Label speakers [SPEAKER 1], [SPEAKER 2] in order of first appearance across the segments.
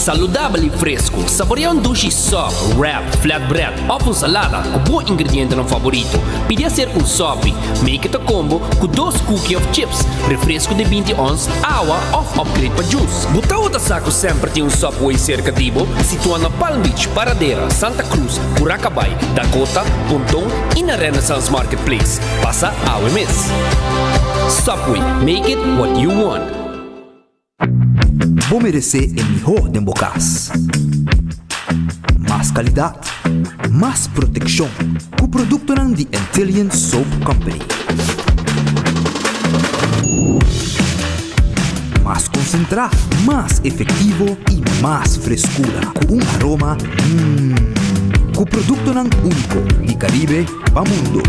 [SPEAKER 1] saudável e fresco. Saboreia um sushi soft, wrap, flatbread ou uma salada com bom ingrediente no favorito. Podia ser um sopi, make it a combo com 2 cookies of chips, refresco de 20 ons, água ou upgrade para juice. Buta outra saco sempre tem um Subway cerca de Ibo, situado na Palm Beach, Paradera, Santa Cruz, Curacabai, Dakota, Pontão e na Renaissance Marketplace. Passa a UMS. Subway, make it what you want.
[SPEAKER 2] Vou merecer o melhor de bocas. Mais qualidade, mais proteção. Com o produto da Intelligent Soap Company. Mais concentrado, mais efetivo e mais frescura. Com um aroma com o produto único de Caribe para o mundo.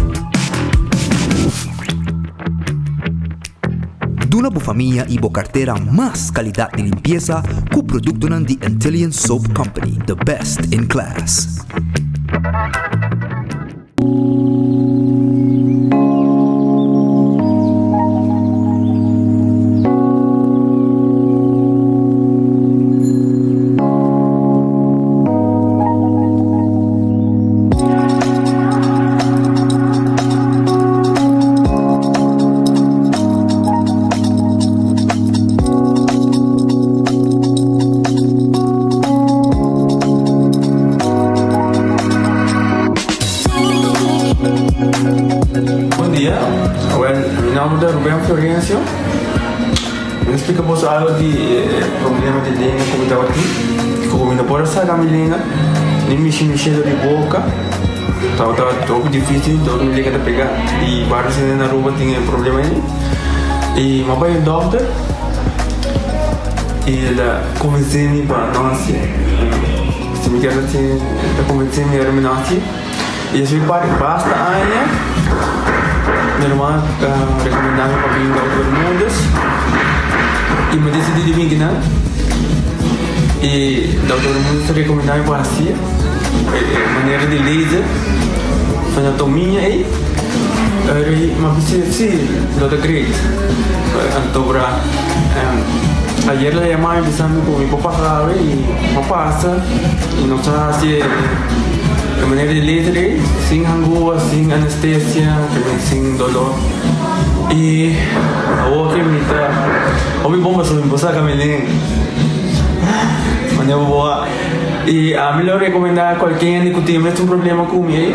[SPEAKER 2] Duna boa família e boa carteira mais qualidade de limpeza com o produto da Intelligent Soap Company, the best in class.
[SPEAKER 3] Explicamos algo de problema de língua como estava aqui. Como não pode sair a minha língua, nem mexer de boca. Estava muito difícil, todo mundo liga a pegar. E vários na rua tinham problema aí. E meu pai é doutor. E ele convenceu-me para nós. Se me quer assim, ele convenceu-me para nós. E eu basta ainda. Minha irmã recomendava para vir para todo mundo. E me decidi de vir aqui, e o doutor Mundo recomendava para si maneira de laser, fazer tominha e mas sim, doutor Craig, antobra ayer la llamaba empezando con mi papá grave y me pasa y no sabe si de manera de laser, sin angúa, sin anestesia, sin dolor. E a outra imita o mi bomba sobre mi esposa Camilín mañana boa e a mim eu recomendar qualquer que tenha um problema com ele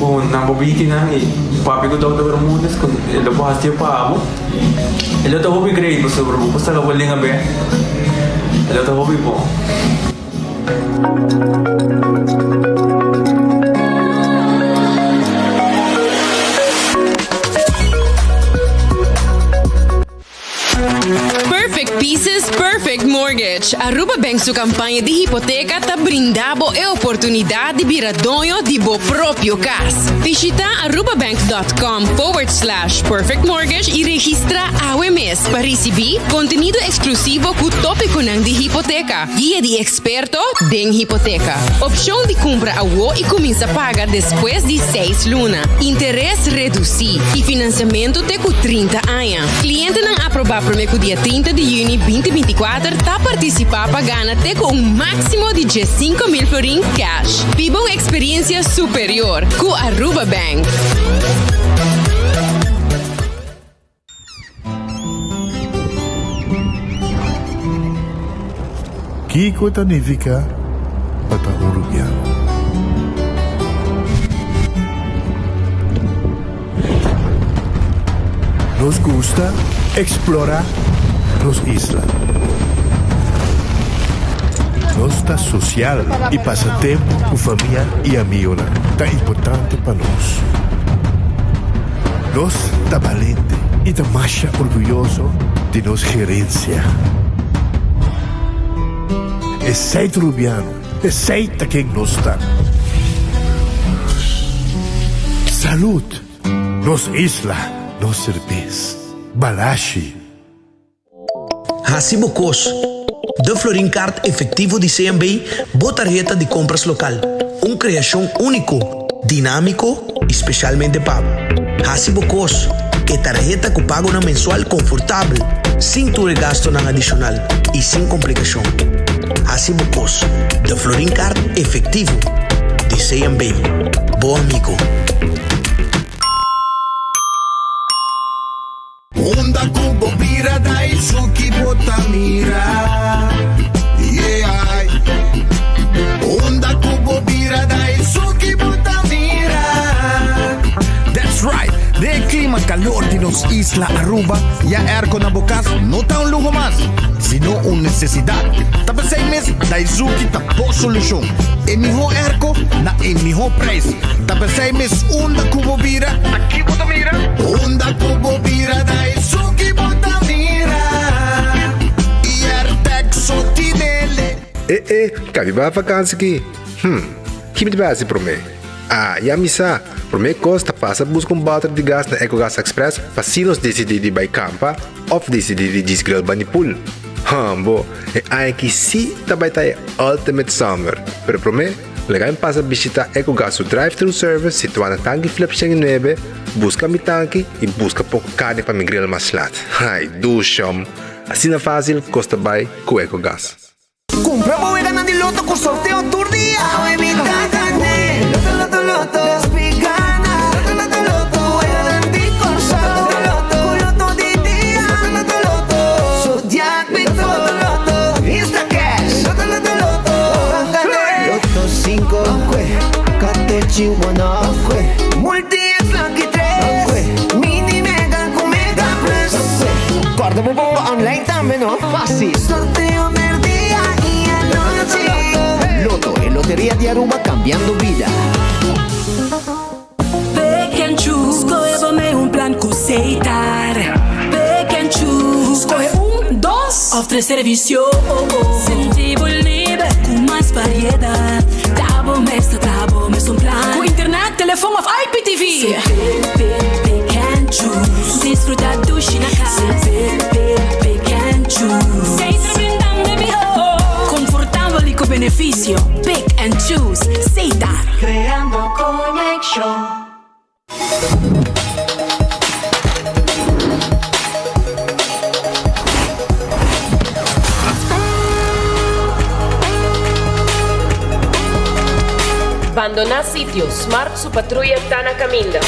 [SPEAKER 3] com na bobina e papi com doutor Mundo com ele pode ter pago ele está hobby great você bro você lá bolinha bem ele está hobby bom.
[SPEAKER 4] Perfect Pieces, Perfect Mortgage. Aruba Bank sua campanha de hipoteca tá brindando a oportunidade de virar dono de seu próprio casa. Visita arubabank.com/perfect mortgage e registra AWMS para receber conteúdo exclusivo com o tópico de hipoteca, guia de experto em hipoteca, opção de compra a WO e começa a pagar depois de 6 lunas, interesse reduzido e financiamento até com 30 anos. Cliente não aprovar para o dia 30 de junho 2024 está participar pagando até com um máximo de 5.000 florin cash. Viva uma experiência superior com Aruba Bank.
[SPEAKER 5] Kiko significa bata uruguaiano. Nos gusta explorar las islas. Nossa social e passatempo com família e amigos tá importante para nós. Nós tá valente e tá mais orgulhoso de nossa gerência. Aceita Rubiano, aceita quem nós está. Saúde, nos isla, nos cerveza, balashi.
[SPEAKER 6] Hasibo Kos, de Florin Card efetivo de CMB, boa tarjeta de compras local. Criação único, dinâmico, especialmente pago. Hasibo Kos, que tarjeta que pago na mensual confortável. sin tu gasto ng adicional y sin complicación. Así buscos, The Florin Card efectivo de CMB. Bom amigo.
[SPEAKER 7] Onda kubo bira dai suki botamira. Yeah. Onda kubo bira dai suki botamira.
[SPEAKER 8] That's right. De clima calor de los Isla Aruba, ya aircon na bukas, no ta un lujo más, sino una necesidad. Tapos 6 meses, Daisuki tapo solusyon. En mijo airco, na en mijo price. Tapos 6 meses, onda kubo bira, aquí botamira.
[SPEAKER 7] Onda kubo bira Daisuki botamira. E airtech sotinele.
[SPEAKER 9] Cabe ba vakansie aqui? Que base para mim? E a missa, para mim costa passa buscar bater de gás na EcoGas Express para se nós decidir de ir campa ou decidir de desgrill banipul. Bo, é que sim também tá Ultimate Summer. Pero para mim, legal passa visitar EcoGas o drive-thru service situado na tanque flip 9, busca mi tanque e busca pouco carne para mi grill mais lat. Ai, dushom. Assim é fácil, costa bem com EcoGas.
[SPEAKER 7] Compra voy ganando el loto con sorteo turdia. Evita gané. Loto, loto, es picana. Loto, voy ganando con sorteo. Loto di día. Loto, Zodiac Victor. Loto, Insta Cash. Loto, gané. Loto 5, Catechi 1, Multi es Lucky 3, Mini Mega con Mega Plus. Guarda un po' online también, ¿no? Fácil. Sorteo del día y anoche. Loto, en Lotería de Aruba cambiando vida.
[SPEAKER 10] Pick and choose, escolhe um plano que aceitar. Pick and choose, escolhe 1, 2 ou 3 serviços. Sentivo livre com mais variedade. Tá bom, mesmo plano. Com internet, telefone ou IPTV. Pick and choose, desfrutar do China casa. Pick and choose, sempre brindando mejor. Confortável e com benefício. Pick and choose, aceitar. Creando connection.
[SPEAKER 4] Abandonar sitio, Smart su patrulla está na caminda.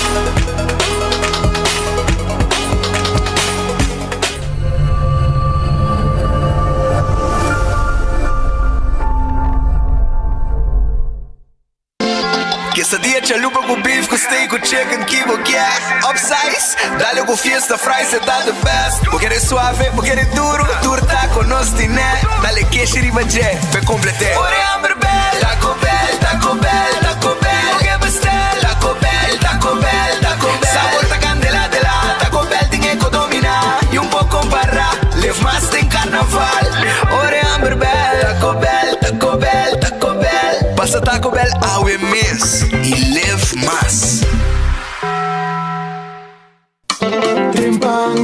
[SPEAKER 7] Quesadilla chalupa com beef, com steak, com chicken, kibo, gas. Upsize, dale com fiesta, fries, tá the best. Vou querer suave, vou querer duro. Turta com nós tiné. Dale queijo e bajé, pe complete. Ore hambre bell, Taco Bell, Taco Bell, Taco Bell. Que bestel, Taco Bell, Taco Bell, Taco Bell. Sabor ta candela de la Taco Bell tem que dominar. E pouco para, live mais tem carnaval. Ore hambre bell, Taco Bell, Taco Bell, Taco Bell. Passa Taco Bell ao mês e live mais.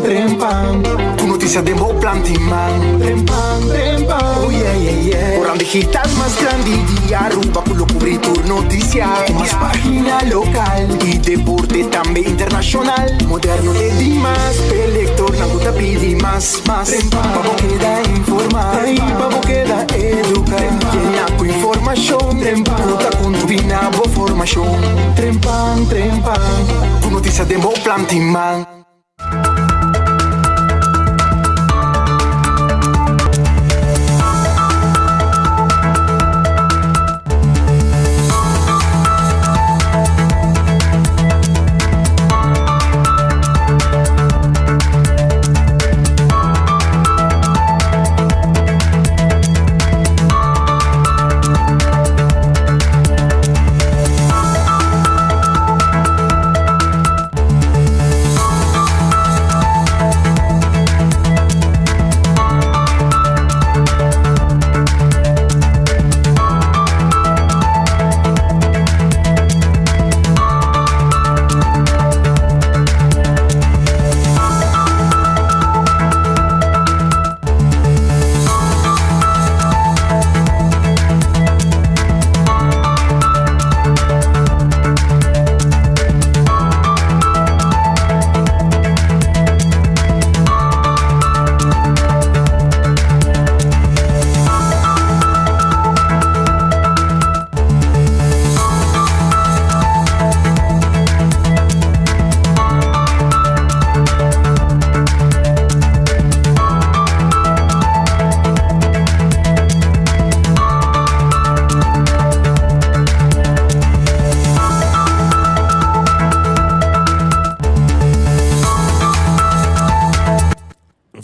[SPEAKER 7] Trempang, tu noticia de Bo Plantiman. Trempang, oh yeah. Orang digital más grande de Aruba, por lo cubrir tu noticia. Más página local y deporte también internacional. Moderno de Dimas, elector, na guta pidi más. Vamos queda informar, vamos queda educar. Llena con información, puta con tu binabo formación. Trempang, tu noticia de Bo Plantiman.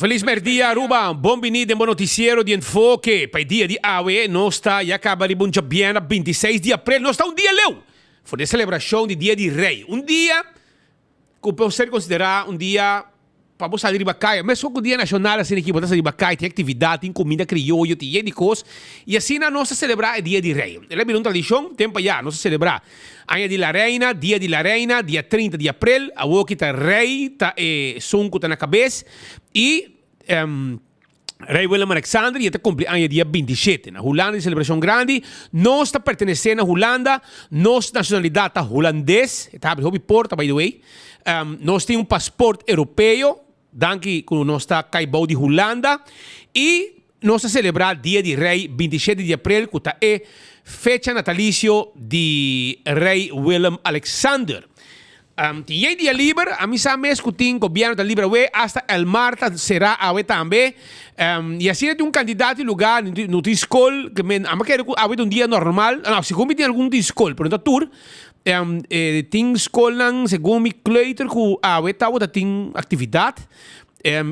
[SPEAKER 1] feliz merdia, Aruba. Bom-vindo ao noticiero de Enfoque. Para o dia de hoje, nós está e acaba de buncha bem, 26 de abril. Nós está dia leu. Foi a celebração do Dia de Rei. Dia que pode ser considerado dia para você sair de bacaia. Mas só que o Dia Nacional, assim, aqui, você sair de bacaia, tem atividade, tem comida criolla, tem de coisas. E assim, nós celebrar o Dia de Rei. É uma tradição, tempo já, nós celebrar. Dia de la Reina, dia 30 de abril, a o que está rei, está sonco tá na cabeça. E Rei Willem Alexander e está cumprindo dia 27. Na Holanda, celebração grande. Nós está pertencendo a Holanda. Nossa nacionalidade está holandês. Está a porta, by the way. Nós temos passaporte europeu. Danke que nós está caibou de Holanda. E nós celebrar dia de Rei 27 de abril, que está fecha natalício de Rei Willem Alexander. Tinha dia livre, a mim sabe que o governo está livre hasta el martes será a também. E assim tem candidato em lugar no escola que a mim quero que dia normal. Não, se como tem algum escola, por exemplo, tour tem escola segundo me kleuter que a tem atividade.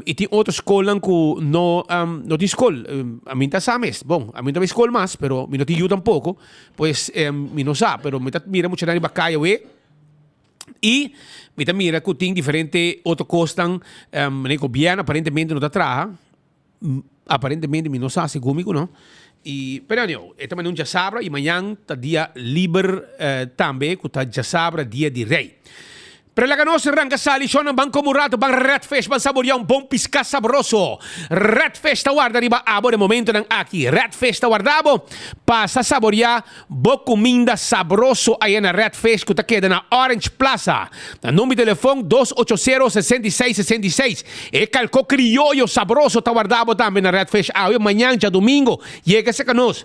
[SPEAKER 1] E tem outra escola que não tem escola. A mim está sabe. Bom, a mim também escola mais, pero a mim não tem tampoco. Pois, mim não sabe, pero me mira muito na bacaia e mira que tem diferente outras coisas no governo aparentemente não está atrás. Aparentemente não sabe segundo não. E pero não, também não já sabe e amanhã está dia livre também que está já sabe dia de Rei. Pero la ganos arranca sali son ang bangko murato bang Red Fish bang saborear bom pisca sabroso. Red Fish tawar riba abo de momento ng aki. Red Fish tawardabo pasa saborear bo comida sabroso aí na Red Fish que tá queda na Orange Plaza. Na número de telefone 280-6666. E calco criollo sabroso tawardabo também na Red Fish. Amanhã já domingo llega se canos.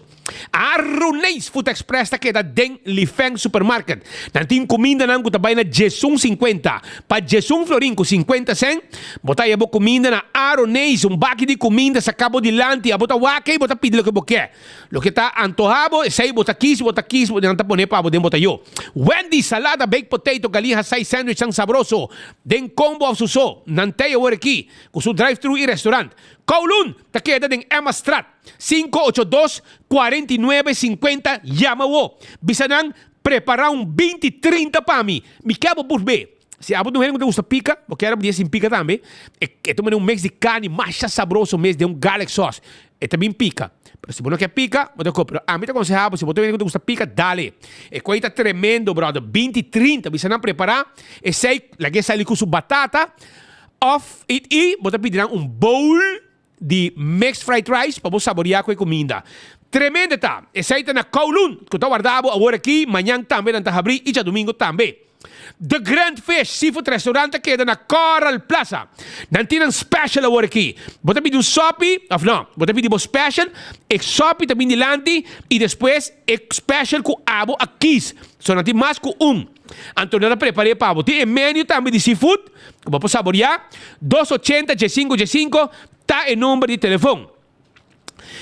[SPEAKER 1] Arruneis Food Express ta queda den Lifeng Supermarket. Nantin comida nang kutabay na Jesung 50. Pa Jesung Florin ko 50 cent. Bota yabo comida na Arruneis. Baki di comida sa Cabo de Lanti. Bota wake, bota pidilo que boque. Lo que ta antojabo, say bota kis, bota nanta pone pa boden bota yo. Wendy salada baked potato galiha say sandwich ang sabroso. Den combo of suso. Nantay awar ki. Kusu drive-thru i restaurant. Kowloon, ta queda en Emma Strat, 582-4950, llama wo. Bisanang preparar 20-30 para mim. Me quero por ver. Se a não te gusta pica, porque era dia sem pica também. É também mix de carne mais sabroso mesmo, de garlic sauce. É também pica. Mas se você não quer pica, você compra. A mim te aconselhava, se você não te gusta pica, dale. É coisa tremendo, brother. 20-30, bisanang preparar. E sei, lagi sa com sua batata. Off it e, você pedirá bowl de mixed fried rice para você saborear com a comida. Tremenda tá. Essa aí tá na Kowloon, que eu tô guardado agora aqui, amanhã também na Tahabri e já domingo também. The Grand Fish Seafood Restaurante queda na Coral Plaza. Nanti ng special agora aqui. Você pedir sopi, não, você pedir special, sopi também de lanti e depois special com abo a kiss. So nanti mais com Então, nós preparei para você. E menu também de seafood, que você saborear. 280-G5 tá em número de telefone.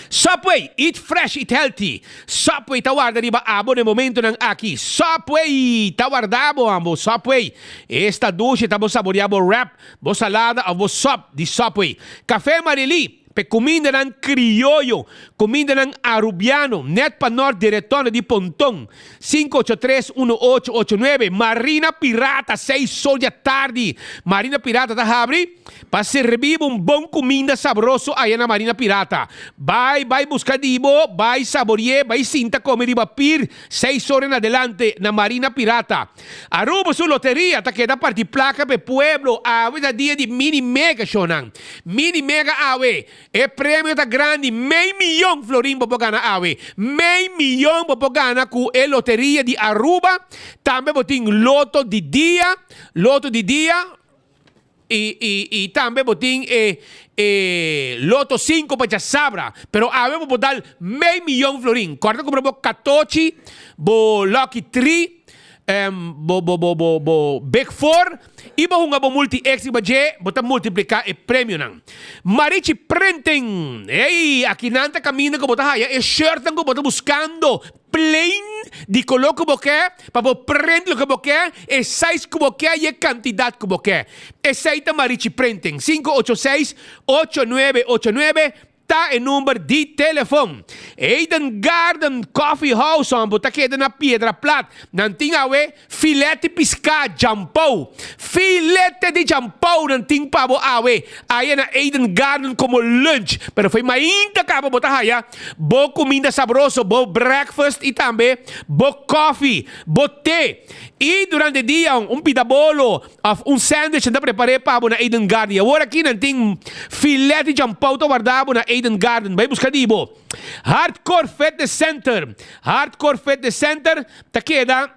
[SPEAKER 1] Subway, eat fresh, eat healthy. Subway, tawar riba abo no momento ng aki. Subway, tawar dabo amo. Subway, esta duche tabo saboreabo wrap, bo salada, abo sop di Subway. Café Marili, pe comida ng criollo, comida ng arubiano, net pa nord diretone di Pontong, 583-1889, Marina Pirata, 6 solya tardi, Marina Pirata tahabri, pa servir bom comida sabroso aí na Marina Pirata. Vai buscar dibo, vai saborear, vai sinta comer riba pir, 6 horas en adelante na Marina Pirata. Arubo su loteria, ta queda parti placa pe pueblo, awe da dia di mini mega shonan. Mini mega awe. E prêmio tá grande, meio milhão florim para ganhar awe. Meio milhão para ganhar com a loteria de Aruba. Também botin loto de dia e também botin loto 5 para sabra. Pero awe vou botar meio milhão florim. Corta com o 14, bo Lucky 3, Big 4, iba hunga bo multi-X iba je, bota multiplicar e prêmio nang. Marichi printing. Ei, aqui nanta camina ko bota haya, e shirt nang ko bota buscando plain de color como que, para prender como que, e size como que e cantidad como que. Essaita Marichi Printing 586-8989 ta e numero de telefone. Eden Garden Coffee House on buta queda na Piedra Plat. Nanting awe filete pisca jampou. Filete de jampou nanting pabo awe. Aí na Eden Garden como lunch. Pero foi mainda cabo buta haya. Bo comida sabroso, bo breakfast e também bo coffee, bo té. E durante o dia, pidabolo of sandwich na preparei pabo na Eden Garden. Agora aqui nanting filete de jampou to guardabo na Eden Garden. Vai buscar dibo. Hardcore Fitness Center. Hardcore Fitness Center. Ta queda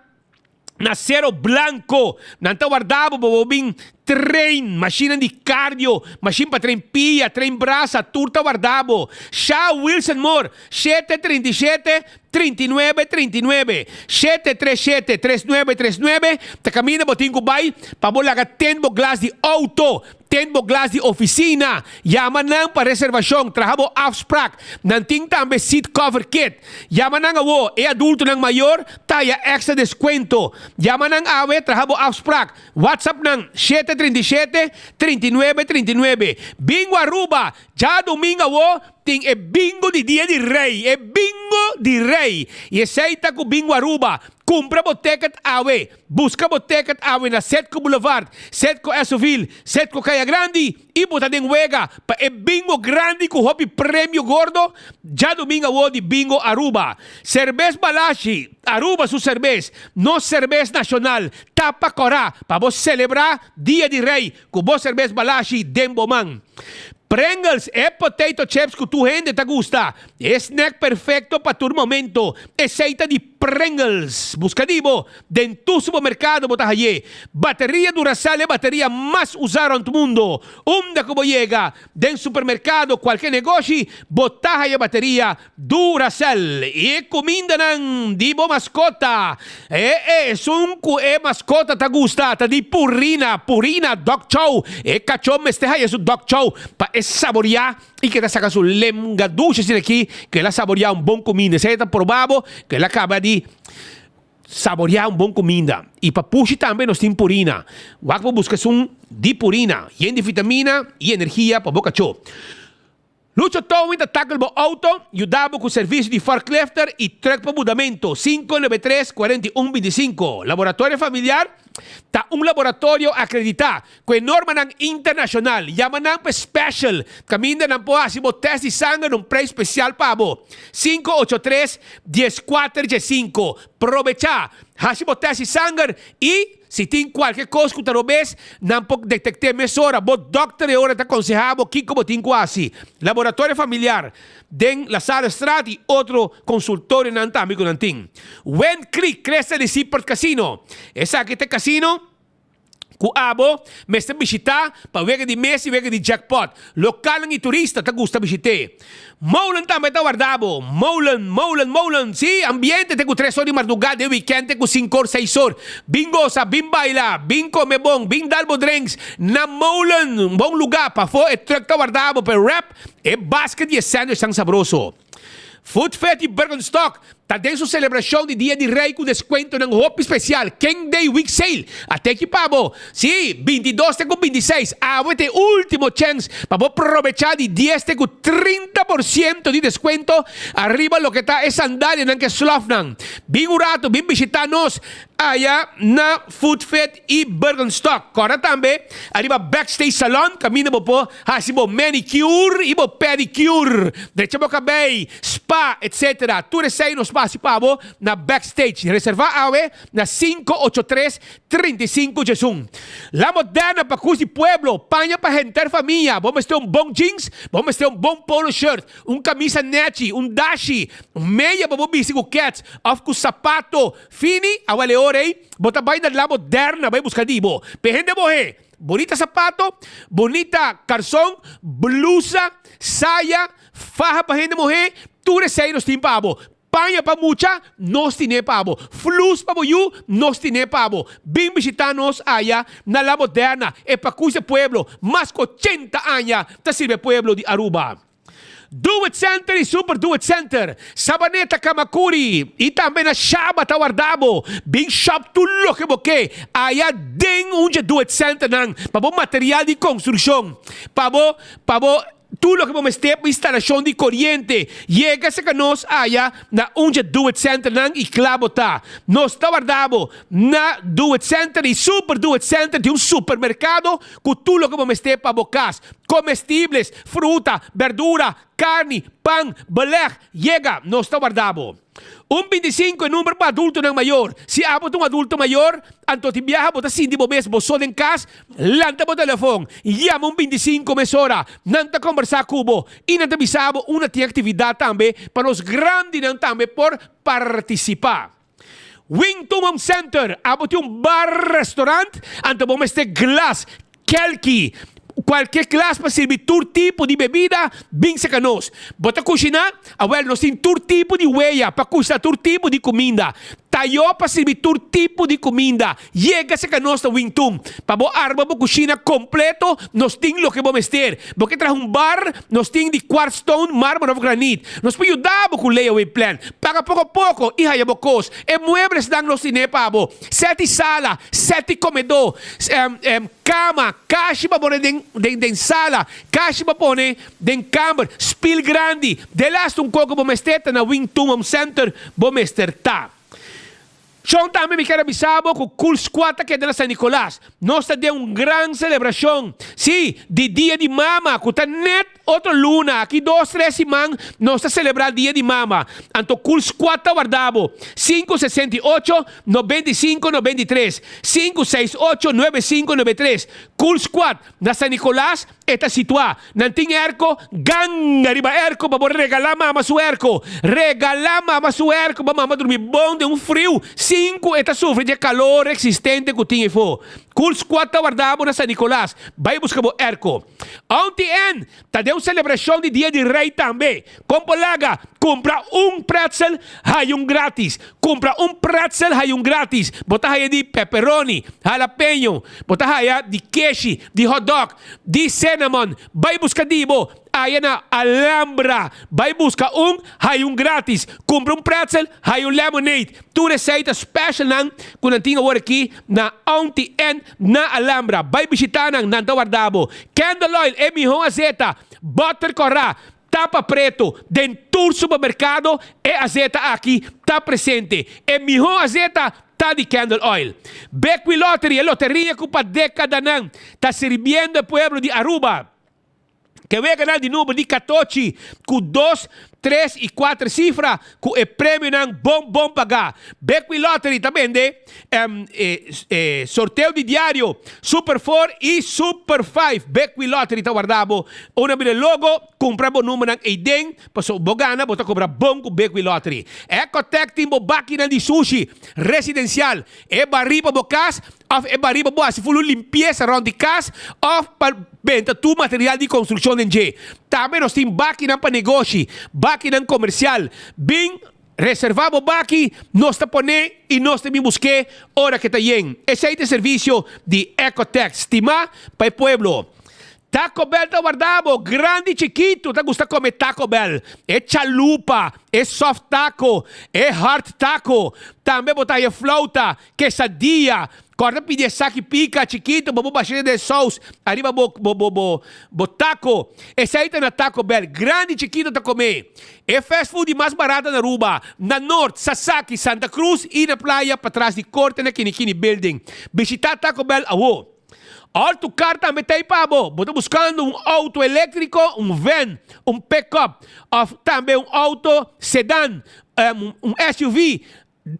[SPEAKER 1] na Cerro Blanco. Nanta guardabo bobing train, machine de cardio, machine para trein pia, trein braça, turta guardabo. Shaw Wilson Moore, 737-3939. 737-3939. Ta camina botin ko bay, pabolaga tenbo glass de auto. Tenbo glass de oficina. Yaman nang pa reservasyon. Trahabo afsprak. Nanting tambe seat cover kit. Yaman nang awo. E adulto ng mayor. Taya extra descuento. Yaman nang awe. Trahabo afsprak. WhatsApp ng 737-3939. Bingo Aruba. Ya domingo awo. Ting e bingo di Dia di Rey. E bingo di Rey. E seita ko bingo Aruba. Compra boteca awe. Busca boteca awe na Setco Boulevard, Setco Esoville, Setco Caia Grande e bota den Wega pa e bingo grande com hopi prêmio gordo. Já domingo o de bingo Aruba. Cervez Balashi, Aruba su cervez, no cervez nacional. Tapa Corá para vos celebrar Dia de Rei com vos cervez Balashi Demboman. Pringles e potato chips que tu gente te gusta. Snack perfecto para tu momento. Aceita de Pringles. Buscadivo de tu supermercado botahaye. Batería Duracell es batería más usada en tu mundo. Como llega de supermercado, cualquier negocio, botahaye batería Duracell. Y comida nan dibo mascota. Es un mascota te gusta. Te di purina dog chow. Cachón mesteja su dog chow. Pa es saborear y que te saca su lemga dulce sin aquí, que la saborear un buen comida. Se está probado que la acaba de saborear un buen comida. Y para puxi también nos tiene purina. Wakbo buscas un di purina, y de vitamina y energía para boca cho. Lucho Towing tackle bo auto, ayudamos con servicio de forklifter y truck para mudamento. 593-4125. Laboratorio familiar. Ta un laboratorio acreditado con norma internacional. Llaman para special. Camina nan po asimo test de sangre un precio especial para vos. 583-1415. Aprovecha. Hasimo test de sangre y si tem qualquer coisa que tu ves, não pode detectar mesora. Bo doctor e hora te aconsejamos que como tem quase. Laboratório familiar. Den La Sala Strat e outro consultório não tá amigo não tem. When Creek cresce de Seaport Casino. Essa aqui tem casino. Kuabo, mesta bisita, pa wega di Messi, wega di jackpot. Lokal ng turista, ta gusta bisite. Maulan também ta guardabo. Maulan. Si, ambiente, te ku 3 horas de madrugada, de weekend, te ku 5 or 6 horas. Bingo sa, bin baila, bin come bong, bin dalbo drinks. Na Maulan, bom lugar, pa fo, e truck ta guardabo, per rap, e basket e sandwich sang sabroso. Food Fest e Bergenstock. Tá dentro celebração de Dia de Rei com desconto ng Hope especial. King Day Week Sale. Até que pabo. Si, 22 com 26. Awete último chance para aprovechar de 10 com 30% de descuento. Arriba lo que está es sandalia ng que slofnan. Bin urato, bin visitanos allá na Food Fest e Bergenstock. Kora tambe, arriba Backstage Salon. Camina mo po, hasibo manicure e pedicure. Derecho mo cabay, spa, etc. Tu resay nos espaço pabo na Backstage. Reservar awe na 583-35 La Moderna para Cusi Pueblo. Paña para gente família. Vamos ter bom jeans. Vamos ter bom polo shirt. Camisa net. Dashi. Meia para bisi com cats. Of com sapato. Fini. Awale orei. Bota vai na La Moderna. Vai buscar dibo. Pehende morrer. Bonita sapato. Bonita calção. Blusa. Saia. Faja para gente morrer. Tu resei nos tim pabo. Paña pa mucha, nos tiene pabo. Flus pa boyu, nos tiene pabo. Bin visitanos allá na La Moderna. E pa cuise pueblo, más 80 años, te sirve pueblo de Aruba. Do It Center e Super Do It Center. Sabaneta Kamakuri. E também na Shaba Tawardabo. Bing Shop tulo que boque. Aya ding onde Do It Center nang. Pabo material de construção. Pabo tudo que vamos ter para instalação de corrente. Chega-se que nós haya na onde Do It Center nang e clavo tá. Nós tawardabo na Do It Center e Super Do It Center de supermercado com tudo que vamos ter para bocas. Comestíveis, fruta, verdura, carne, pão, beleg. Chega, nós tawardabo. 25 é número para adulto ng maior. Se abot um adulto maior, anto ti biyaha bota sindi mo mes boso den kas, lanta mo telefon, yama 25 mesora, nanta conversar kubo, e nanta bisabo una ti atividade também para os grandes não também por participar. Wington Center, abot bar restaurant, anto mo este glass, kelki, qualquer classe para servir todo tipo de bebida, bem se canos. Bota cozinhar, nós temos todo tipo de hueia para cozinhar todo tipo de comida. Tayo para servir todo tipo de comida. Chega-se canos na Wington. Para bo arma bo cozinha completo, nós temos o que vamos ter. Porque traz bar, nós temos de quartzstone, mármore of granite. Nós podemos ajudar com o layaway plan. Paga pouco a pouco, e aí bocos. E muebles dan nos cine pabo. 7 sala, 7 comedor, cama, caixa para pôr den sala, caixa para pôr den cama, spill grande. De last coco vamos ter na Wington Center, vamos ter tá. São também me quero avisar com o Cool Squad que é de San Nicolás. Nós temos uma grande celebração. Sim, de dia de mama. Que está net outra luna. Aqui 2, 3 semanas nós estamos celebrando dia de mama. Então, Cool Squad está guardado. 568-95-93. 568-9593. Cool Squad na San Nicolás está situado. Não tem erco, gang arriba erco para regalar mama su erco. Regalar mama su erco para mama dormir bom de um frio. 5 está sofrendo de calor existente que tinha fo. Cool Squad está guardado na San Nicolás. Vai buscar o erco. Ontem está dando celebração de dia de rei também. Compolaga, compra pretzel, hay grátis. Compra pretzel, hay grátis. Bota aí de pepperoni, jalapeno, bota aí de queijo, de hot dog, de cinnamon. Vai buscar dibo. Aí na Alhambra. Vai buscar hay grátis. Compra pretzel, hay lemonade. Tu receita special nang kung nantinga war aqui na Auntie N na Alhambra. Vai visitar nang Nantawardabo. Candle oil, emihong azeta, butter corá, tapa preto, dentro supermercado e azeta aqui tá presente. Emihong azeta tá de candle oil. Beckwith Lottery, a loteria que para década nang tá sirviendo el pueblo de Aruba. Que vai ganhar de número de 14 com 2, 3 e 4 cifras com o prêmio não bom pagar. Beckwith Lottery também de sorteio de diário Super 4 e Super 5. Beckwith Lottery está guardado. Uma vez logo, compramos o número e den, passou bogana, bota comprar bom com Beckwith Lottery. Ecotec tem máquina de sushi residencial. É barriba bocas, é barriba boa. Se for limpeza around the casa, of para venda tu material de construção em G. Também nós temos máquina para negócio, máquina comercial. Bem reservado baki, nós te pone e nós te busque hora que está bien. Esse é o serviço de Ecotec. Estima para o pueblo. Taco Bell está guardado, grande e chiquito. Te gusta comer Taco Bell? É chalupa, é soft taco, é hard taco. Também botar aí flauta, quesadilla. Corta pedir saque pica, chiquito, bobo baixinha de sauce. Arriba bo taco. Esse aí tá na Taco Bell. Grande e chiquito tá comer. É fast food mais barata na Aruba. Na Norte, Sasaki, Santa Cruz e na praia para trás de Corte na Kinikini Building. Visitar Taco Bell, awo. Autocar também tem pabo. Estou buscando auto elétrico, van, pick-up, também auto sedã, SUV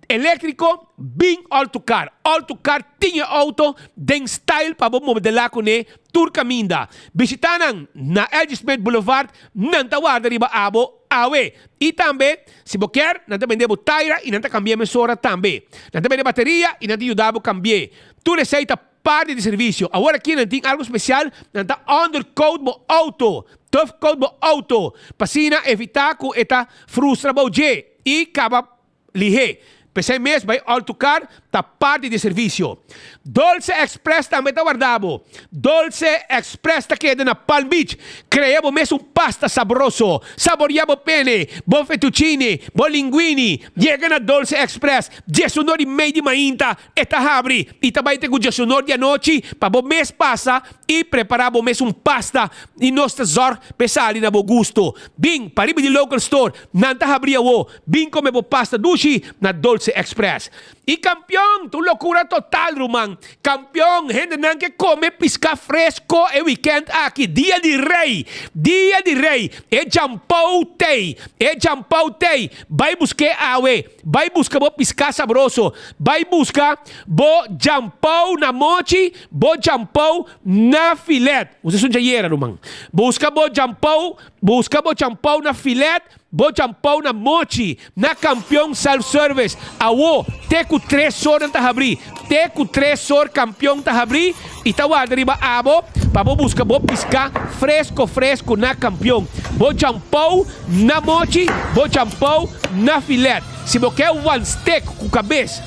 [SPEAKER 1] elétrico, bem autocar. Autocar tinha auto, den style para modelar com ele, Turcaminda. Visitaram na Elgin Smith Boulevard, Nantawarda riba abo, awe. E também, se você quer, nós vendemos taira e nós cambiamos emissora também. Nós vendemos bateria e nós ajudamos a cambiar. Tu receita parte de serviço. Agora aqui nós temos algo especial, nós temos undercoat bo auto, tough coat bo auto, para evitar que esta frustra bo je e acaba lihe. Pensei mesmo, vai autocar,
[SPEAKER 11] ta parte de serviço. Dolce Express também tá guardado. Dolce Express tá queda na Palm Beach. Criamos mesmo pasta saboroso. Saboreamos pene, bom fettuccine, bom linguine. Chega na Dolce Express. 19,5 de mainta. Eta abre. E também tem o 19 de noite. Para bom mês passa. E preparamos mesmo pasta. E nós tesor pesali na bom gosto. Bing, pariba de local store. Nanta abria o. Bing come bo pasta dushi na Dolce Express. E campeão, tu loucura total, Roman. Campeão, gente não que come pisca fresco e weekend aqui. Dia de rei. Dia de rei. É jampau tei. É jampau tei. Vai buscar awe. Vai buscar bo pisca saboroso. Vai buscar bo jampau na mochi. Bo jampau na filet. Você são jaiera, Roman. Busca bo jampau. Busca bo jampau na filet. Bo jampau na mochi. Na campeão self-service. Awo. Teco 3 horas ta abrir. Teco 3 horas campeão ta abrir. E tá lá riba abo. Para buscar bo piscar fresco na campeão. Bo jampau na mochi. Bo jampau na filet. Se você quer one steak com cabeça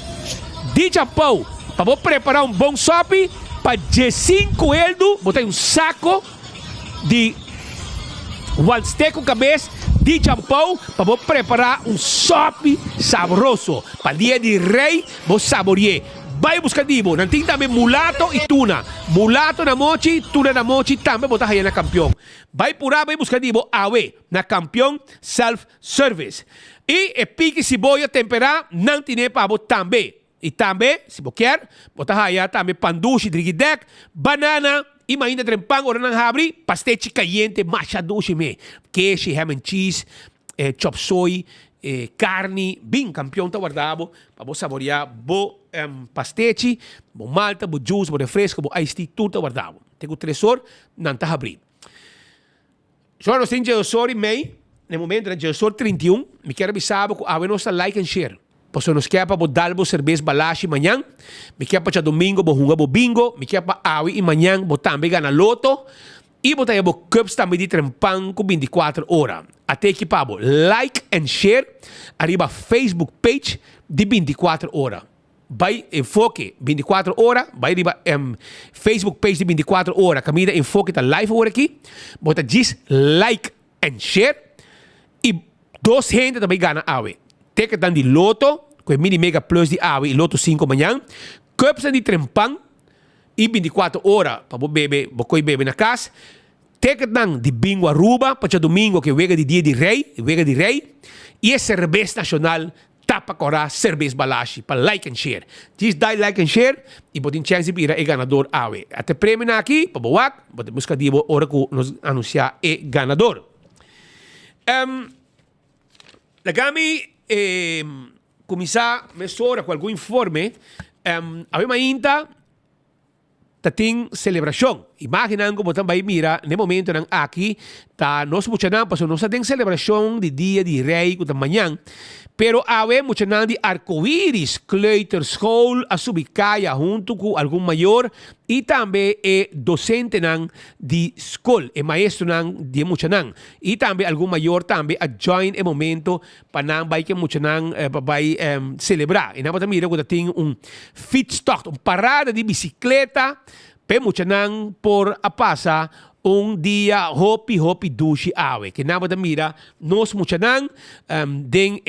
[SPEAKER 11] de jampau. Para preparar bom sope. Para G5 eldo. Botar saco de one steak com cabeça de jampau para preparar sope saboroso. Para dia de rei, vou saborear. Vai buscar dibo. Não tem também mulato e tuna. Mulato na mochi, tuna na mochi, também botar aí na campeão. Vai purar, vai buscar dibo awe na campeão self-service. E pique cebola temperar, não tem para botar também. E também, se você quer, botar aí também pandushi, drigidek, banana. E ainda trempang ora nang habri, pastechi caliente, machadushi me. Queijo, ham and cheese, chop soy, carne, bem campeão tá guardado, para você saborear bo pastechi, bo malta, bo juice, bo refresco, bo iced tea, tudo tá guardado. Tenho 3 horas, não tá abrir. Só nós temos Geosor e May, no momento na Geosor 31, me quero avisar que a nós like and share. Pois nos quer para dar bo cerveja balashi amanhã, me quer para domingo bo hunga bo bingo, me quer para awi e amanhã bo também gana loto, e botar aí bo cups também de trempang com 24 horas. Até que para bo like and share, arriba Facebook page de 24 horas. Vai enfoque 24 horas, vai arriba Facebook page de 24 horas, camida enfoque tá live hora aqui, bota diz like and share, e 2 gente também gana awi. Teka dan di loto, com mini mega plus de água e loto 5 manhã, cups de trempang e 24 horas para bebe, bocoi bebe na casa. Teka dan de bingo Aruba, para domingo que vega de dia de rei, e a cerveja nacional tapa corá cerveja balashi para like and share. Diz dai like and share e botin chance para ir ganador awe. Até prêmio na aqui, para boak, botin busca de hora que nos anunciar e ganador. Lagami começar mesura com algum informe, havemos ainda tem celebração. Imaginando como também mira, no momento aqui, tá nós muitos porque nós temos celebração de dia de rei com manhã, pero havemos muitos de arco-íris, kleuterschool, a Subicaia junto com algum maior e também docente de escola, e maestro de muitos e também algum maior também a join e momento para não vai que muitos vai celebrar. E não pode mirar quando tem feedstock, parada de bicicleta, pe muitos por a passar dia hopi dushi awe. Que na mira, nós muchanang den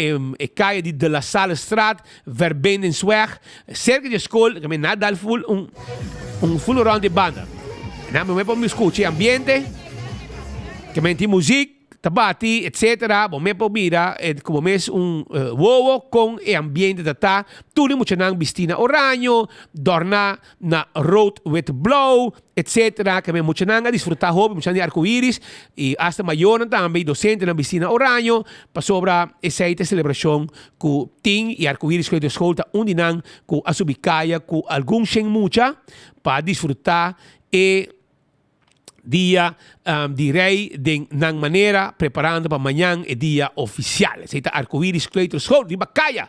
[SPEAKER 11] caia de la Salle Straat, Verbindensweg, cerca de escola, que me nada full full round de banda. Na me po escutar ambiente, que me música, tabati, etc. Bom me po mira, como mes wowo com ambiente da tudo muchanang bistina oranho, dorna na road with blow, etc. Que me muchanang a disfrutar hobby, muchanang de arco-íris e hasta maior também docente na bistina oranho, para sobra essa celebração com ting e arco-íris que eu escolta undinan com a Subicaia com algum shen mucha para disfrutar e dia de rei de nang maneira preparando para amanhã e dia oficial. Seita arco-íris kleuterschool de Bacaia.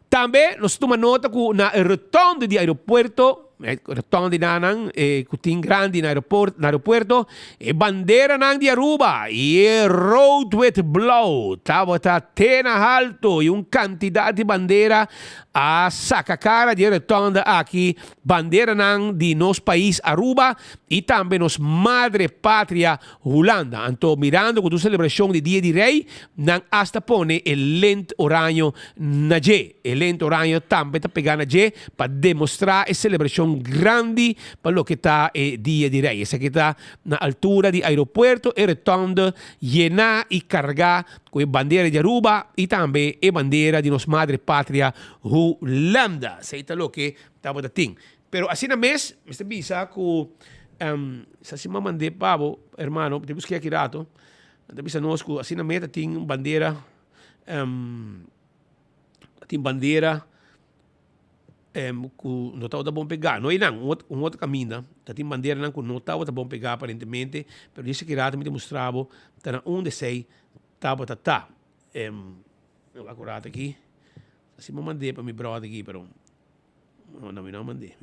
[SPEAKER 11] Também nós tomamos nota que na retorno do aeroporto Rotonda nanang, kuting grande na aeropuerto, bandera nang di Aruba, road with blow, tava tena alto, yung cantidad de bandera a sacacara de Rotonda aqui, bandera nang di nos país Aruba, e também nos madre patria Holanda. Anto mirando com a celebração de Dia de Rei, nang hasta pone el lente oranho na G. El lente oranho também tá pegando na G para demonstrar a celebração grande para lo que está Dia de Rei. Essa que está na altura de aeroporto e Rotonda, llenar e carregar com a bandeira de Aruba e também a bandeira de nos madre patria Holanda. Isso é lo que estava dating. Pero assim na mes, Mr. Bisa, com sa si mamande pavo, hermano, temos que aqui rato, bisa nós com assim na meta tem bandeira, com não tá bom pegar, não é não, outro caminho, tem bandeira não com não tá bom pegar aparentemente, pero disse que rato me demonstrava, tá na onde sei, tá. Eu acurado aqui, assim mamande para me brother aqui, pero não mandei.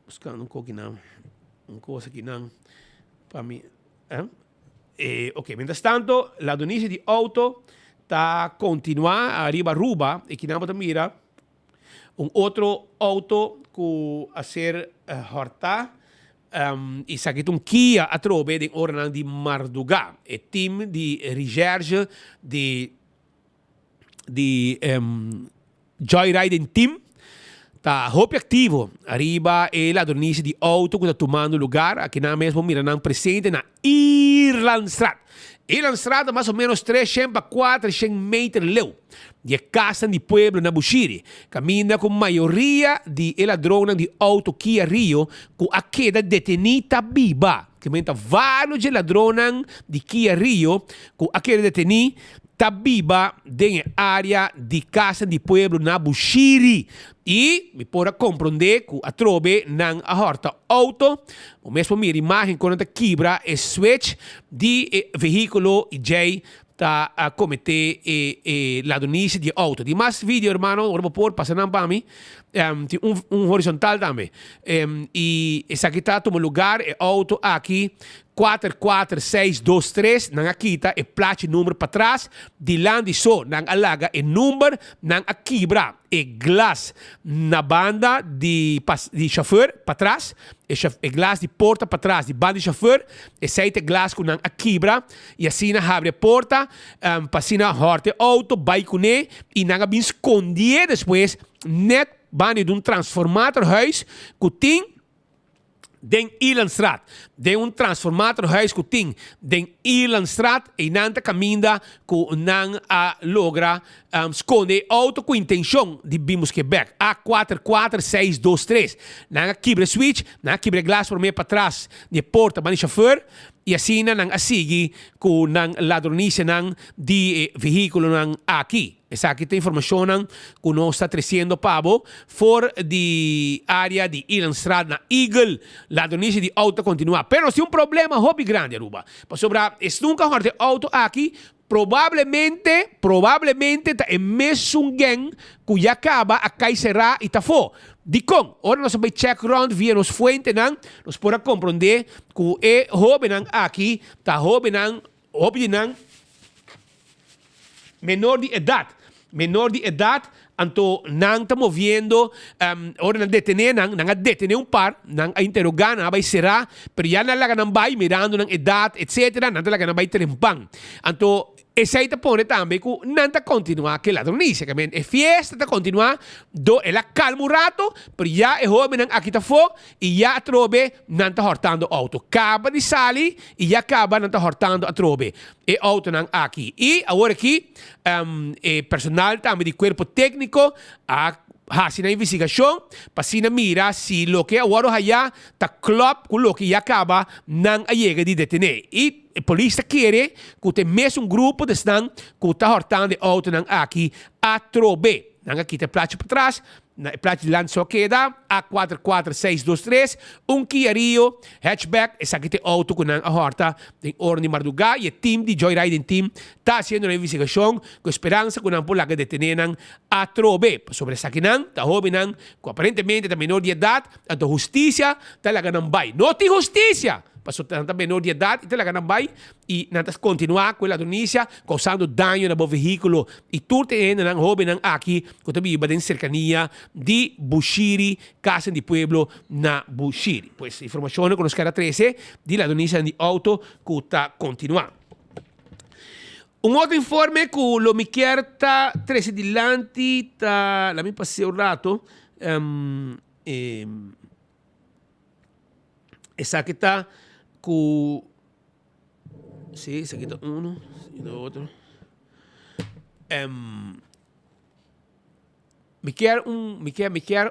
[SPEAKER 11] Buscando um coisa aqui não, para mim. Ok, mientras tanto, la donice de auto está continuando arriba Aruba e que não mira outro auto que a ser horta. E sa un Kia a trove di ornan di Marduga e team di recherche di joyriding team tá hopi ativo arriba e la dornice di auto que tá tomando lugar aqui na mesmo miranang presente na Irlandstraat. Irlandstraat mais ou menos 300 a 400 metros leu. De casa de pueblo na Bushiri. Camina com maioria de ladrões de auto Kia Rio com a queda detenida viva. Camina vários de ladrões de Kia Rio com a queda detenida viva dentro da área de casa de pueblo na Bushiri. E me pode compreender que a trobe não a horta auto, o mesmo minha imagem quando a quebra é switch de veículo e J tá a cometer la donícia de auto. De mais vídeo, hermano, agora vou passar para mim, tem horizontal também. E essa aqui está tomando lugar, é auto aqui, 44623, nang akita, e placa número para trás, de land so, nang alaga, e número, nang akibra, e glass, na banda de chauffeur para trás, e glass de porta para trás, de banda de chauffeur, e seite glass com nang akibra, e assim na abre a porta, para assim na horte auto, baicune, e nang abin escondido depois, net, banda de transformador huis, que tem den Irlandstraat. De transformador huis que tem den Irlandstraat e nanta caminda que não a logra esconde auto com intenção de Bimos Quebec. A44623. Não a quebra switch, não a quebra glass para mim para trás de porta para o chauffeur e assim não a seguir com não ladronice não de veículo não aqui. Essa aqui tem informação que nós está trazendo pavo for de área de Irlandstraat na Eagle. Ladronice de auto continua. Pero se um problema hobby grande, Aruba. Para sobrar, nunca horte auto aqui, provavelmente tá em mesmo gang que já acaba a caixerá e tá fo. Dicon, ora nós vamos check round via nos fuente nang, nós podemos compreender que é hobby nang aqui, tá hobby nang menor de idade, anto nang está movendo, ora nang detener par, nang a interrogar, nang vai será, pero ya nang laga nang vai, mirando nang idade, etc., nang laga nang vai terempang. Anto, essa aí te pone também que não está continuar que ladronice, que é fiesta está continuar, ela calma um rato, pero já é jovem aqui tá fo e já a trobe não está hortando auto. Acaba de sair e já acaba não está hortando a trobe. E auto não aqui. E agora aqui, personal também de corpo técnico, hasi na investigação para se mira se lo que agora haya tá club com lo que já acaba não a chega de detener. E a polícia quer que tem mesmo grupo de estão que está hortando auto não aqui a trobe. Não aqui tem placa para trás na plaats de land só queda A44623, Kia Rio, hatchback, essa aqui tem auto com a horta, tem ordem madrugada, e o time de Joyriding Team está fazendo uma investigação com esperança que não pode detener a trobe. Sobre essa aqui não, está jovem, que aparentemente é menor de idade, a justiça está lá ganhando vai. Não tem justiça! Passou tanta menor de idade, e lá ganhando vai, e nada continuar com a Tunísia, causando dano no veículo, e tudo tem um jovem aqui, que também vai em cercania de Bushiri, Casa de Pueblo na Bushiri. Pues informação com os caras 13 de la Tunísia de auto que está continuando. Outro informe que o me quer tá 13 de lanti, tá, lá me passei um rato, essa aqui tá com, sim, essa aqui tá e outro. Me quer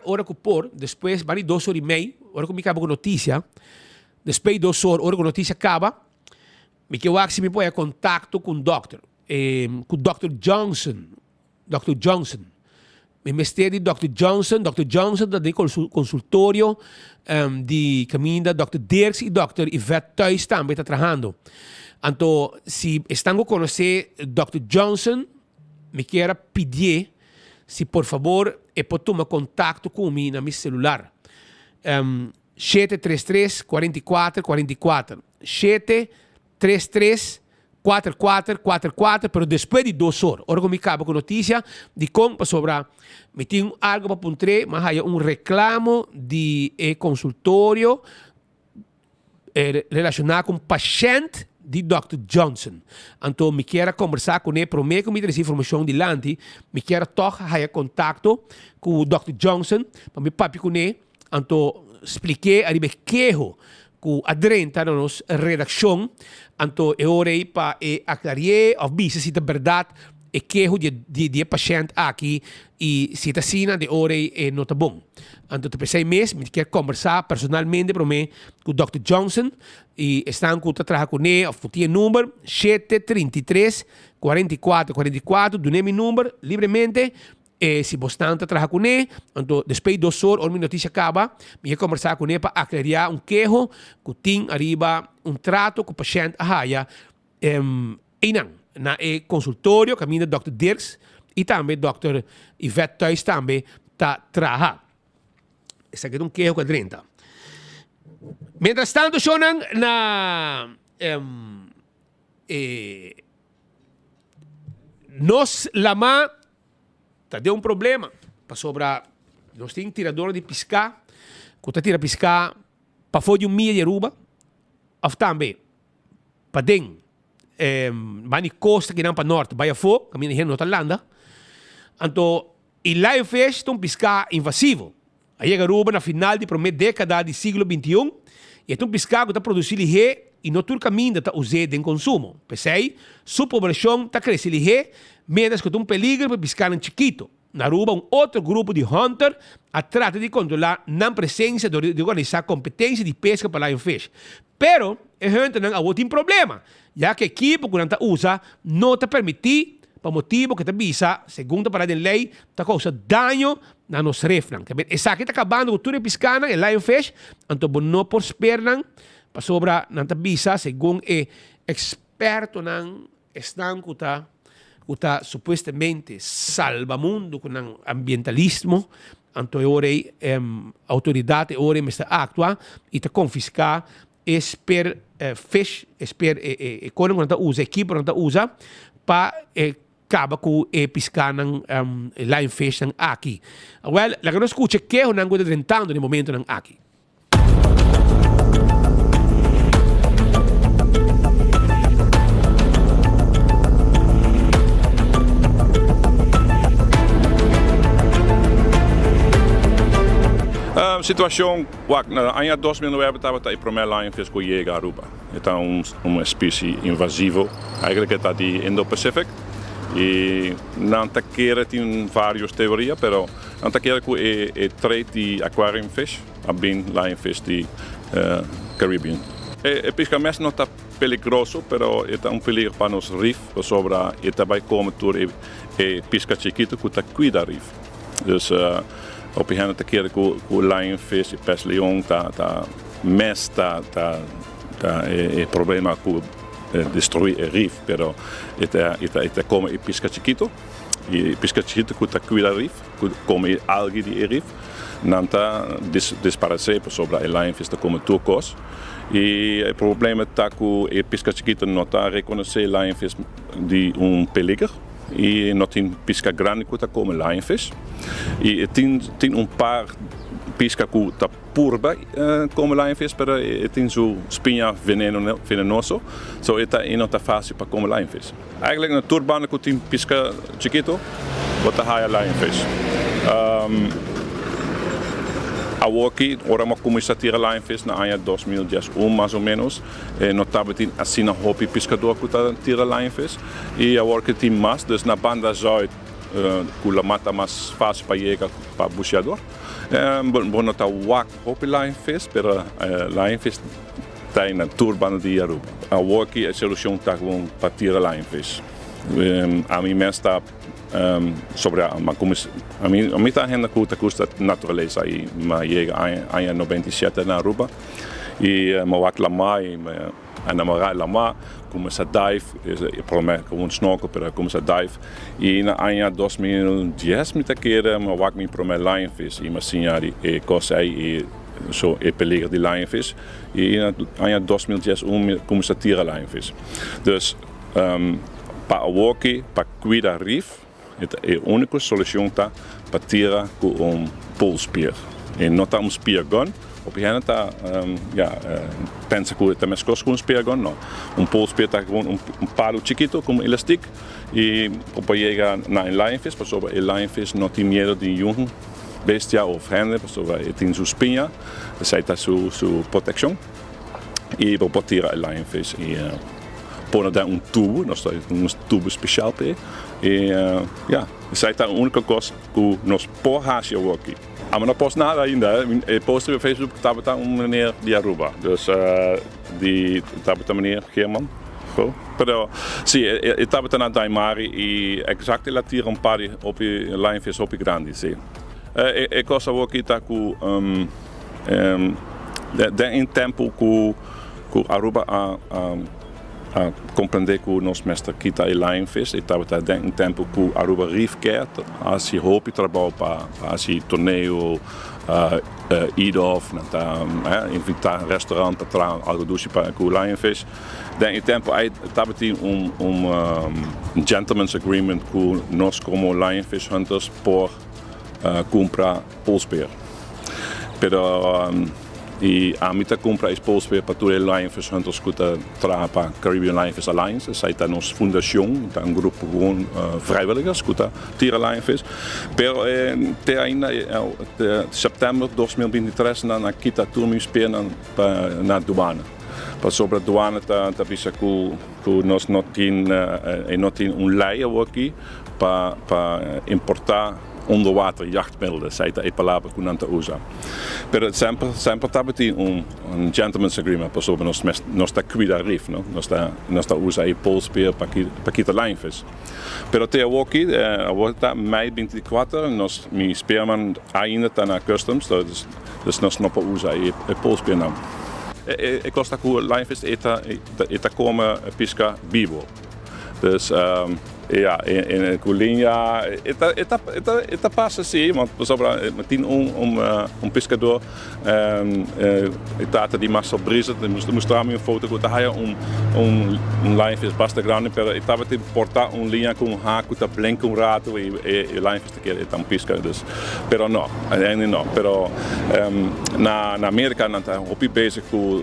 [SPEAKER 11] hora que por, depois vai 2 horas e meia, hora que me acaba com notícia, depois 2 horas, hora que a notícia acaba, me quer se me põe em contato com o doctor, com o Dr. Johnson. Dr. Johnson. Me mesteri Dr. Johnson da consultório de caminho Dr. Dirks e Dr. Yvette Thuis também está trabalhando. Então, se estão a conhecer Dr. Johnson, me quero pedir se por favor pode tomar contato comigo no meu celular. 733 44 44 733 4444, pero depois de 2 horas. Ora, me acaba com notícia de como sobre me tinha algo para apontar, mas há reclamo de consultório relacionado com paciente de Dr. Johnson. Então, me quero conversar com ele, prometo que me trazer informação de lante, me quero ter contato com o Dr. Johnson, para me papi com ele, então, expliquei a ribequejo que adrenta na nossa redação, então eu orei para aclarar, ou ver se é verdade, e queijo de paciente aqui, e se está assim, de orei não está bom. Então, eu pensei mesmo, me quero conversar personalmente para mim com o Dr. Johnson, e estão com o trabalho com ele, ou tinha número 733 44 44, do meu número, livremente. Se você está trabalhando com ele, então, depois de 2 horas, a minha notícia acaba, me ia conversar com ele para aclarar queijo, que tem arriba trato que o paciente haja, e não, na consultório, caminho do Dr. Dirks, e também Dr. Yvette Thuis também está trabalhando. Esse aqui é queijo que 30. Mientras tanto, sonan na nos lama deu problema para sobrar. Nós temos tirador de pescar, que está tira pescar para fora de milha de Aruba, ou também para dentro, vai costa que não para norte, vai a fora, caminho de Norte Irlanda. Então, e lá eu fiz um pescar invasivo. Aí a Aruba na final de primeira década do século XXI, e é um pescar que está produzindo e no todo caminho está usado em consumo. Pensei, sua população está crescendo menos que um peligro para pescar em chiquito. Na Aruba, outro grupo de hunter trata de controlar na presença de organizar competência de pesca para lion fish. Pero, a gente não tem problema, já que a equipe que não usa não está permitido, por motivo que está visa, segundo a parada de lei, está causando dano na nossa refran. Essa aqui está acabando com tudo pescando em lion fish, então não por esperar para sobra não está visa, segundo o experto não estão que está supostamente salvamundo com o ambientalismo, então autoridade ora me está actuando e está confiscar fish, quando não está usa, equipe não está usa, para acaba com pescar lion fish aqui. Well, la que não escuta que eu não estou tentando no momento aqui.
[SPEAKER 12] Situação, no ano 2009 estava a primeira lion fish que chega a Aruba. Então, uma espécie invasiva, eigenlijk está de Indo-Pacific. E não está querendo, tem várias teorias, mas não está querendo que é trade de aquarium fish, a bem lion fish de Caribbean. O pescamento não está peligroso, mas é peligro para os reef, sobre e também como tudo pesca chiquito que está cuida reef. Dus Op een gegeven moment que o lionfish e pes leão tá mes tá é problema com destruir o reef, pero ita come e pisca chiquito e pisca chiquito que tá cuida reef, come algae de reef, não tá desaparecer sobre o lionfish tá come turcos. E o problema tá com e pisca chiquito não tá reconhecer lionfish de peliger. E não tem pisca grande que está como lionfish. E tem par pisca que está purba como lionfish, mas tem so espinha venenoso. So não está fácil para comer lionfish. Eigenlijk na turbana que tem pisca chiquito, bota high lionfish. Aqui, ora uma começa a tirar lionfish na ano 2011 mais ou menos, não estava tendo assim na hobby pescador que está tirar lionfish e agora que tem mais, dus na banda zuid, que a mata mais fácil para chegar para buceador, não está hobby lionfish, mas lionfish está na turbana de Aruba. Aqui a solução está para tirar lionfish. A mim mesmo está sobre a mim está ainda custa natureza aí, mas chega em 97 na Aruba e me wak lama e a namorar lama começa a dive, provavelmente com snorkel, pero começa a dive e na ano 2010 me taqueira me wak me promet lionfish e me sinari e coisa aí so é peliger de lionfish e na ano 2010 começa a tirar lionfish. Dus para aqui para cuidar reef a única solução tá para tirar com pulspeer. E não tá spear gun. Op een gegeven moment pensa que também se com spear gun, não. Pulspeer tá com palo chiquito com elástico e para chegar na lionfish, para sobre o lionfish não tem medo de nenhum bestia ou frente, para sobre tem sua espinha, essa é sua proteção e para tirar o lionfish e pôr daar tubo, nós temos tubo especial para e essa é a única coisa que nós podemos aqui. Mas não posso nada ainda. Eu posto no Facebook que estava meneer de Aruba, dus estava meneer German. Pero sim, eu estava na Daimari e exato ela tira par op lionfish op grande, sim. Eu gosto aqui tá com em tempo que Aruba a compreender que nós mestre kita e lionfish e estava em tempo que Aruba Reef quer assim hobby trabalho para assim torneio eat-off invitar restaurant para trazer algo doce para o lionfish. Em tempo aí estava gentleman's agreement que nós como lionfish hunters por comprar pulspeer. Pero e a mim compra esse pulspeer para todos os lionfish hunters que trabalham para Caribbean Lionfish Alliance. Essa é a nossa fundação, um grupo de vrijwilligers que tiram lionfish. Pero até ainda setembro de 2023 na kita turma speer na douane. Para sobre a douane está bisa que nós não temos lei aqui para importar onderwater jachtmiddelen, essa é a palavra que não usa. Pero sempre estava gentleman's agreement, por sobre nós está cuidar reef, nós está usa aí pulspeer para quitar lionfish. Pero até aqui, agora mei 24, nós mi speerman ainda está na customs, dus nós não podemos usar aí pulspeer não. Eu gosto que o lionfish está como pisca bibo, dus in Colinha, eta passa assim, mas tem pescador, está de massa brisa, mostrar-me foto que está lionfish bastante grande, pero estava te portar linha com haco, tá bem com rato e lionfish que é pesca, dus, pero não, ainda não, pero na América não está op bezig com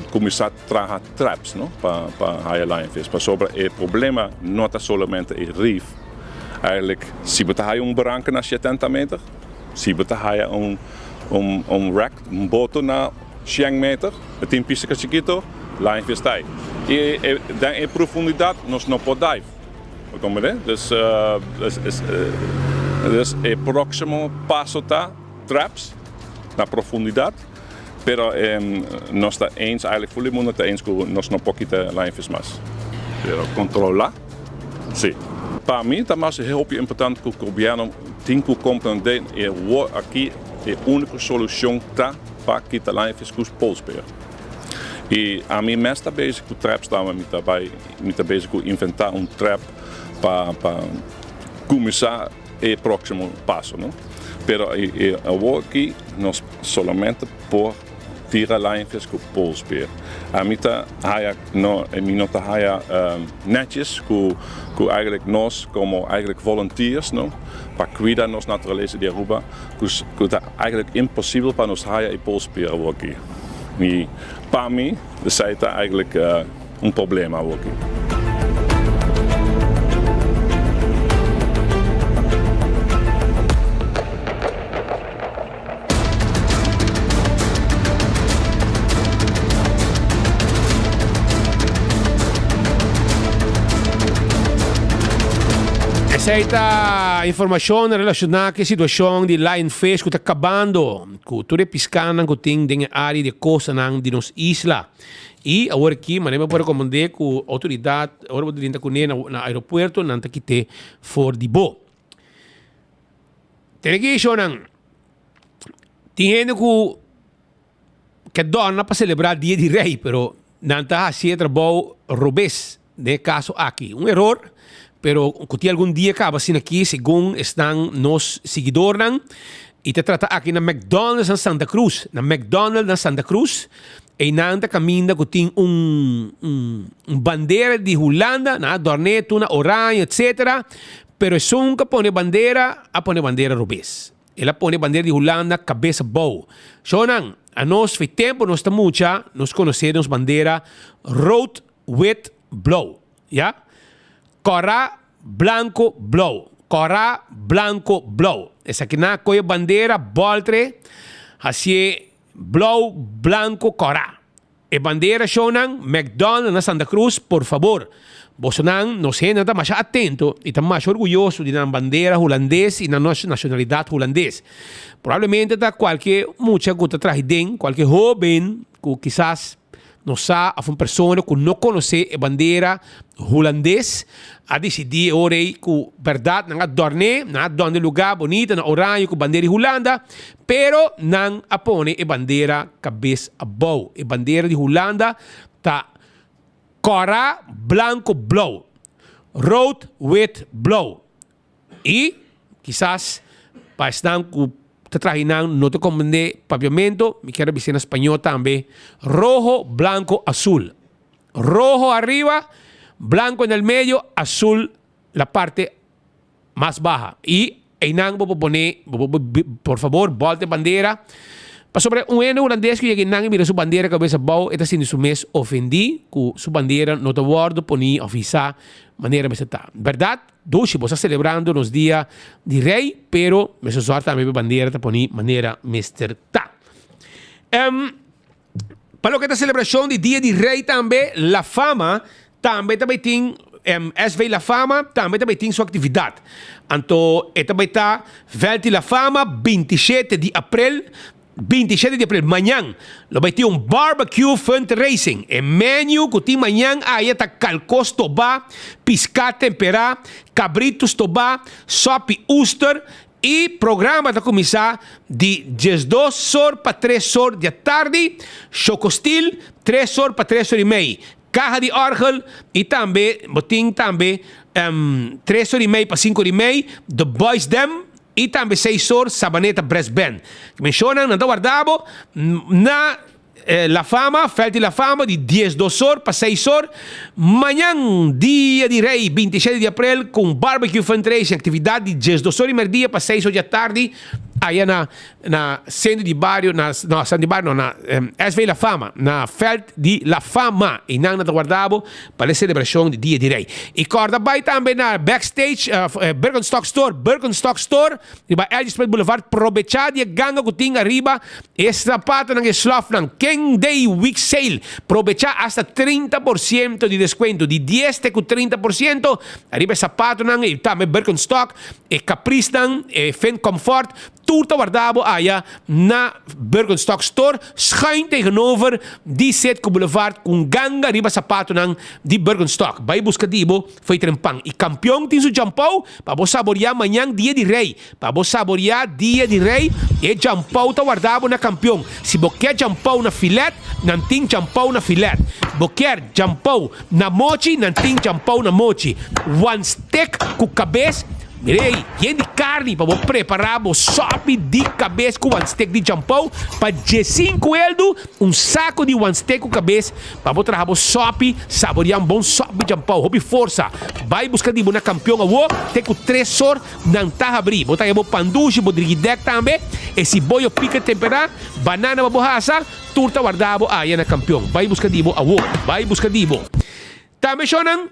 [SPEAKER 12] começar a trazer traps, não, para lionfish, para sobre o problema não está somente e reef. Eigenlijk, se você tem barranco na 70 metros, se você tem rack, boto na 100 metros, tem pisca chiquito, lionfish está. E em profundidade, nós não podemos dive. Como é? Dus o próximo passo está traps na profundidade, pero nós está eens, eigenlijk volle mundo está eens que nós não podemos quitar lionfish mais. Pero controlar. Sim. Para mim, é mais heel importante que o governo tem que compreender aqui é a única solução tá para quitar lá em fiscus polspeer. E a mim mesmo está bezig com trap, está bezig com inventar trap para começar o próximo passo, não? Pero aqui nós somente por tirar lá em fiscus polspeer. A mim tá netjes com eigenlijk nós como eigenlijk volunteers, não? Para cuidar nos natureza de Aruba, que tá eigenlijk impossível para nós haya e polspeer aqui. E para mim, isso está eigenlijk problema aqui.
[SPEAKER 11] Essa informação relacionada com a situação de Lionfish que está acabando, com toda a pescana que tem na área de costa de nossa isla. E agora aqui, mas eu vou recomendar que a autoridade, agora vou dizer com ele no aeroporto, não está aqui te for de boa. Tem aqui, Shonan, tem gente que dona para celebrar o Dia de Rei, pero não está fazendo trabalho robês, no caso aqui. Erro. Pero que algum dia acaba assim aqui, segundo estão nos seguidores, e te trata aqui na McDonald's na Santa Cruz. Na McDonald's na Santa Cruz, e nanta caminha que tem bandeira de Holanda, na dorneto, na orange, etc. Pero nunca põe bandeira rubês. Ela põe bandeira de Holanda, cabeça boa. Sonan, a nós faz tempo, nós estamos mucha, nós conhecemos bandeira road with blow, ya? Corá, blanco, blow. Corá, blanco, blow. Essa aqui na coia bandeira, boltre, assim, blow, blanco, corá. E bandeira, Shonan, McDonald's na Santa Cruz, por favor. Bolsonaro, nós ainda mais atento e estamos mais orgulhosos de na bandeira holandesa e na nossa nacionalidade holandesa. Provavelmente está muita coisa traidem, qualquer jovem que quizás não sabe, uma pessoa que não conhece a bandeira holandesa, a decidir orei que verdade não adorne, não adorne lugar bonito, na orange com bandeira Holanda, pero não apone a bandeira cabeça a boa. A bandeira de Holanda está Corá, blanco, blow. Road with blow. E, quizás, para estar com trajinan, no te comandé paviamento, me quiero decir en español también, rojo, blanco, azul. Rojo arriba, blanco en el medio, azul la parte más baja. Y Einan voy a poner, por favor, volte bandera. Para sobre un holandés que llega y mira su bandera cabeza bau, está sin su mes ofendí, que su bandera no te guardo, poní, oficiar, manera me está. ¿Verdad? Doce, vos estás celebrando los días de rey, pero me suena también bandera, te poní, manera me está. Para lo que esta celebración de día de rey también, la fama, también tiene SV La Fama também tem sua atividade. Então, também está Velti La Fama, 27 de abril. 27 de abril, amanhã, vai ter barbecue fundraising. E menu que tem amanhã, aí está calcos toba, piscata temperada, cabritos toba, sopa Ooster. E programa vai começar de 12 horas para 3 horas da tarde, chocostil, 3 horas para 3 horas e meia. Caja de orgel e também, tem também 3 horas e meia para 5 horas e meia, The Boys Dem, e também 6 horas, Sabaneta Brass Band. Mencionam, não guardavo, na La Fama, Felti La Fama, de 12 horas para 6 horas. Amanhã, dia de rei, 27 de abril, com barbecue fundraising, atividade de 12 horas e meia para 6 horas da tarde, aí na centro de bairro, na SV La Fama, na Felt de La Fama, e não guardavo para a celebração do dia de rei. E corda vai também na backstage, Birkenstock Store, e vai Elgin Boulevard, aproveitar de ganga que tem arriba, e sapato na Slofnan, King Day Week Sale, aproveitar hasta 30% de desconto, de 10 com 30%, arriba sapato na, e também Birkenstock, e Caprice e Fen Comfort, toerta wardabo aya na Bergenstock Store schuin tegenover die Setco Boulevard kung ganga riba sapato ng di Bergenstock. Bay buscadibo foi trempang. I campeão tin su jampau pa bo saborear manhã dia de rei. Pa bo saborear dia de rei e jampau ta wardabo na campeão. Se bo quer jampau na filet, nan ting jampau na filet. Bo quer jampau na mochi, nan ting jampau na mochi. One steak com cabeça. Mirei, e de carne para vou preparar o sope de cabeça com one steak de jampão para G5 eldo, saco de one steak com cabeça para vou trazer o sope, saborear bom sope de jampão, hobby força. Vai buscar de uma campeão avô, tem com 3 horas não tá abrir. Botar aí o panduche, o driguidec também, esse boio pica temperar, banana para borracha, turta guardado aí na campeão. Vai buscar de avô, vai buscar de avô. Também chonan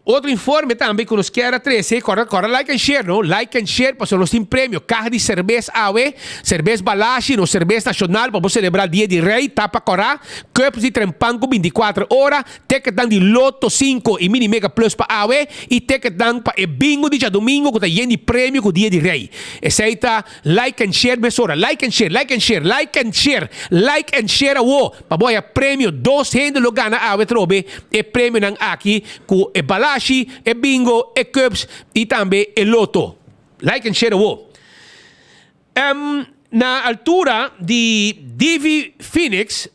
[SPEAKER 11] outro informe também que nos quer 13, corre like and share, no? Like and share, para nós tem prêmio, carro de cerveja AWE, cerveja Balashi, no cerveja nacional, para celebrar dia de rei, tapa corá, cupos de trempanco 24 horas, ticket dan de Loto 5 e Mini Mega Plus para AWE, e ticket dan para e bingo de domingo, que está de prêmio com dia de rei. Essa aí tá like and share, mesora, like and share, like and share, like and share, like and share awo, para boia prêmio, 200 lugar na AWE trobe, e prêmio nang aqui, com e Balashi, e bingo, e cups e também e loto. Like and share o. Na altura de Divi Phoenix,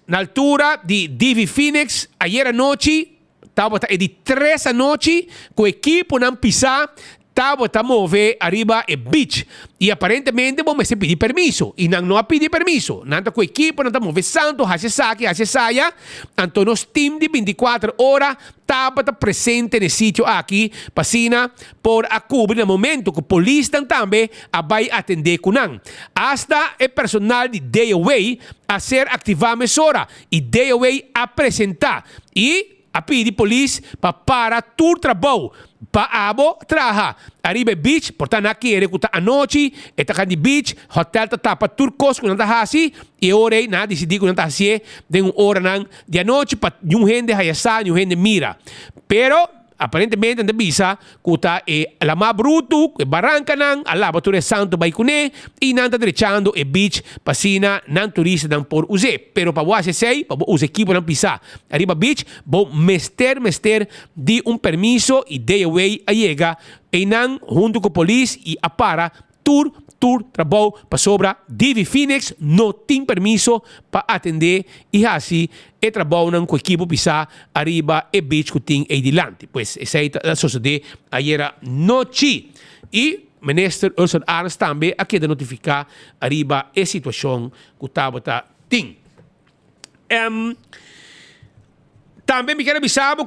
[SPEAKER 11] ayer noite, estava de 3 da noite, com o equipo não pisar, estava mover arriba e beach. E aparentemente vamos pedir permiso. E não pedir permiso. Nanta com a equipe, não estamos santo, hace saia. Então, nosso time de 24 horas estava presente no sítio aqui, pasina, por a cobrir no momento que a polícia também vai atender com não. Hasta o personal de DOA a ser ativar a mesora. E DOA apresentar. E a pedir polícia para todo trabalho. Pa abo traha arriba beach portanto aqui recuta a noite eta de beach hotel ta tapa turcos com nada hasi e ora na decidi com nada hasi de hora nan de noite pa um gente hayasa um gente mira pero aparentemente não bisa kuta la ma bruto e barranca nan alla bature santo baikune e não tá derechando e beach pasina nan turista dan por use pero pa wase sei pa use equipo nan pisa arriba beach bo mester de permiso e de away a llega e nan junto com polícia e apara tour trabalho para sobra Divi Phoenix não tem permiso para atender e assim e trabalho com o equipo pisar arriba e beach que tem aí delante pois essa é a sociedade ayer noite e ministro Ursul Arns também aqui de notificar arriba a situação que estava tem também me quero avisar que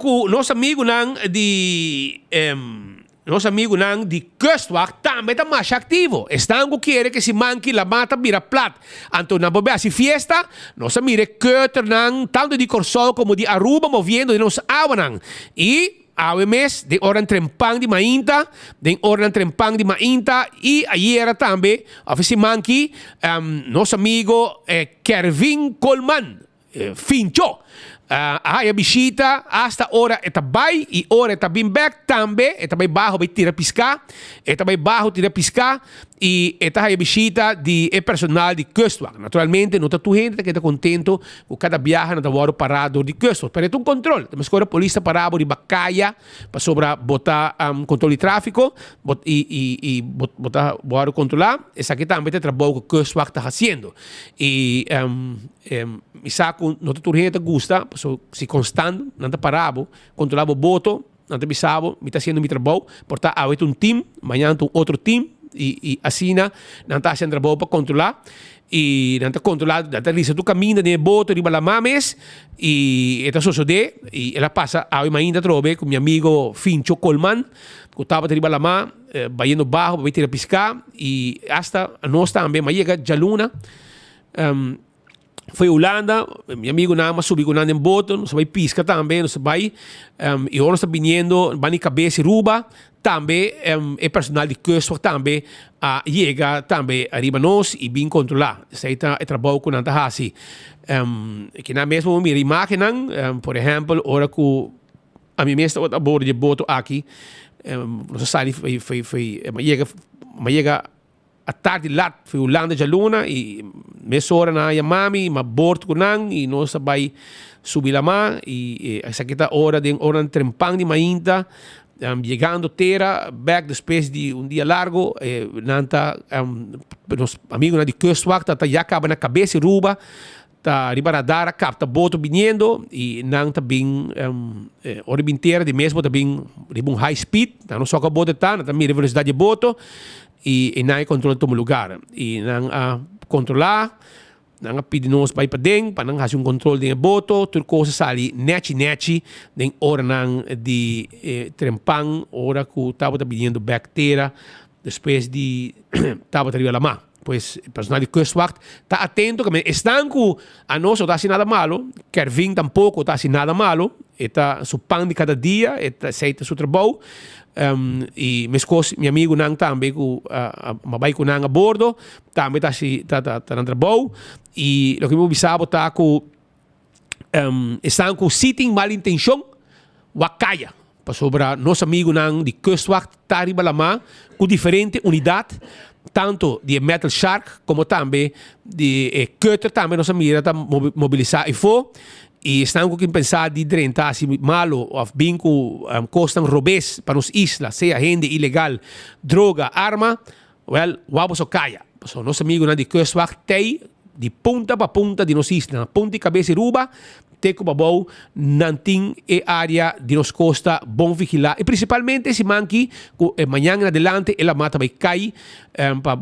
[SPEAKER 11] nosso amigo de Kustwacht também está mais ativo. Estão querendo que se manque la mata vira plat. Então, na bobeira se fiesta, nós mire Köter tanto de Corsol como de Aruba moviendo de nos awanan. E AWMS de oran trempang de Mainta, e ayer também, a se manque, nosso amigo Kervin Coleman, Fincho. A bisita hasta hora etabay e hora etabim back tambe etabay bajo vai tira piscar e esta a bisita de personal de Kustwacht. Naturalmente não está tu gente que está contento com cada viagem não está voando parado de Kustwacht, pero é um controle. Temos que a polícia parava de Bacaia para sobra botar controle de tráfico e botar voar controlar. Essa aqui também é trabalho que Kustwacht está fazendo e saco não está tu gente gusta se constante não está parado controlar o voto não está bisabo me está fazendo meu trabalho portar há um time amanhã tem outro time e assim não está fazendo trabalho para controlar e não está controlado não está lista tu caminho de voto riba la mames e esta sucede e ela passa a ainda trobe com meu amigo Fincho Coleman que estava riba la ma vai indo baixo vai tirar piscar e hasta nós também mas chega já luna foi Holanda, meu amigo nada mais subiu com nada em boto, não vai pisca também, não vai e agora está vindo, vai cabeça e ruba, também é personal de Kustwacht também chega também arriba nós e bem controlar, isso aí é trabalho com nada assim, que na mesma minha imagem, por exemplo, hora que a minha mesta a bordo de boto aqui, nossa sali foi chega a tarde lá foi o landa de luna e mesma hora na mami ma bordo com nang e nós vai subir lá má e essa aqui tá hora de trempang de mainta chegando terra back depois de dia largo nanta nos amigos de Kustwacht tá já acaba na cabeça e ruba tá ribaradara capta boto vindo e não tá bem hora inteira de mesmo tá bem high speed tá não só com a boto tá mira velocidade de boto e não controla todo lugar e não controlar não pedir nós para dentro para não fazer controle de boto tudo coisa sali neti nem hora não de trempang hora que tava pedindo bactéria depois de tava arriba lá má pois personal de Kustwacht está atento que estão com a nós não está assim nada malo Kervin tampouco está assim nada malo está su pão de cada dia está aceita seu trabalho e meu amigo não também com vai com a bordo também está no trabalho e o que me bisabo está com estão com sitting mal intenção wakaya para sobre nosso amigo não de Kustwacht está arriba lá com diferente unidade tanto de Metal Shark como também de Cutter também nossa mira está mobilizar e for e estão com quem pensar de drentar se malo ou bem com costam robês para nos islas seja rende ilegal droga arma wabo so caia so nosso amigo na de Kustwacht tem de ponta para ponta de nos islas ponta de cabeça e ruba teco babou nanting e área de nos costa bom vigilar e principalmente se manque amanhã em adelante ela mata vai cair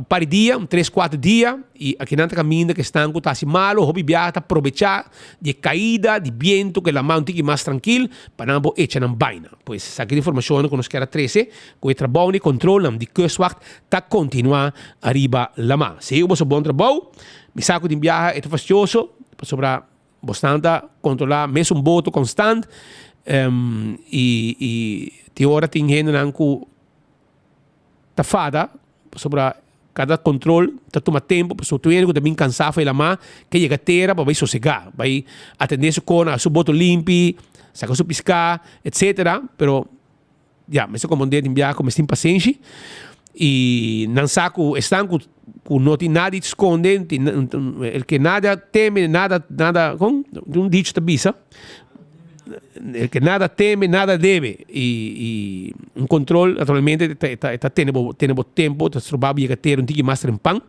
[SPEAKER 11] para dia 3-4 dias e aqui nanta caminho que estão com assim malo hobby viaja aproveitar de caída de viento que la mão tique mais tranquilo para não echar na baina pois essa aqui informação que nos quer 13 com o trabalho de controle de Kustwacht tá continuar arriba la mão se eu vou bom trabalho me saco de viaja é fastioso sobre bastante controlar mesmo boto constante e te hora tem gente que tá fada sobre cada controle tá toma tempo pessoa tu que também cansado foi lá mas que chega terra vai sossegar vai atender su com a su boto limpi saca su piscar etc pero já mesmo como de enviar como sem paciência e não saco estão com não tem nada esconde el que nada teme nada com um dicho da bisa el que nada teme nada deve e controle naturalmente está tendo tempo está trabalhando e ter tique mais trempang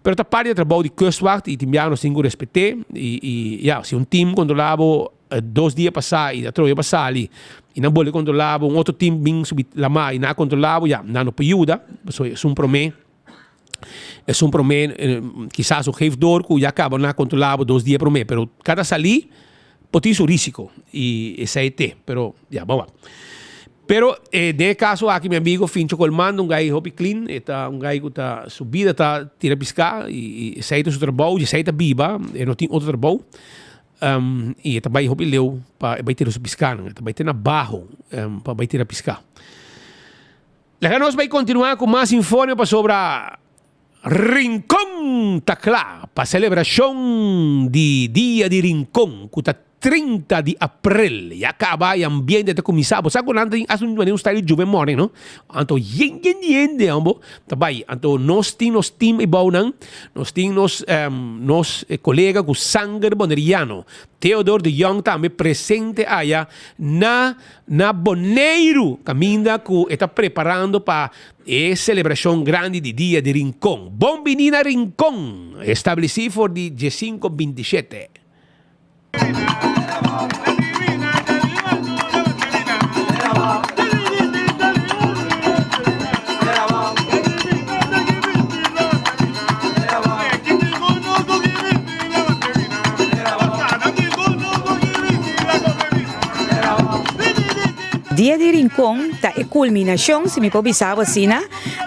[SPEAKER 11] pero está parte do trabalho de Kustwacht e timbiano nos singo respeitar e se time controlava 2 dias passar e 3 dias passar ali e não pode controlar outro time bem subir lá mais e não controlava não ajuda é um promê quizás o geefdor que já acaba não controlava 2 dias por mês pero cada salir pode ter risco e esse é ter pero vamos pero de caso aqui meu amigo Fincho Colmando gai hobby clean está gai que está subida está tira piscar e sai do seu trabalho e sai da biba e não tem outro trabalho e também hobby leu para vai ter o piscar também tem na barro para vai ter a piscar lá nós vai continuar com mais informações sobre Rincón Taclá para celebração de dia de Rincón que está 30 de abril e acaba e ambiente de começar sabe quando há um style de jovem morning não então de ambo também então nós temos time e baunan nós temos nos colega com sangue boneriano Theodore de Jong também presente aí na Boneiro caminha que está preparando para a celebração grande de dia de Rincón bom menina Rincón estabelecido por de 15-27
[SPEAKER 13] Dia de Rincón está a culminação, se me pode saber assim,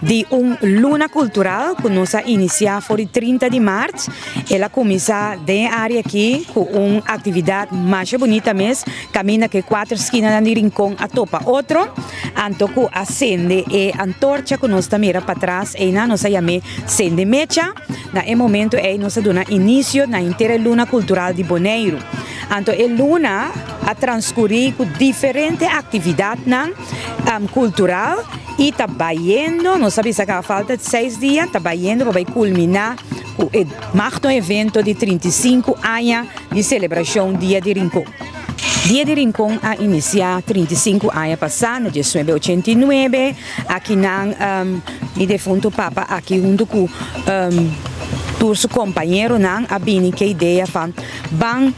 [SPEAKER 13] de luna cultural que nós iniciamos por 30 de março. Ela começa de área aqui com uma atividade mais bonita mesmo. Caminha que 4 esquinas de Rincón a topa outro. Anto que acende e antorcha que nós também para trás e na nós chama sende mecha. Na momento é nós dona início na inteira luna cultural de Boneiro. Anto a luna a transcorrer com diferentes atividades cultural e está yendo, não sabe se falta 6 dias, está yendo para culminar o magno evento de 35 anos de celebração Dia de Rincón. Dia de Rincón a iniciar 35 anos passados, em 1989, aqui na mi defunto Papa, aqui junto com todos os companheiros, a bini que ideia van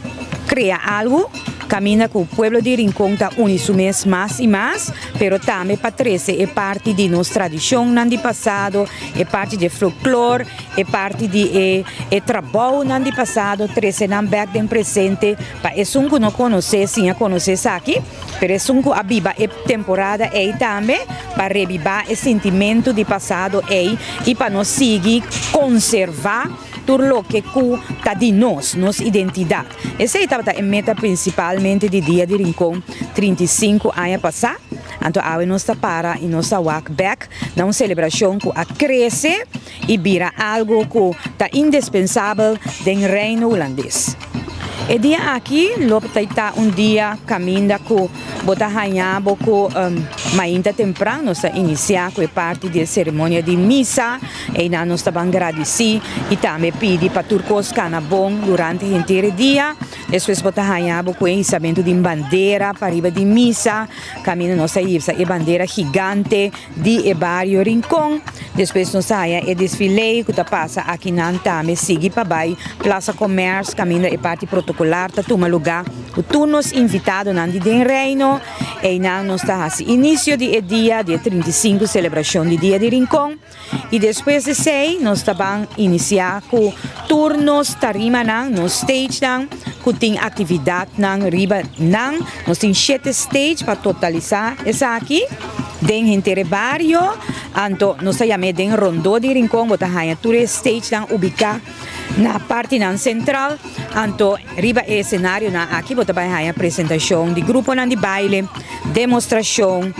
[SPEAKER 13] criar algo. Camina com o povo de Rincón está unido mais e mais, pero também para trazer é parte de nossa tradição no passado, é parte de folclore, é parte de trabalho no passado, trazer no back do presente, para é um que não conhece, sim, conhecer aqui, pero é um que a viva é temporada aí também, para revivar o sentimento de passado aí e para nós seguir conservar tudo lo que está de nossa identidade. Essa é a meta principalmente do Dia de Rincón 35 anos passados. Então, a nossa para e nossa walk back, na uma celebração que cresce e vira algo que está indispensável no reino holandês. E dia aqui, está dia caminho com bota hanhabo com mainda temprano, nós iniciar com parte da cerimônia de missa, e nós estamos agradecidos e também pedir para turcos canabon durante o inteiro dia. Depois bota hanhabo com o encerramento de bandeira para ir de missa, caminho nossa irsa e bandeira gigante de Barrio Rincón. Depois nós saia e desfile que passa aqui na Antame, sigue para baixo, Plaza Comércio, caminho e parte protocolar, tá toma lugar. O turnos invitado na de reino e nós estamos início do dia de 35 celebração do Dia de Rincón e depois de 6 nós estamos iniciar com turnos tarima no stage que tem atividade riba nós temos 7 stage para totalizar essa aqui dentro do barrio. Então, nós chamamos de Rondô de Rincón, bota hanha tour stage ubicar na parte central. Então, riba é cenário aqui bota hanha apresentação de grupo de baile, demonstração,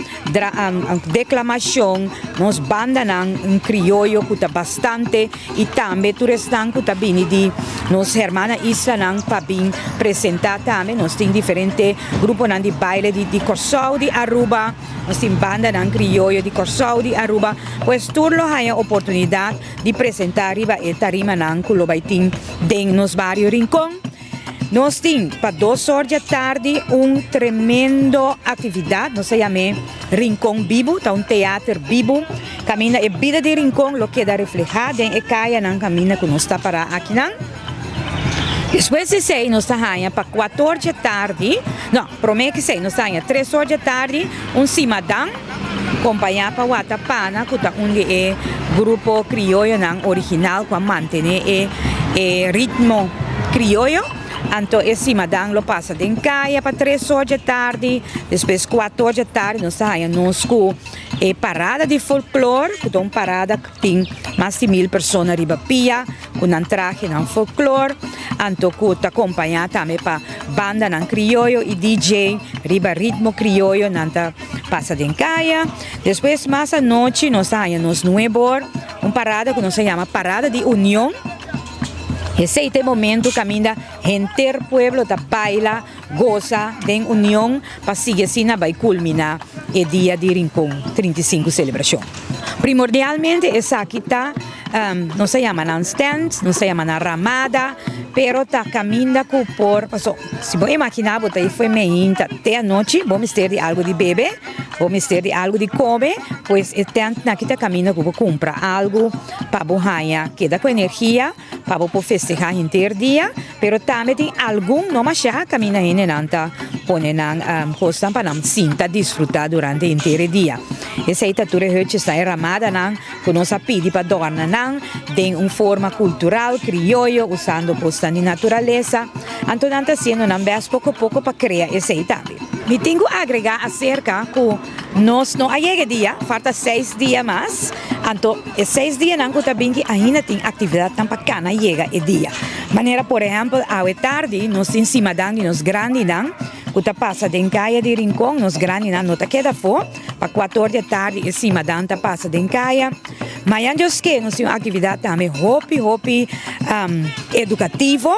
[SPEAKER 13] declamação, nos banda em criollo que está bastante e também tours que está vindo de nos hermana isla para vir apresentar também. Nós temos diferentes grupos de baile de Corsau de Aruba, nós temos banda em criollo de Corsau de Aruba. Pues turlo hay oportunidad de apresentar riba e tarima nang kulobaiting deng nos Barrio Rincón. Nós temos para 2 horas da tarde tremendo atividade, nós chamamos Rincón Vivo, tá teatro vivo. Camina e vida de Rincón, lo que dá reflejado em caia nang camina que nós está para aqui nang. Depois de 6, nós estamos para 4 horas da tarde, não, prometo que 6, nós estamos 3 horas da tarde, cimadão, acompanhado para Watapana, que é grupo criollo original, que mantém o ritmo criollo. Então, esse madang lo passa em caia para 3 horas da tarde, depois 4 horas da tarde, nós estamos com parada de folclore, que é uma parada que tem mais de 1000 pessoas na Ribapia, com um traje de folclore. Então, que está acompanhado também para banda de criollo e DJ, riba ritmo criollo, nanta passa em caia. Depois, mais à noite, nós estamos no Nuevo, uma parada que nós chamamos Parada de União. Esse é o momento que o pueblo da baila, goza, de união, para seguir assim, vai culminar o Dia de Rincón 35 celebração. Primordialmente, essa aqui está, não se chama na stand, não se chama na ramada, pero está caminhando por, se você imaginar, você foi meio até a noite, vamos ter de algo de beber, vamos ter de algo de comer, pois aqui está caminhando para comprar algo para você quedar com energia, para você festejar inteiro dia, pero também tem algum não achar caminha em nanta, põe na costa para não sinta desfrutar durante o inteiro dia. Essa é a tour que está em ramada, que nós pedimos para dormir, tem uma forma cultural, criollo, usando costa de natureza. Então, nós estamos fazendo pouco a pouco para criar esse aí também. Me tenho a agregar acerca que nós não chega dia, falta 6 dias mais. Então, 6 dias não também que ainda tem atividade tão bacana chega o dia. Maneira, por exemplo, à tarde nós temos cima de nós grande que passa em caia de Rincón, nós grande não está queda fora, para 4 horas da tarde em cima da passa em caia. Mas antes que nós temos atividade também hopi educativo.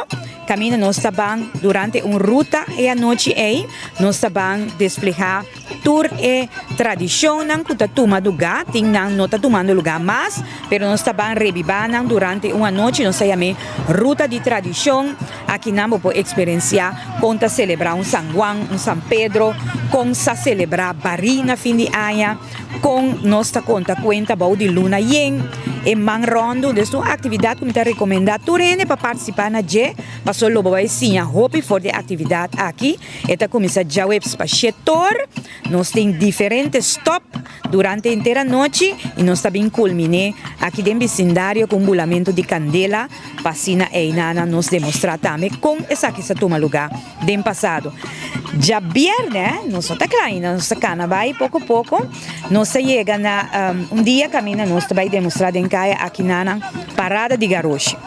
[SPEAKER 13] Caminho nós estamos durante uma ruta e à noite aí nós estamos desplegar tour e tradición nang kuta tuma lugar, ting nang no ta tomando lugar más, pero nos estaban revivanang durante una noche, nos se llama Ruta de Tradición. Aquí namo po experienciar con ta celebrar un San Juan, un San Pedro, con sa celebrar Barina fin de año, con nos ta conta cuenta bau de luna yen, en man rondo, es una actividad que me recomenda turene para participar na je, pasó lo boy sinha hopi for de actividad aquí, esta comienza ya webs pa setor, nos tem diferentes stop durante inteira noche e nós também culmine aqui dentro do vecindário com bulamento de candela, pasina e inana nos demonstrar também com essa que se toma lugar do passado. Já viernes, nós está claro, nós cana vai pouco a pouco, nós chega na dia caminha nós vai demonstrar em caia aqui na parada de garoche.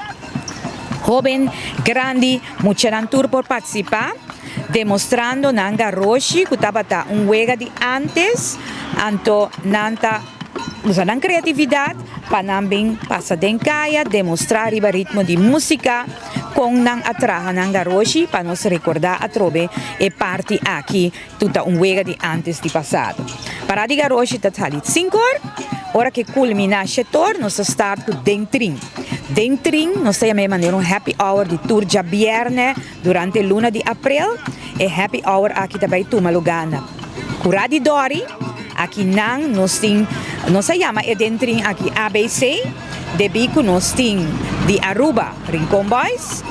[SPEAKER 13] Joven, grande, mucha tour por participar, demostrando nanga roshi kutabata un juega de antes, anto nanta usan creatividad panambing pasa den kaya demostrar el ritmo de música con nang atraja nanga roshi para nos recordar a trove e party aquí tuta un juega de antes de pasado. Para di garoshi tatali 5 ora que culmina setor nos start con dentrin. Dentrin nos llama de manera un happy hour de tour ya viernes durante el luna de abril e happy hour aqui também toma lugar na Curadi Dori aqui nang nos llama e dentrin aqui ABC de Bico nos tem de Aruba Rincon Boys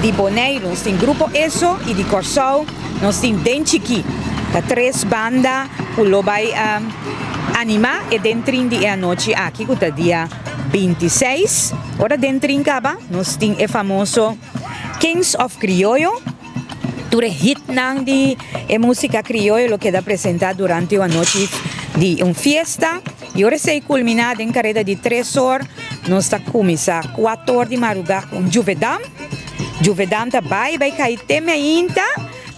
[SPEAKER 13] de Bonaire nos tem Grupo ESO e de Corsou nos tem Denchiqui da 3 banda pulo vai anima e dentrin de a noite aqui que tá dia 26 ora dentrin caba nos tem e famoso Kings of Criollo ture hit nang di música criollo lo que da presentar durante una noche de una fiesta y ahora se culminada en carrera de 3 horas nos está comienza 4 horas de madrugada con Juvedam ta vai cair teme ainda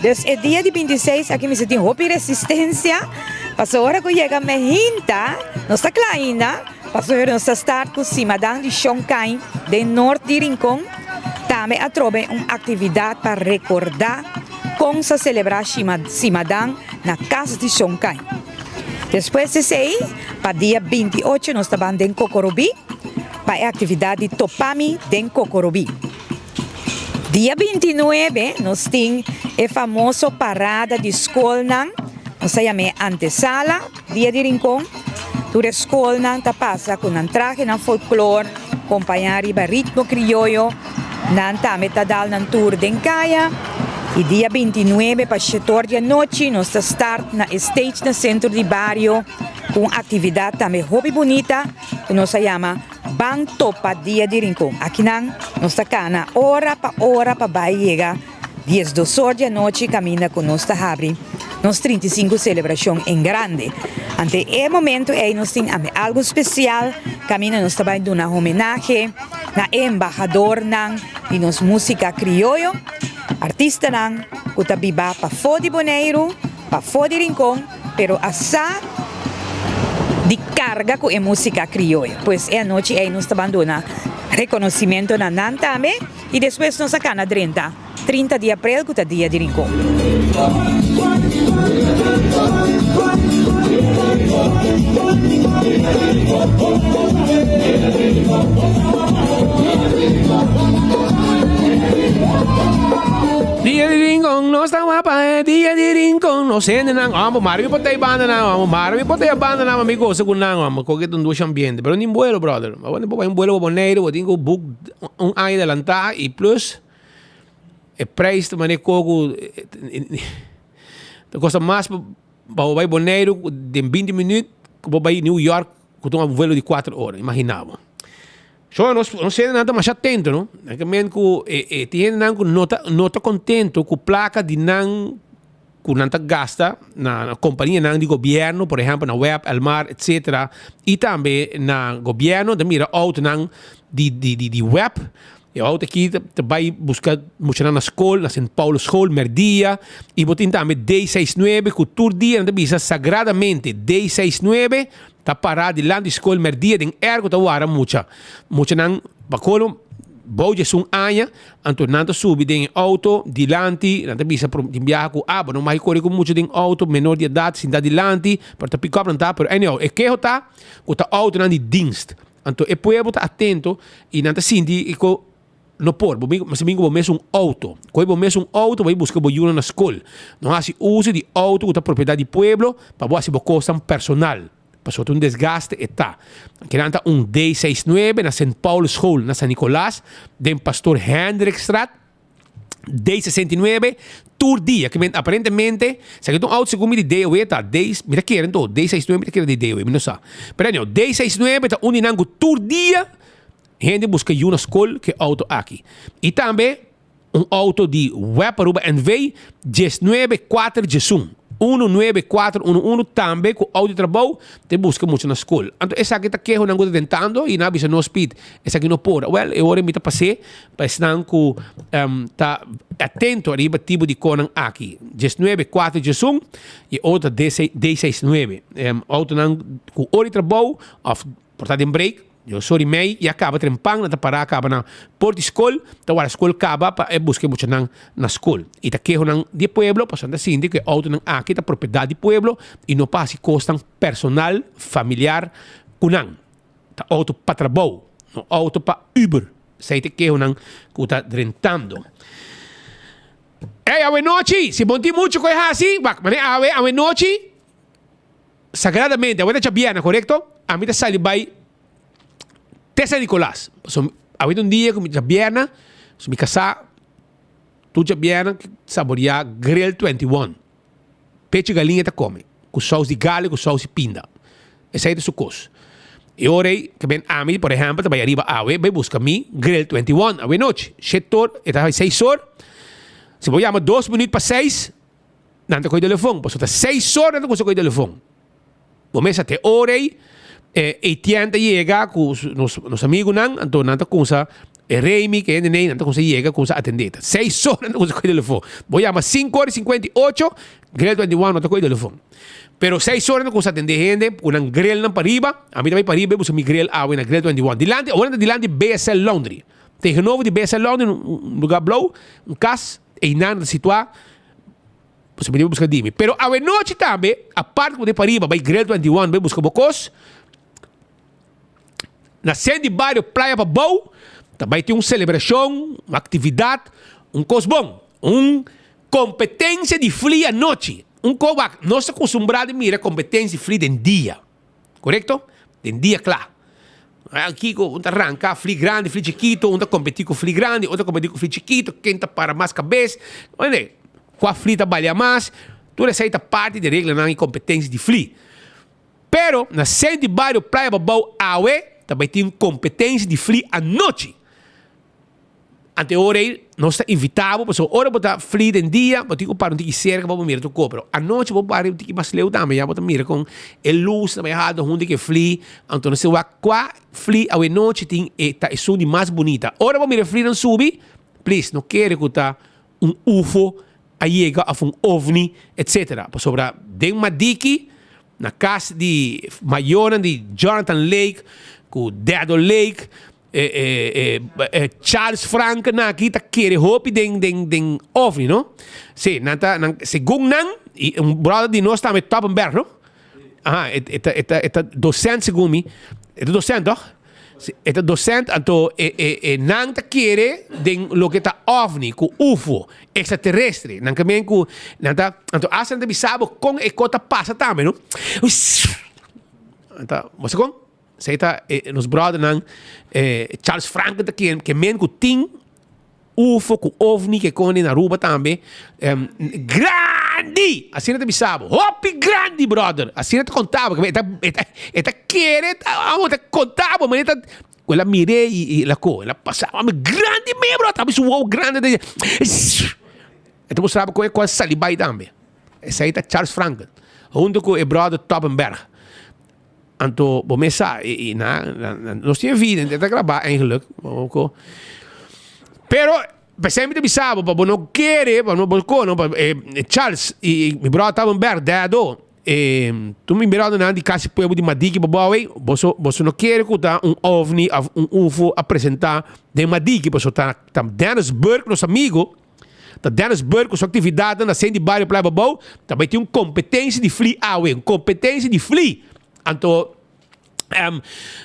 [SPEAKER 13] dus el día de 26 aquí me senti hopi resistencia pasó hora que llega me hinta no está clara ainda pasó hora nos start con Simadang de Xonkai de norte de Rincón também a trove uma atividade para recordar como se celebrar Simadang na casa de Xonkai. Depois de aí, para dia 28, nós estamos em Cocorobi, para a atividade de Topami em Cocorobi. Dia 29, nós temos a famosa parada de escola, nós chamamos antesala, dia de Rincón. Tu escola está passa com um traje na folclore, acompanhar o ritmo criollo, nanta metadal nan tour den kaya e dia 29 para 7 da noite nós start na stage no centro de barrio com atividade também hobby bonita que nós chama Bang Topa Dia de Rincón. Aqui nós cana hora para vai chegar 10 da noite caminha com nós abre nos 35 celebração em grande. Ante e momento aí nós tem algo especial, caminha nós também dando uma homenagem na embajador de nos música criollo, artista que está viva para fora de Bonaire, para fora de Rincón, pero asa de carga com a música criollo. Pois é a noite aí nós estamos dando reconhecimento na Nantame e depois nós sacamos 30 de abril que é dia de Rincón.
[SPEAKER 11] Dia de Rincón, nós estamos rapaz, dia de Rincón, nós sendo nang, amo marami potay banda na, amo marami potay banda na, amigo, segundo nang, amo coqueto un duas ambiente, pero nem vuelo, brother, vamos depois um vuelo Bonaire, vou tenho book um ano adelantar e plus o preço também coco custa mais para vai Bonaire de 20 minutos, para vai New York com um vuelo de 4 horas, imaginava. So, nós sendo nada mais atento, não? É que mesmo que tem não nota contento com placa de não que não gasta na companhia não de governo, por exemplo, na web, Almar, etc. E também na governo, de mira auto não de web. E auto aqui vai buscar mostrar na escola, na São Paulo School, Merdia, e botin também D69, que todo dia não bisa sagradamente D69. Tá parado lá de escola Merdia, tem ergo tá wara mucha não bacolo bouje sun anya, anto nanta subi den auto, dilanti, nanta bisa di biaco, não mais corre com muito den auto, menor de idade, sin da dilanti, para pick up nanta, pero anyhow, e que tá, o ta auto nan di dienst. Anto e pueblo tá atento e nanta sindi iko no por, mas mingo bo mes um auto. Koi bo mes um auto, vai buscar bo yuna na escola. Não há se uso de auto, uta propriedade de pueblo, para bo assim bo costam personal. Passou um desgaste e tá. Queranta um D69 na St. Paul School, na San Nicolás, den pastor Hendrikstraat, D69, tour dia, que aparentemente, se que um auto segundo de DOE, tá, mira que era então, D69, mira que era de DOE, não sabe. Pero não, D69 tá uninango tour dia, gente busca uma escola que auto aqui. E também um auto de Weparuba NV 194 Jesum. 19411 também com auto de trabalho te busca muito na escola. Então essa aqui tá que eu não estou tentando e na bisa no speed. Essa aqui não pode. Well, eu ora me tá passei para estar com tá atento arriba tipo de conan aqui. 194 Jesum e outra D69. Auto não com hora de trabalho of portado em break. Eu sorry mei e acaba trempang na parar acaba na porta escola, então a escola acaba para buscar muito na escola. E tá que nang de pueblo, passando assim que auto nang aqui da propriedade de pueblo e não passa costam personal, familiar kunang. Tá auto para trabalho, no auto para Uber. Sei que nang kuta rentando. Ave noite, se monti muito coisa assim, ave noite. Sagradamente, agora tá bem, correto? A mim tá sali by San Nicolás. So, había un día con mi vierna, so, mi casa, tu vierna, saborear Grill 21. Peche galinha te come, com saus de galho, com saus de pinda. Esse aí é o costo. E ora, que vem a mim, por exemplo, vai arriba a vai buscar mi Grill 21, a noite. Setor, está 6 horas. Se vou chamar 2 minutos para 6, não te coi telefone. Porque 6 horas, não te coi telefone. Começa até hora aí, e tienta llega con nos amigos nan anto nanta kunsa Remy que ende nanta kunsa llega kunsa atendeta 6 horas no con teléfono voy a 5:58 Grill 21 no te con teléfono pero 6 horas no kunsa atende gente con grill nan para arriba a mí también para arriba busca mi grill na Grill 21 dilante ahora dilante BSL Laundry tegenover de BSL Laundry un lugar blow un cas e nan situar você me buscar dimi pero a noite também a parte de para arriba vai Grill 21 vai buscar bocos na centro de bairro Praia Babou, também tem uma celebração, uma atividade, coisa bom, competência de flia à noite. Coisa, nós estamos acostumados a mirar competência de flia de dia, correto? De dia, claro. Aqui, um arranca flia grande, flia chiquito, competir com flia grande, outro competir com flia chiquito, quem está para mais cabeça. Olha, qual flia trabalha mais, toda essa parte de regra na competência de flia. Pero, na centro de bairro Praia Babou, também tem competência de flia à noite. Ante hora nós está invitado, porque hora botar flia em dia, botar para um tique cerca, vamos mirar tu cobro. À noite vou para um tique mais leu também, já botar mira com luz também errado, onde que flia. Então você vai qual flia à noite tem tá isso de mais bonita. Hora vamos mirar flia não subir, please, não quero que tá UFO a chega a OVNI, etc. Por sobre den madiki na casa de Mayona de Jonathan Lake, com Dado Lake, Charles Frank na kita kere hopi den OVNI, no? Sim, segundo nan, brother de nós também Toppenberg, no? Aha, eta docente segundo mi, eta docente, toch? Eta docente, então, nan ta kere den lo que ta OVNI, com UFO, extraterrestre, nan também com, então, asa não bisabo com cota passa também, no? Então, você com? Sei tá nos brothers nan Charles Frank tá que men com ting UFO com OVNI que com na Aruba também grande assim não te bisabo hopi grande brother assim não te contava que eta querer amo te contava mas eta ela mirei e la co ela passava grande me bro tá bicho wow grande de eta mostrava com salibai também essa aí tá Charles Frank junto com o brother Toppenberg. Anto, bomesa, nós tínhamos vida, até gravar, eigenlijk. Pero, sempre bisabo, para não querer, para não balcão, Charles e meu brother Toppenberg, Dado, tu me mirando na di casa pueblo de Madiki babawi, você não quer escutar OVNI, UFO apresentar de Madiki, você tá Dennis Burke, nosso amigo, tá Dennis Burke, sua atividade na Sandy Barrio Playa Babau, também tem competência de flee competência de flee. Então,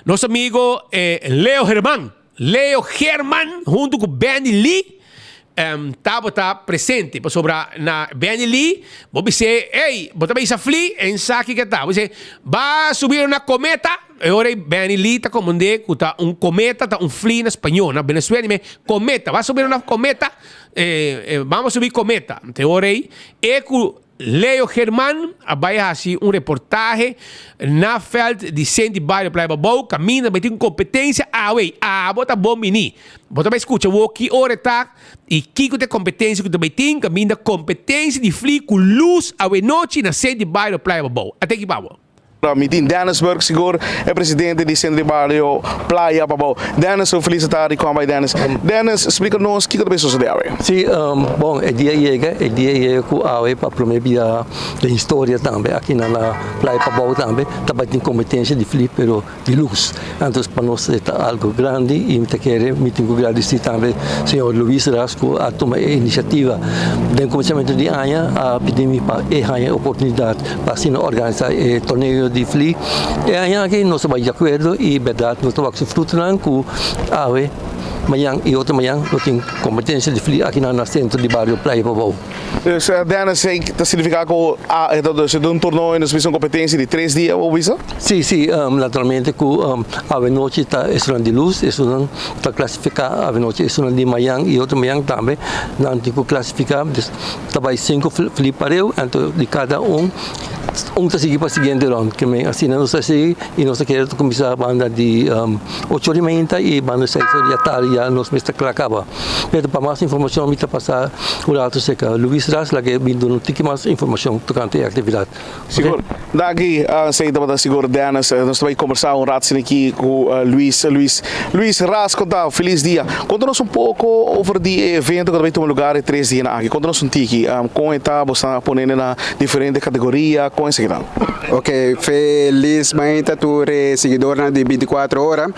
[SPEAKER 11] nosso amigo Leo Herman, junto com Benny Lee, estava presente sobre na Benny Lee, vou dizer, ei, bota bem essa flee, em saque que tá, você vai subir na cometa, agora Benny Lee está comandando, tá cometa, tá flee na espanhol, na Venezuela, cometa, vai subir na cometa, vamos subir cometa, agora Leo Herman vai fazer reportaje na feld de Sandy Barrio Playa Babau, caminha, vai ter competência, bota bom mini, bota vai escutar o que hora tá e que tem competência que também tem, caminha competência de flee com luz à noite na Sandy Barrio Playa Babau. Até que vamos.
[SPEAKER 14] Meeting Dennis Burke Sigor é presidente de Sandy Barrio Playa Babau. Dennis, eu felicitari com a Dennis. Dennis, explica-nos o que está sucedendo.
[SPEAKER 15] Sim, bom, é dia chega com a para promover a história também aqui na Playa Babau também. Também tem competência de flip, pero de luz. Então, para nós é algo grande e me quer meeting com agradecer também senhor Luiz Rasco a tomar a iniciativa. No começamento de ano, a pedir para a oportunidade para se organizar o torneio de flee, e aí aqui nós estamos de acordo e verdade nós estamos frustrando com a manhã e outra manhã nós temos competência de flee aqui na centro de Barrio Playa Babau.
[SPEAKER 14] Dennis, está significa que de um torneio nós temos competência de 3 dias ou isso?
[SPEAKER 15] Sim, naturalmente com a noite está estudando de luz, estudando está classificar a noite estudando de manhã e outra manhã também, não tem que classificar, está 5 flee para eu, então de cada está seguindo para o seguinte round, que assim nós seguimos e nós queremos começar a banda de 8h30 e banda 6h da tarde já nós estamos acaba. Mas para mais informação, me passar o rato seca Luiz Ras, lá que vindo não tem mais informação tocante à atividade.
[SPEAKER 14] Seguro. Daqui, sei da seguro Dennis, nós vamos conversar rato aqui com Luiz Ras, conta, feliz dia. Conta-nos pouco over o evento que vai tomar lugar em 3 dias aqui. Conta-nos tiki, como está você ponendo na diferente categoria, com esse grau.
[SPEAKER 16] Ok, feliz manhã todos seguidores de 24 horas.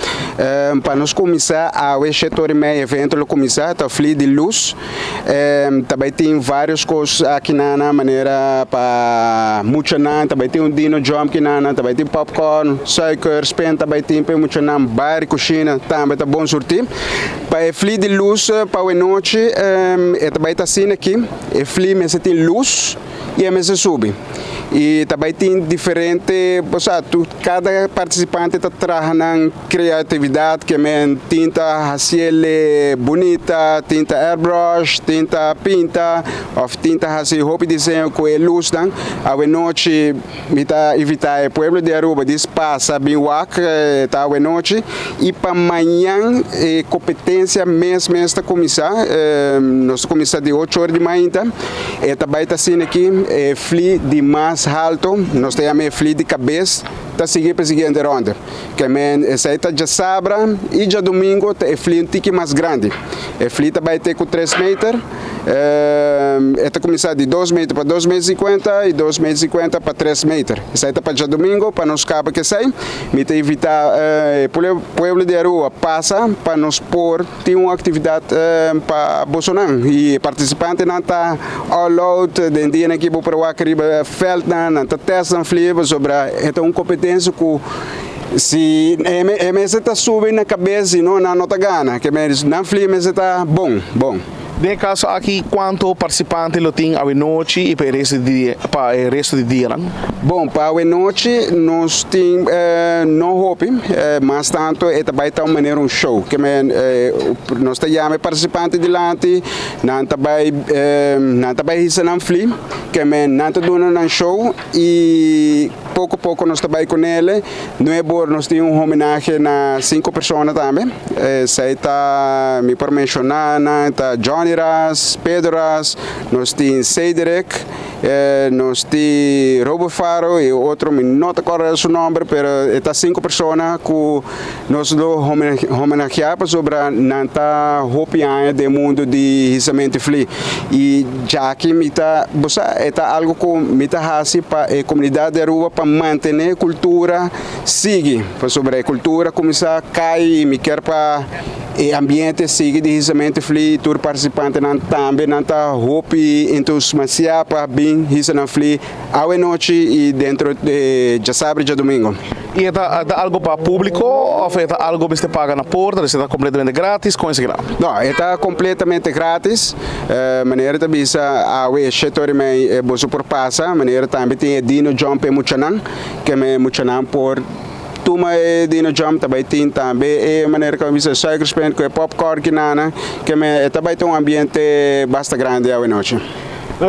[SPEAKER 16] Para nós começar a setor meio evento começar a flee de luz. Também tem várias coisas aqui na maneira para muito não, também tem dino jump aqui na, também tem popcorn, suiker, spin, também tem muito não, bar e coxina, também tá bom sortir. Para flee de luz para a noite, também tá assim aqui, flee mas tem luz e mas sube. E também tem diferente, cada participante está trazendo criatividade, que é tinta raciel bonita, tinta airbrush, tinta pinta, ou tinta assim roupa de desenho com a luz, a noite está evitar o povo de Aruba passa bem wak, tá a noite e para amanhã competência mesmo está começar, nós começamos de 8 horas de manhã, e também está assim aqui flee de mais alto, nós temos flee de cabeça, está seguindo para a seguinte ronda. Que essa aí já sabra e já domingo é flee um tique mais grande. É flee também tem com 3 metros, está começar de 2 metros para 2,50 metros e 2,50 metros para 3 metros. Essa aí está para já domingo, para nos cabos que sai, me tem evitar o povo de Arua passa para nos pôr, tem uma atividade para Bolsonaro e participante não está all out, de dia aqui para o Acariba Feld, não está testando flee sobre uma competência com se MS está subindo na cabeça e não está gana, que não flee mas está bom.
[SPEAKER 14] De caso aqui, quanto participante lo tem a noite e para o resto do dia?
[SPEAKER 16] Bom, para a noite nós temos não roupa, mas tanto é também uma maneira show, que nós temos participantes de lá, não também isso não flee, que não está dando um show e pouco a pouco nós estamos com ele. No Ebor nós temos homenagem a 5 pessoas também. Sei está me por mencionar, está Johnny Ras, Pedro Ras, nós temos Cedric Nos de Robo Faro y otro, no te acuerdo su nombre, pero estas 5 personas que nos lo homenajeamos sobre nanta hopianha do mundo de risamento fli. E já que mita, é algo que mita hasi para a comunidade de Aruba para manter a cultura, sigue sobre a cultura começar a cair, me quer para o ambiente sigue de risamento fli, todos participantes também nanta hopi entusiasmado para bem risamento fli, à noite e dentro de sábado e domingo.
[SPEAKER 14] E é algo para público ou é algo que você paga na porta, é completamente grátis, com esse grau?
[SPEAKER 16] Não, é completamente grátis. Maneira de bisa a setor me boso por passa, maneira também tem dino jump e muchanan, que me muchanan por tuma e dino jump também tem também e maneira que bisa sugar spend com popcorn que nana, que me também tem ambiente bastante grande à noite.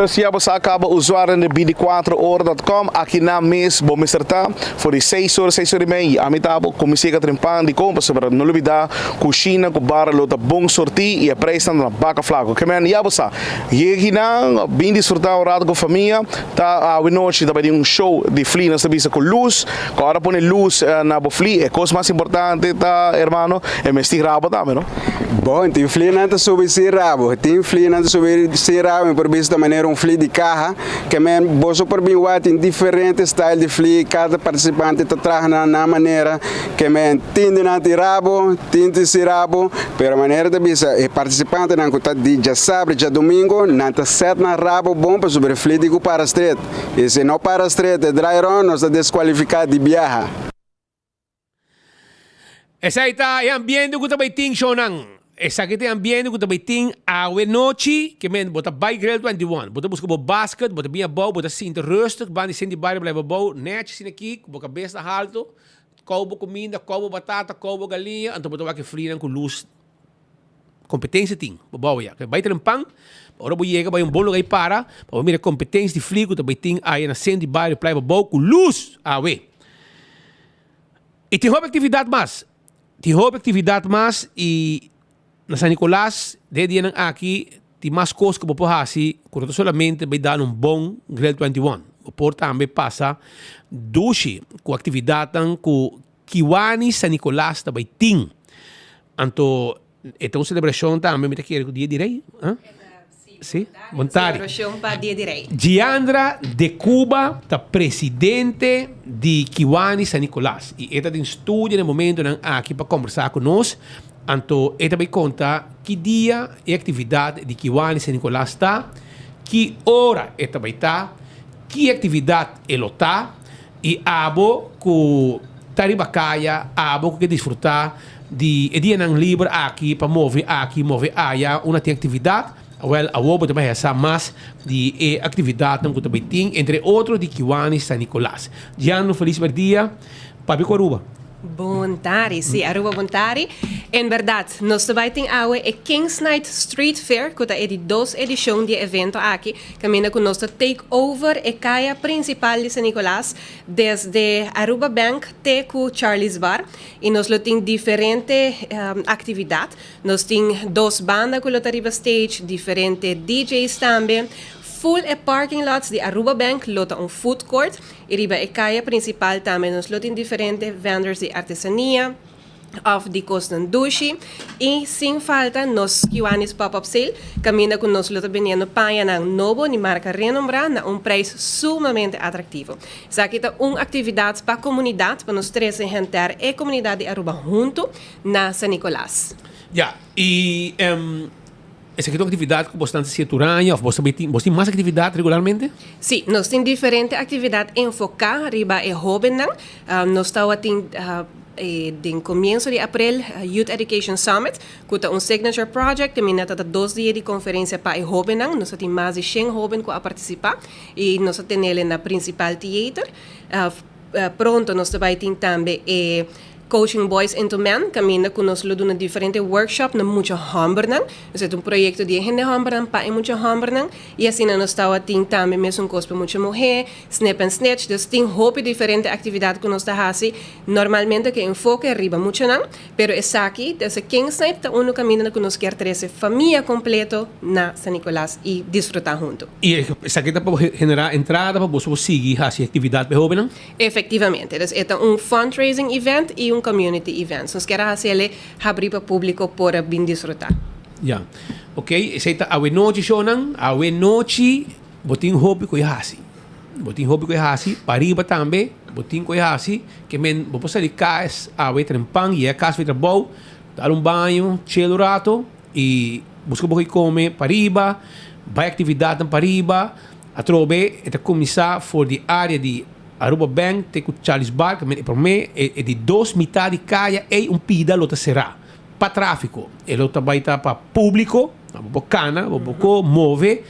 [SPEAKER 14] Se você acaba usuário de bd4hora.com, aqui na mês, vou me acertar, for de 6 horas e meia, a mitad, comecei a trempar de compra, sobre não olvidar, cozinha, com barra, lota bom sortir e a preço na baca flaco. Que men, já você, e aqui na, bem desfrutar o rato com a família, tá, a noite, também um show de fli, nós também com luz, agora põe luz na fli, é coisa mais importante, tá, hermano, é mestre rabo também, não?
[SPEAKER 16] Bom, tem fli não tá sobre si rabo, tem fli não tá sobre si rabo, por vista da maneira um fli de carro, que men boso por bem tem diferentes styles de fli, cada participante está trazendo na maneira que men tende na rabo, tende si rabo, pero a maneira de bisa e participante não que tá de já sábado, já domingo, não tá set na rabo bom para sobre fli de para street, e se não para street é dry run, nós está desqualificado de viajar.
[SPEAKER 11] Essa aí tá é ambiente que também tem shonang. Essa que tem ambiente que também tem a noite, que men bota by grill 21, bota busca bo basket, bota bem bom, bota sinta rustig, bandi sinta bairro blijven bom, net sin aqui, bota cabeça alto, coubo comida, coubo batata, coubo galinha, então bota aqui frio com luz. Competência tem, bom já, que vai ter um pão, agora vou chegar vai bom lugar para mira competência de frio que também tem aí na sinta bairro blijven bom com luz, E tem outra atividade mais. E na San Nicolás, de dia aqui, tem mais coisas que eu vou fazer, quando solamente vai dar bom Grill 21. Por também passa duche com atividade com Kiwani San Nicolás também tem. Então, é uma celebração também, me quer o dia direi? Sim, vontade.
[SPEAKER 4] Celebração para dia direi.
[SPEAKER 11] Giandra de Cuba, tá presidente de Kiwani San Nicolás. E ela tem estúdio no momento aqui para conversar conosco. Então, ele também conta que dia e atividade de Kiwani San Nicolás está, que hora ele também está, que atividade ele está, e abo que taribacaya, abo que desfrutar de dia não livre aqui para mover aí uma atividade. Well, a Wobo também é mais de atividade que também tem, entre outros de Kiwani San Nicolás. Gianno, feliz dia, Papi Coruba.
[SPEAKER 4] Bontari, sim, Aruba Bontari. Em verdade, nós também temos a Kings Night Street Fair, que é de 2 edições de evento aqui, caminha com nosso takeover e caia principal de San Nicolás, desde Aruba Bank até com Charlie's Bar. E nós temos diferentes atividades. Nós temos 2 bandas que estão stage, diferentes DJs também. Full parking lots de Aruba Bank, lota food court. E riba a caia principal também nós lotem diferentes vendors de artesania, of de Costandushi. E sem falta, nos Kiwanis Pop-Up Sale, caminha com nós lota vendendo panha na novo, ni marca renombrada, na preço sumamente atrativo. Essa aqui é uma atividade para a comunidade, para nós três encantar a comunidade de Aruba junto na San Nicolás.
[SPEAKER 11] E essa aqui é uma atividade que você se aturando, você tem mais atividade regularmente?
[SPEAKER 4] Sim, nós temos diferentes atividades enfocadas riba e jovem. Nós estamos em começo de abril, Youth Education Summit, que é um signature project, que minha 2 dias de conferência para o jovem. Nós temos mais de 100 jovens que participar e nós temos ele na principal theater. Pronto, nós também temos também
[SPEAKER 17] Coaching Boys into Men, camina que nos lo doen een diferente workshop na mucho hamburnan. Dus het un proyecto de gente hamburnan pa e mucho hamburnan. Y así nos estaba ting también mes un cospe mucha mujer, snap and snatch. Dus ting hope diferente actividad que nos da hasi. Normalmente que enfoque arriba mucho nan, pero es aquí desde Kings Night ta uno camina que nos quer trece familia completo na San Nicolás y disfrutar junto.
[SPEAKER 11] Y esa que puede generar entrada para vos seguir hacia actividad de jóvenes.
[SPEAKER 17] Efectivamente, dus het is un fundraising event y un community event. Nos quer hacerle abrir para público para bien disfrutar.
[SPEAKER 11] Ja. Oké, zei dat awe noche shonan, awe noche botin hobby ko hasi. Botin hobby ko hasi, pariba tambe, botin ko hasi, que men bo salir cas awe trempang, e cas vitra bom, dar banho, chill rato e busca boy come pariba, vai atividade em pariba, a trobe eta começar for die área di Aruba Bank, te ku Charles Bar, que men per me e di dos metà di caia e un pida lota será. Para tráfico, ele também está para público, bocana, boco move,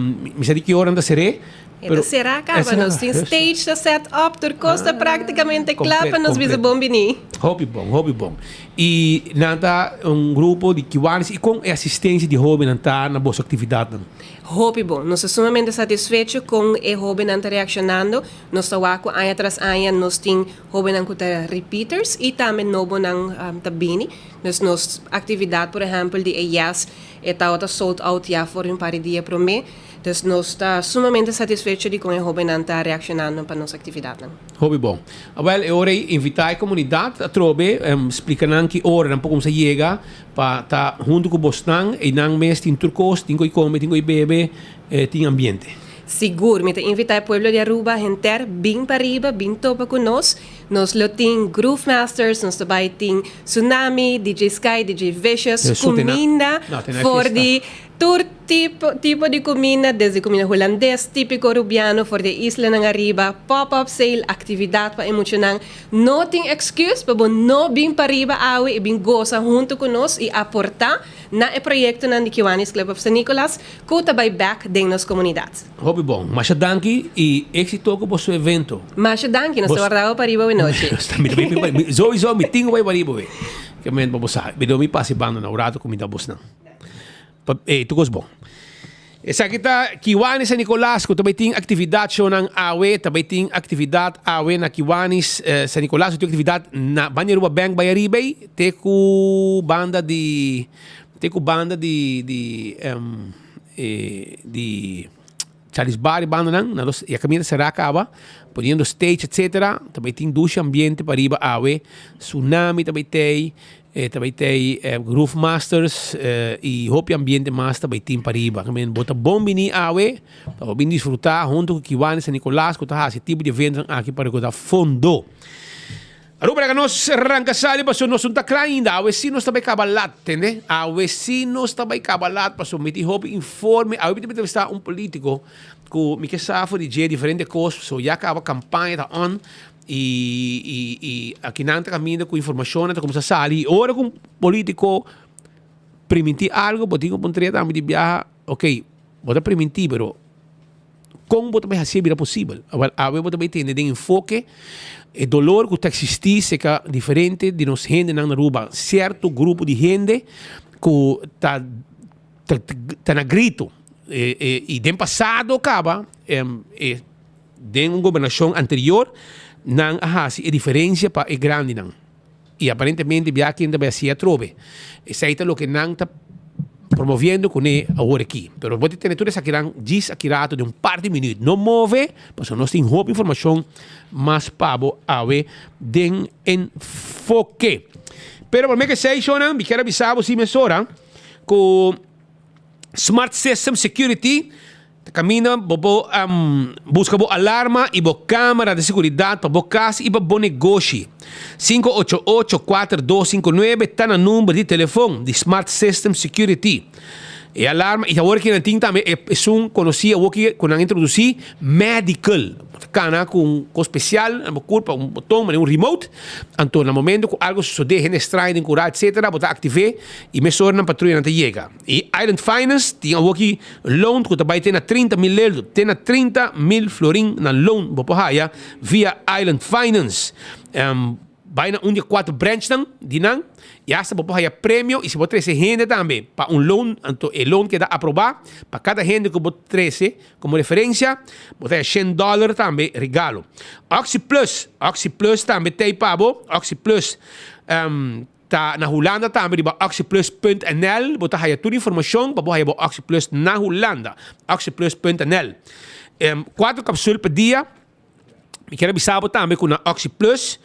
[SPEAKER 11] me sei que hora anda seré.
[SPEAKER 17] Então será que nos tem stage set up, tur costa praticamente clapa nos visa bombini.
[SPEAKER 11] Hobby bom. E nada grupo de kiwanis e com assistência de hobby nanta na boa atividade.
[SPEAKER 17] Hobby bom, nós estamos sumamente satisfeitos com o hobby nanta reaccionando. Nós estamos aí atrás aí nós tem hobby nanta repeaters e também novo nan tabini. Nos atividade, por exemplo, de EIAS está sold out já por par de dias para mim. Dus nós está sumamente satisfeitos de com o hobby nanta reaccionando para nossa atividade.
[SPEAKER 11] Hobby bom. Well, eu orei invitar a comunidade a trobe, explicando que hora não como se chega para estar junto com Boston e não mês tem turcos, tem que comer, tem que beber, tem ambiente.
[SPEAKER 17] Seguro, me invitar o pueblo de Aruba enter bem para arriba, bem topa com nós. Nós lo tem Groove Masters, nós também tem Tsunami, DJ Sky, DJ Vicious, comida, for de tour tipo de comida, desde comida holandês, típico rubiano, for de isla ng arriba, pop-up sale, atividade para emocionar. Não tem excuse, para não bem para arriba, awe e bem goza junto com nós e aportar na projeto ng Kiwanis Club of San Nicolas, que também back dentro das comunidades.
[SPEAKER 11] Hobby bom, mas danke e êxito com o seu evento.
[SPEAKER 17] Mas danke, nós guardamos para arriba hoje noite.
[SPEAKER 11] Sowieso, me tingo para arriba. Que men babosa, bido mi pasi bando na urato comida bos na. Tukos bom. Esa kita Kiwanis San Nicolas, ko também tem atividade show ng awe, também tem atividade awe na Kiwanis San Nicolas, tem atividade na Banyaruba Bank Bayaribay, teku banda de Charles Bar banda nang na dos ya camina será acaba poniendo stage etc. Também tem ducha ambiente para riba awe, Tsunami também tem Groove Masters e Hopi Ambiente Master também tem para riba. Também bota bom bini awe, para bem desfrutar junto com Kiwanis San Nicolas, que tá esse tipo de evento aqui para que fundo. Aruba que nós arrancasali para nós não tá ainda, a vecinos também cabalat, entende? A vecinos também cabalat para someter Hopi informe, a Hopi também está político que me que sabe de diferente coisas, so já acaba a campanha tá on e aqui não tá caminhando com informação, tá como se sali, ora com político permitir algo, botinho ponteria também de viajar, ok, bota permitir, pero como bota bem assim vira possível, a Hopi também tem de enfoque. O dolor que está existir é diferente de nós gente na Aruba. Certo grupo de gente que está na grito. E do passado acaba, de uma governação anterior, não a diferença é grande. Não. E aparentemente, já que ainda vai ser a trobe. Isso é o que não está promovendo com ele agora aqui. Pero vou ter tudo isso aqui aqui de par de minutos. Não move, porque nós temos outra informação mais pabo awe den enfoque. Pero por mim que sei, Shonan, me quero avisar você mesora com Smart System Security camina, bobo busca bo alarma e bo câmera de segurança para bo casa e para bo negócio. 588-4259 está no número de telefone de Smart System Security. E alarma, e agora que não tem também, é um conhecido, quando não introduzir medical. Cana com especial, uma curva, um botão, um remote. Então, no momento que algo sucede, gente estranha, curar, etc., botar ative e me sorna patrulha não chega. E Island Finance, tinha aqui loan, que também tem 30 mil euros, tem 30 mil florin na loan, via Island Finance. vai na 4 branch nang, dinang, e hasta bopo haya prêmio, e se bopo 13 gente também, para loan, então é loan que dá aprovar, para cada gente que bopo 13, como referência, bopo haya $100 também, regalo. Oxy Plus também tem pabo, Oxy Plus, tá na Holanda também, ba oxyplus.nl, bopo haya toda informação, bopo haya Oxy Plus na Holanda, oxyplus.nl. 4 cápsulas por dia, me quero avisar também com na Oxy Plus,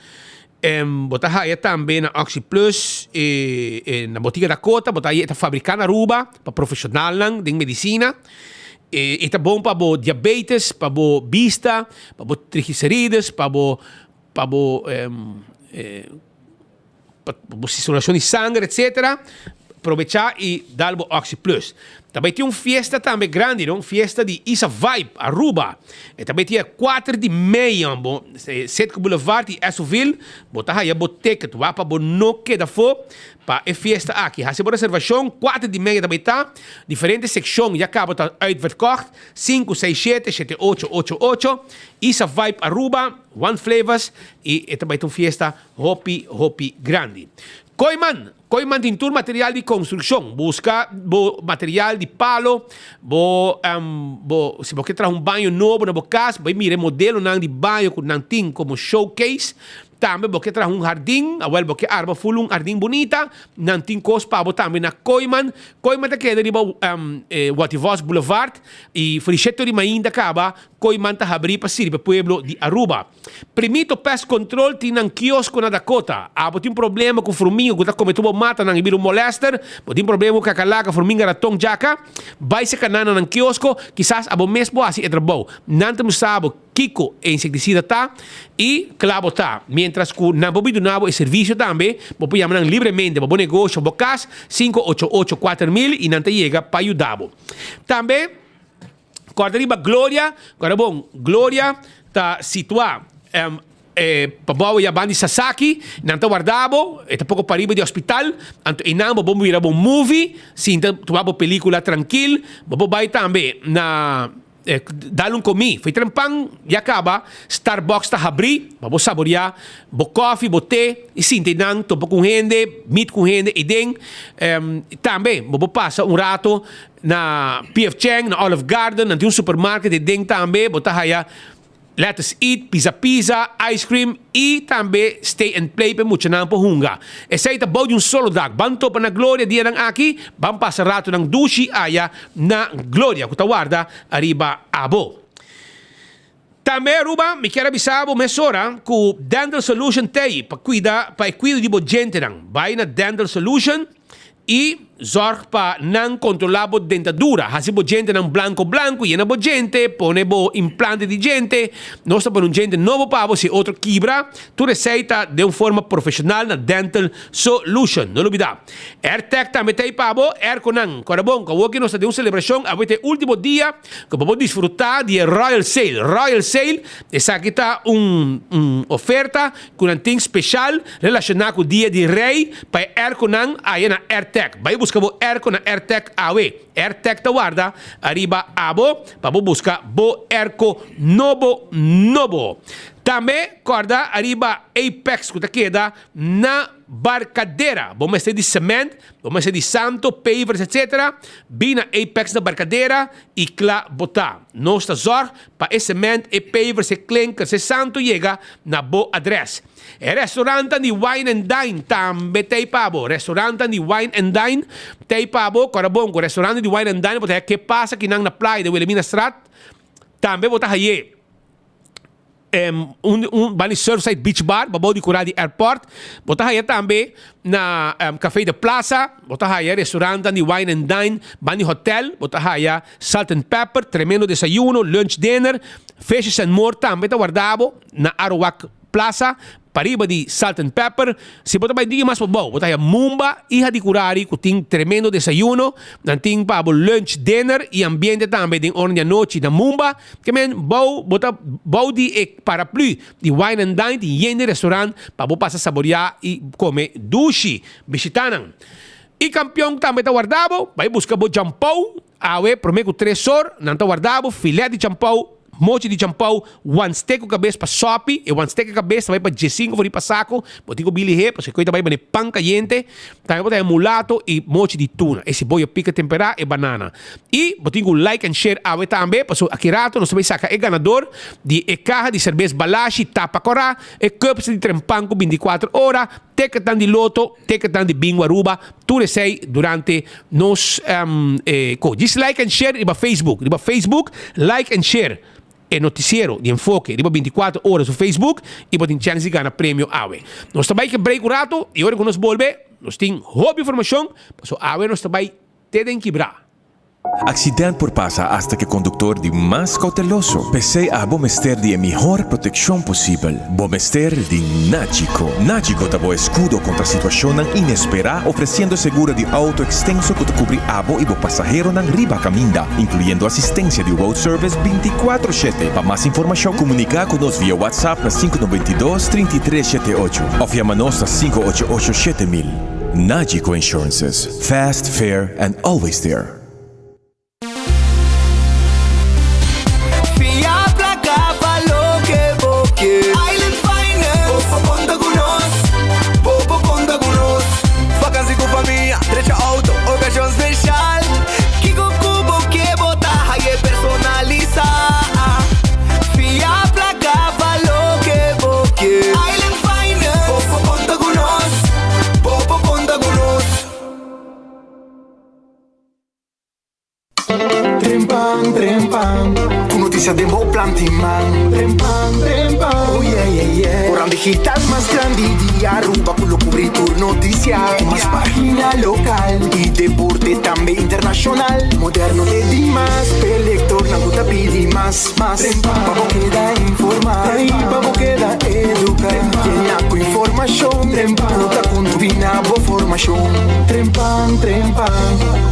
[SPEAKER 11] botar aí também na Oxy Plus na botiga da Cota, botar aí está fabricando Aruba para profissional de medicina. Está bom para diabetes, para vista, para triglicérides, para circulação de sangue, etc. Aproveitar e dar o Oxy Plus. Também tem uma festa também grande, não? Festa de Isa Vibe, Aruba. E também tem 4 de meia, 7 Boulevard e Essoville. Botar aí a boteca, tu vai para o Noque da Fo, para a festa aqui. Há uma reservação, 4 de meia também está. Diferentes secções, já acaba de uitverkocht. 5, 6, 7, 7, 8, 8, 8. Isa Vibe, Aruba, One Flavors. E também tem uma festa Hopi grande. Koiman tem todo material de construção. Busca material de palo. Se você traz banho novo na casa, vai mirar modelo de banho que não tem como showcase. Também você traz jardim, você arma full jardim bonita. Não tem coisa para também na Koiman. Koiman está aqui de Wativos Boulevard. E Fricheto de Mainda acaba. Koiman está abrindo para servir para o pueblo de Aruba. Primeiro pest control tem um quiosco na Dakota. Tem um problema com o formiga que está cometendo mata nang ibiro molester. Tem um problema com a calaca, formiga ratong jaca. Vai se canana nang quiosco. Quizás abo mesmo assim é trabalho. Não temos sábado Kiko e inseticida tá e clavo tá. Mientras que na bobi do nabo e serviço também, bopo chamar livremente, bobo negócio, bobo cas 5884000 e não te chega para ajudar. Também, quando arriba Glória, agora bom, Glória tá situada para a banda de Sasaki, não está guardado, está pouco para arriba de hospital, então e não vamos ir a um movie, sim, tu vai película tranquilo, vamos vai também na dar comi, foi trampang e acaba, Starbucks está abrir, vamos saborear, bo coffee, bo té, e sim, tem não, topo com gente, meet com gente, e den, também, vamos passar rato na P.F. Chang, na Olive Garden, na um supermarket, e den também, botar aí Let's Eat, Pizza, Ice Cream e também Stay and Play para muito não hunga. Essa é a boa de solo dag. Banto para na Glória dia ng aqui, vamos passar rato ng dushi aya na Glória. Kuta guarda arriba abo. Também Aruba, me quero avisar a mesora que Dental Solution tem para cuidar de gente não. Vai na Dental Solution e zorg para não controlar a dentadura. Hasi bo gente não blanco, llena bo gente, pone bo implante de gente, não está para gente novo para você outro quebra, tu receita de uma forma profissional na Dental Solution. Não olvida. AirTag também tem para bo, Airconan. Agora bom, que nós temos uma celebração, a ter último dia, que vamos desfrutar de Royal Sale. Royal Sale, essa aqui está oferta com um thing especial relacionado com o dia de rei para Airconan aí na AirTag. Vai buscar bo Airco na AirTag AWE. AirTag ta guarda, arriba abo, para buscar bo Airco novo. Também, guarda, arriba Apex, que queda na Barcadeira. Vamos ser de cimento, vamos ser de santo, pavers, etc. Bina Apex na Barcadeira e cla botar. Nossa zorg, para esse cimento e pavers e clinker, se santo chega na bo adresse. E restaurante de Wine and Dine também tem pabo. Restaurante de Wine and Dine tem pabo. Agora bom, o restaurante de Wine and Dine, porque que passa aqui na praia de Wilhelmina Strat, também botar aí bani Surfside Beach Bar, babau de curar de airport. Botar aí também na Café de Plaza, botar aí restaurante de Wine and Dine, bani hotel, botar aí Salt and Pepper, tremendo desayuno, lunch, dinner, fishes and more também está guardado na Arawak Plaza, pariba de Salt and Pepper. Se botar mais dia mais para bom, botar aí Mumba, hija de curari, que tem tremendo desayuno, tem para lunch, dinner e ambiente também de ordem à noite na Mumba, que men botar bom de paraplu de Wine and Dine, de yende restaurante, para passar saborear e comer dushi, visitanan. E campeão também está guardado, vai buscar bo jampau, awe, prometo 3 horas, não está guardado, filé de jampau, mochi de champau, one steak cabeça para sopi, e one steak cabeça vai para G5 for para saco, botinho bili he, porque coita vai para pan caliente, também botar mulato e mochi de tuna, esse boia pica temperada e banana. E botinho like and share awe também, porque aqui rato nós vai sacar o ganador de caja de cerveja Balashi, tapa corá, e cups de trempanco 24 horas, teketan de loto, teketan de bingo Aruba, tudo sei durante nos diz like and share riba Facebook, like and share e noticiero di enfoque riba 24 horas no Facebook e botin chance de ganhar prêmio awe. Nós também que break o rato e agora que nós volve, nós tem hobby informação, so awe nós também tem quebrar.
[SPEAKER 18] Accidente por pasa hasta que conductor de más cauteloso. Pese a Bomester de mejor protección posible. Bomester de Nagico. Nagico dabo escudo contra situación inesperada, ofreciendo seguro de auto extenso que te cubre abo y bo pasajero nan riba caminda, incluyendo asistencia de road service 24/7. Para más información, comunica con nos vía WhatsApp na 592-3378 o llamanos a 588-7000. Nagico Insurances. Fast, fair, and always there.
[SPEAKER 7] Island Finance, Popo conta conosco. Vacanze com família, trecha auto, ocasião especial. Kiko Kubo que botar aí personaliza. Fia placa valor que boque. Island Finance, Popo conta conosco. Popo conta conosco. Trempam, com notícia de bom plantiman. Trempam, oh yeah. Orang digital más grande de Aruba, con lo cubrir tu noticia. Más página local y deporte también internacional. Moderno de Dimas, Pelector, Naguta pidi más. Pavo queda informar, pavo queda educar. Llena con información, nota con tu binabo formación. Trempam,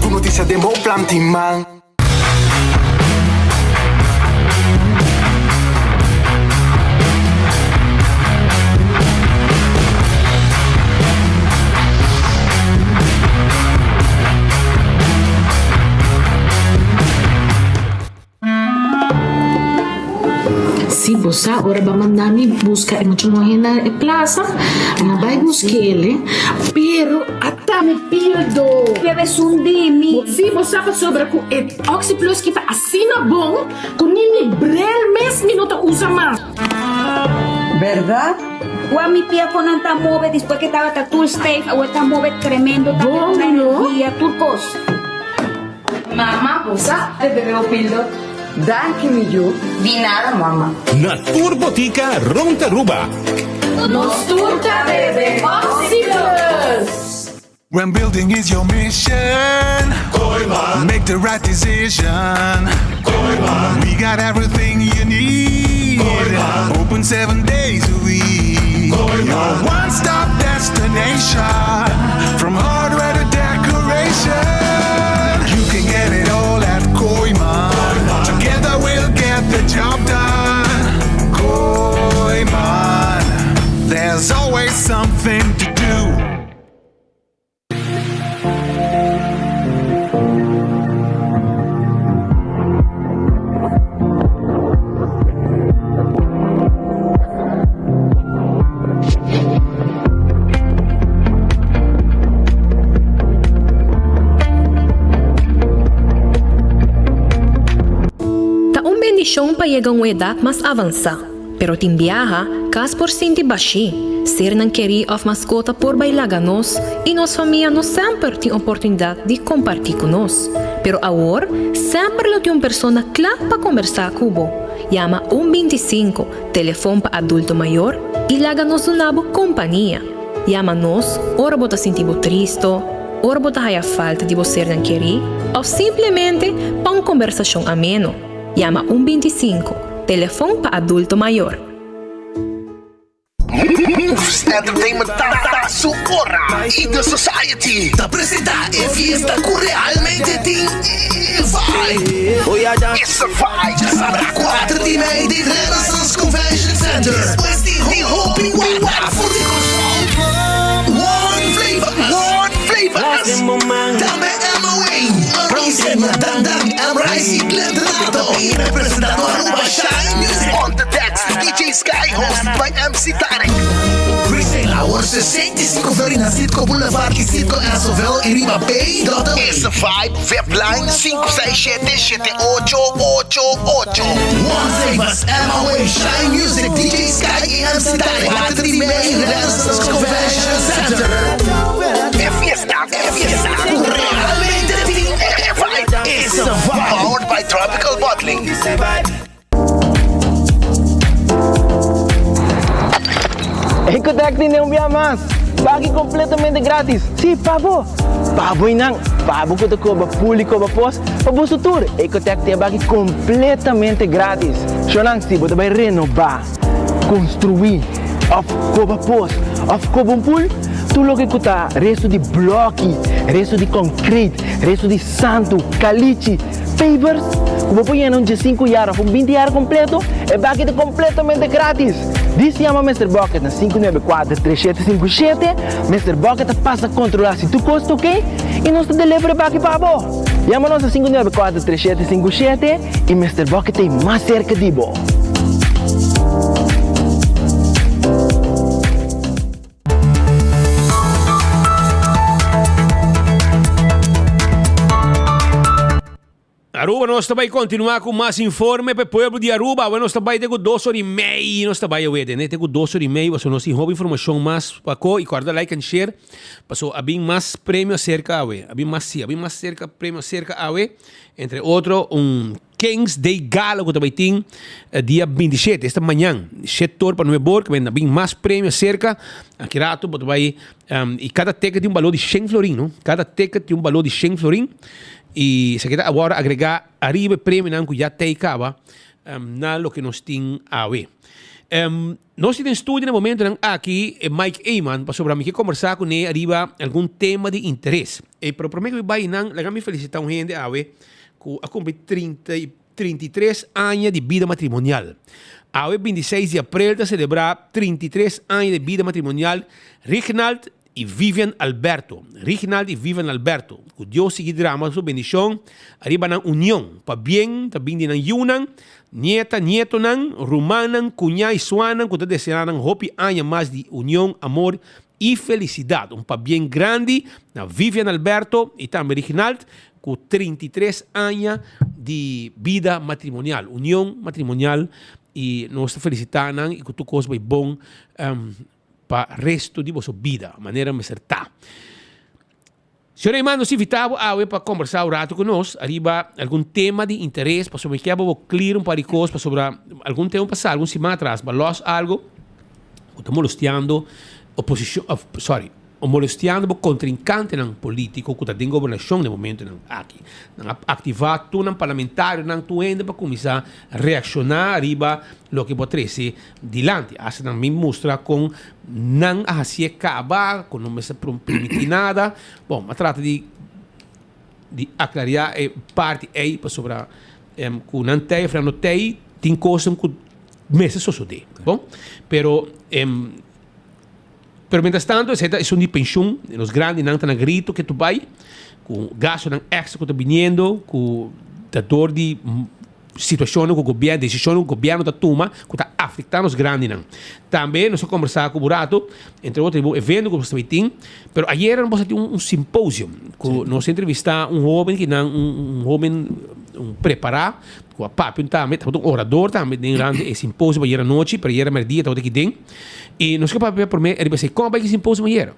[SPEAKER 7] con noticias de bom plantiman.
[SPEAKER 19] Si bosa ora ba mandami busca en ocho mojena e plaza, na vai busquele, pero até me pierdo. Debes un dimi. Si bosa pa sobra com Oxyplus que fa assina bom, com nini brel mes minuto usa mais.
[SPEAKER 20] ¿Verdad? Juan mi pia con anta move después que estaba tu safe, o esta move tremendo,
[SPEAKER 19] bom, no?
[SPEAKER 20] Y turcos.
[SPEAKER 19] Mama, bosa, te bebeu pildo.
[SPEAKER 20] Danke mi yo.
[SPEAKER 19] Di nada, mama.
[SPEAKER 21] Na Turbotica Rontaruba.
[SPEAKER 19] Nos turta bebe Oxyplus.
[SPEAKER 7] When building is your mission, make the right decision. We got everything you need. Open 7 days a week. Your one-stop destination, from hardware to decoration. You can get it all at Koiman. Together we'll get the job done. Koiman, there's always something to do.
[SPEAKER 22] Bendición para llegar a una edad más avanzada, pero tin viaja, cas por sinti baixi, ser não querer of mascota por bailar nos e nos família não sempre tem oportunidade de compartilhar com nós. Pero agora, sempre lo tem uma pessoa clara para conversar com você. Llama 125, telefone para adulto maior e laga nos uma companhia. Llama nos, ora bota sentir triste, ora bota a falta de você não querer, ou simplesmente para uma conversação ameno. Llama 125, telefone para adulto maior.
[SPEAKER 7] Moves Entertainment Socorra e The Society te apresenta a fiesta que realmente tem vibe. Essa vibe já sabe a 4 de maio de Renaissance Convention Center. Depois de Hopi Wawa for the One Flavors. Também Emma Wayne, Rising, Dandan, Rising, Glendrato e
[SPEAKER 2] Bay, representando Aruba Shine Music. On the decks, DJ Sky, hosted by MC Tarek. Freestyle Hour 65 Florina Citco Boulevard e Citco Assovel e Riba Bay. Essa vibe, webline 567-7888. One Savers, MOA, Shine Music, DJ Sky e MC Tarek. Battery Bay, Renaissance Convention Center. É fiesta, realmente é vibe. Essa vibe, powered by Tropical Bottling.
[SPEAKER 3] Ecotec tem um mais. Pague completamente grátis. Sim, pabo. Pabo e não. Pabo que te cobra público para pós. Para o futuro. Ecotec tem pague completamente grátis. Chonan se você vai renovar, construir, of cobra pós, of cobra pool. Tudo que custa resto de bloco, resto de concreto, resto de santo, caliche, pavers. Como põe em 5 anos, 20 anos completo, é pague completamente grátis. Diz se chama Mr. Bucket na 594-3757. Mr. Bucket passa a controlar se tu custa, ok? E nós te delivery back para você. Chama-nos a 594-3757 e Mr. Bucket tem mais cerca de você.
[SPEAKER 11] Aruba, nós também continuar com mais informe para o povo de Aruba. Nós também temos 2 horas e meia. Nós também, né? Temos 2 horas e meia. Nós temos informação mais para cá. E guarda like and share. Passou a bem mais prêmio acerca a we. A bem mais cerca prêmio acerca a we. Entre outros, Kings Day Gala que também tem dia 27, esta manhã. 7 horas para Nova York. Vem bem mais prêmio acerca. Aqui rato, e cada ticket tem um valor de 100 florin, não? Cada ticket tem um valor de 100 florin. E se quer agora agregar arriba prêmio que já tem acaba na lo que nós tem a ver. Nós temos estudo no momento aqui Mike Eyman para sobre a mim que conversar com ele arriba algum tema de interesse. E para o primeiro que vai não, lá me felicitar um gente a ver que a cumprir 33 anos de vida matrimonial. A 26 de abril de celebrar 33 anos de vida matrimonial Reginald e Vivian Alberto. Reginald e Vivian Alberto. Que Deus siga drama, sua bendição. Arriba na união. Para bem, também de Yunan, nieta, nieto, rumanan, cunha e suanan, que desejaram hopi anos mais de união, amor e felicidade. Um para bem grande na Vivian Alberto e também Reginald, com 33 anos de vida matrimonial. União matrimonial. E nós felicitamos e que tu coisa vai bom. Para o resto de vossa vida, a maneira de acertar. Senhor irmão, nos invitamos para conversar um rato conosco, arriba algum tema de interesse, para sobre que vou clear um par de coisas, para sobre algum tempo passado, alguma semana atrás, para nós algo, estamos molestando molestando o contrincante político que tem governação no momento aqui. Ativar tudo parlamentário, tu ainda para começar a reaccionar arriba lo que pode ser dilante. Assim também mostra com não assim acabar, com não se permitir nada. Bom, mas trata de aclarar parte aí para sobre com não tem, não tem coisas que meses suceder, bom? Pero mientras tanto, essa é uma pensão, os grandes não estão a grito que tu vai, com gasto não extra que está vindo, com a dor de situação que o governo, decisão que o governo está tomando, que está afetando os grandes não. Também nós conversamos com o Burato, entre outros eventos que nós também temos, mas ayer nós tivemos um simpósio, que nós entrevistamos jovem que não, jovem preparado, com a papo também, um orador também, dentro do simpósio, ayer à noite, para ayer à meio-dia, estava aqui dentro. E nós que para por mim, ele vai ser como vai que simpósio ayer?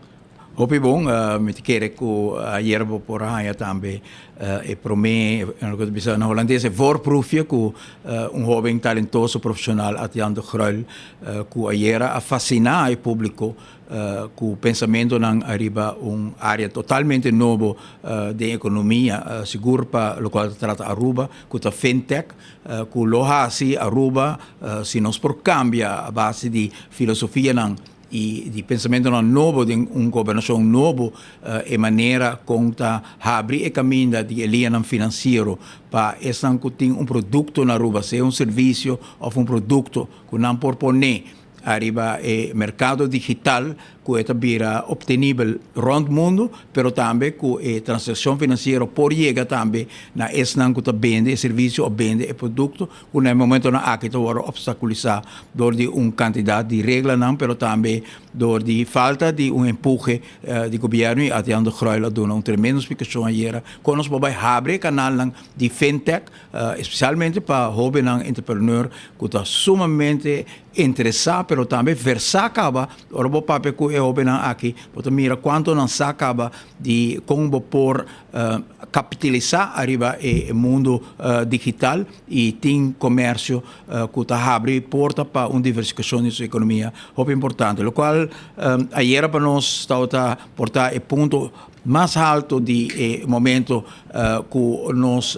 [SPEAKER 23] Hopi bom, me quer que ayer vou por aí também e para mim, na holandesa voorproefje que jovem talentoso profissional atiando grul que ayer a fascinar o público com o pensamento não arriba área totalmente novo de economia seguro para o qual trata Aruba com a fintech com loja assim Aruba se nós por cambia a base de filosofia não e de pensamento novo de governação novo e maneira como abrir o caminho de aliança financeiro para esse que tem produto na Aruba, seja serviço ou produto que não por poner arriba mercado digital que está bira obtenível rond mundo, pero também que a transação financeira por chega também na esnan que está vende serviço ou vende produto, que no momento na aqui está obstaculizar door de quantidade de regras não, pero também door de falta de empurre de governo e até onde groeila doen tremenda explicação ayer. Conos babai abre canal de fintech, especialmente para jovem entrepreneur que está sumamente interessado, pero também versacaba, ora bo pape que é jovem aqui, porque mira quanto não sacaba de como por capitalizar arriba o mundo digital e tem comércio que está abre porta para uma diversificação de sua economia, muito importante. O qual ayer para nós está portar o ponto mais alto de momento que nós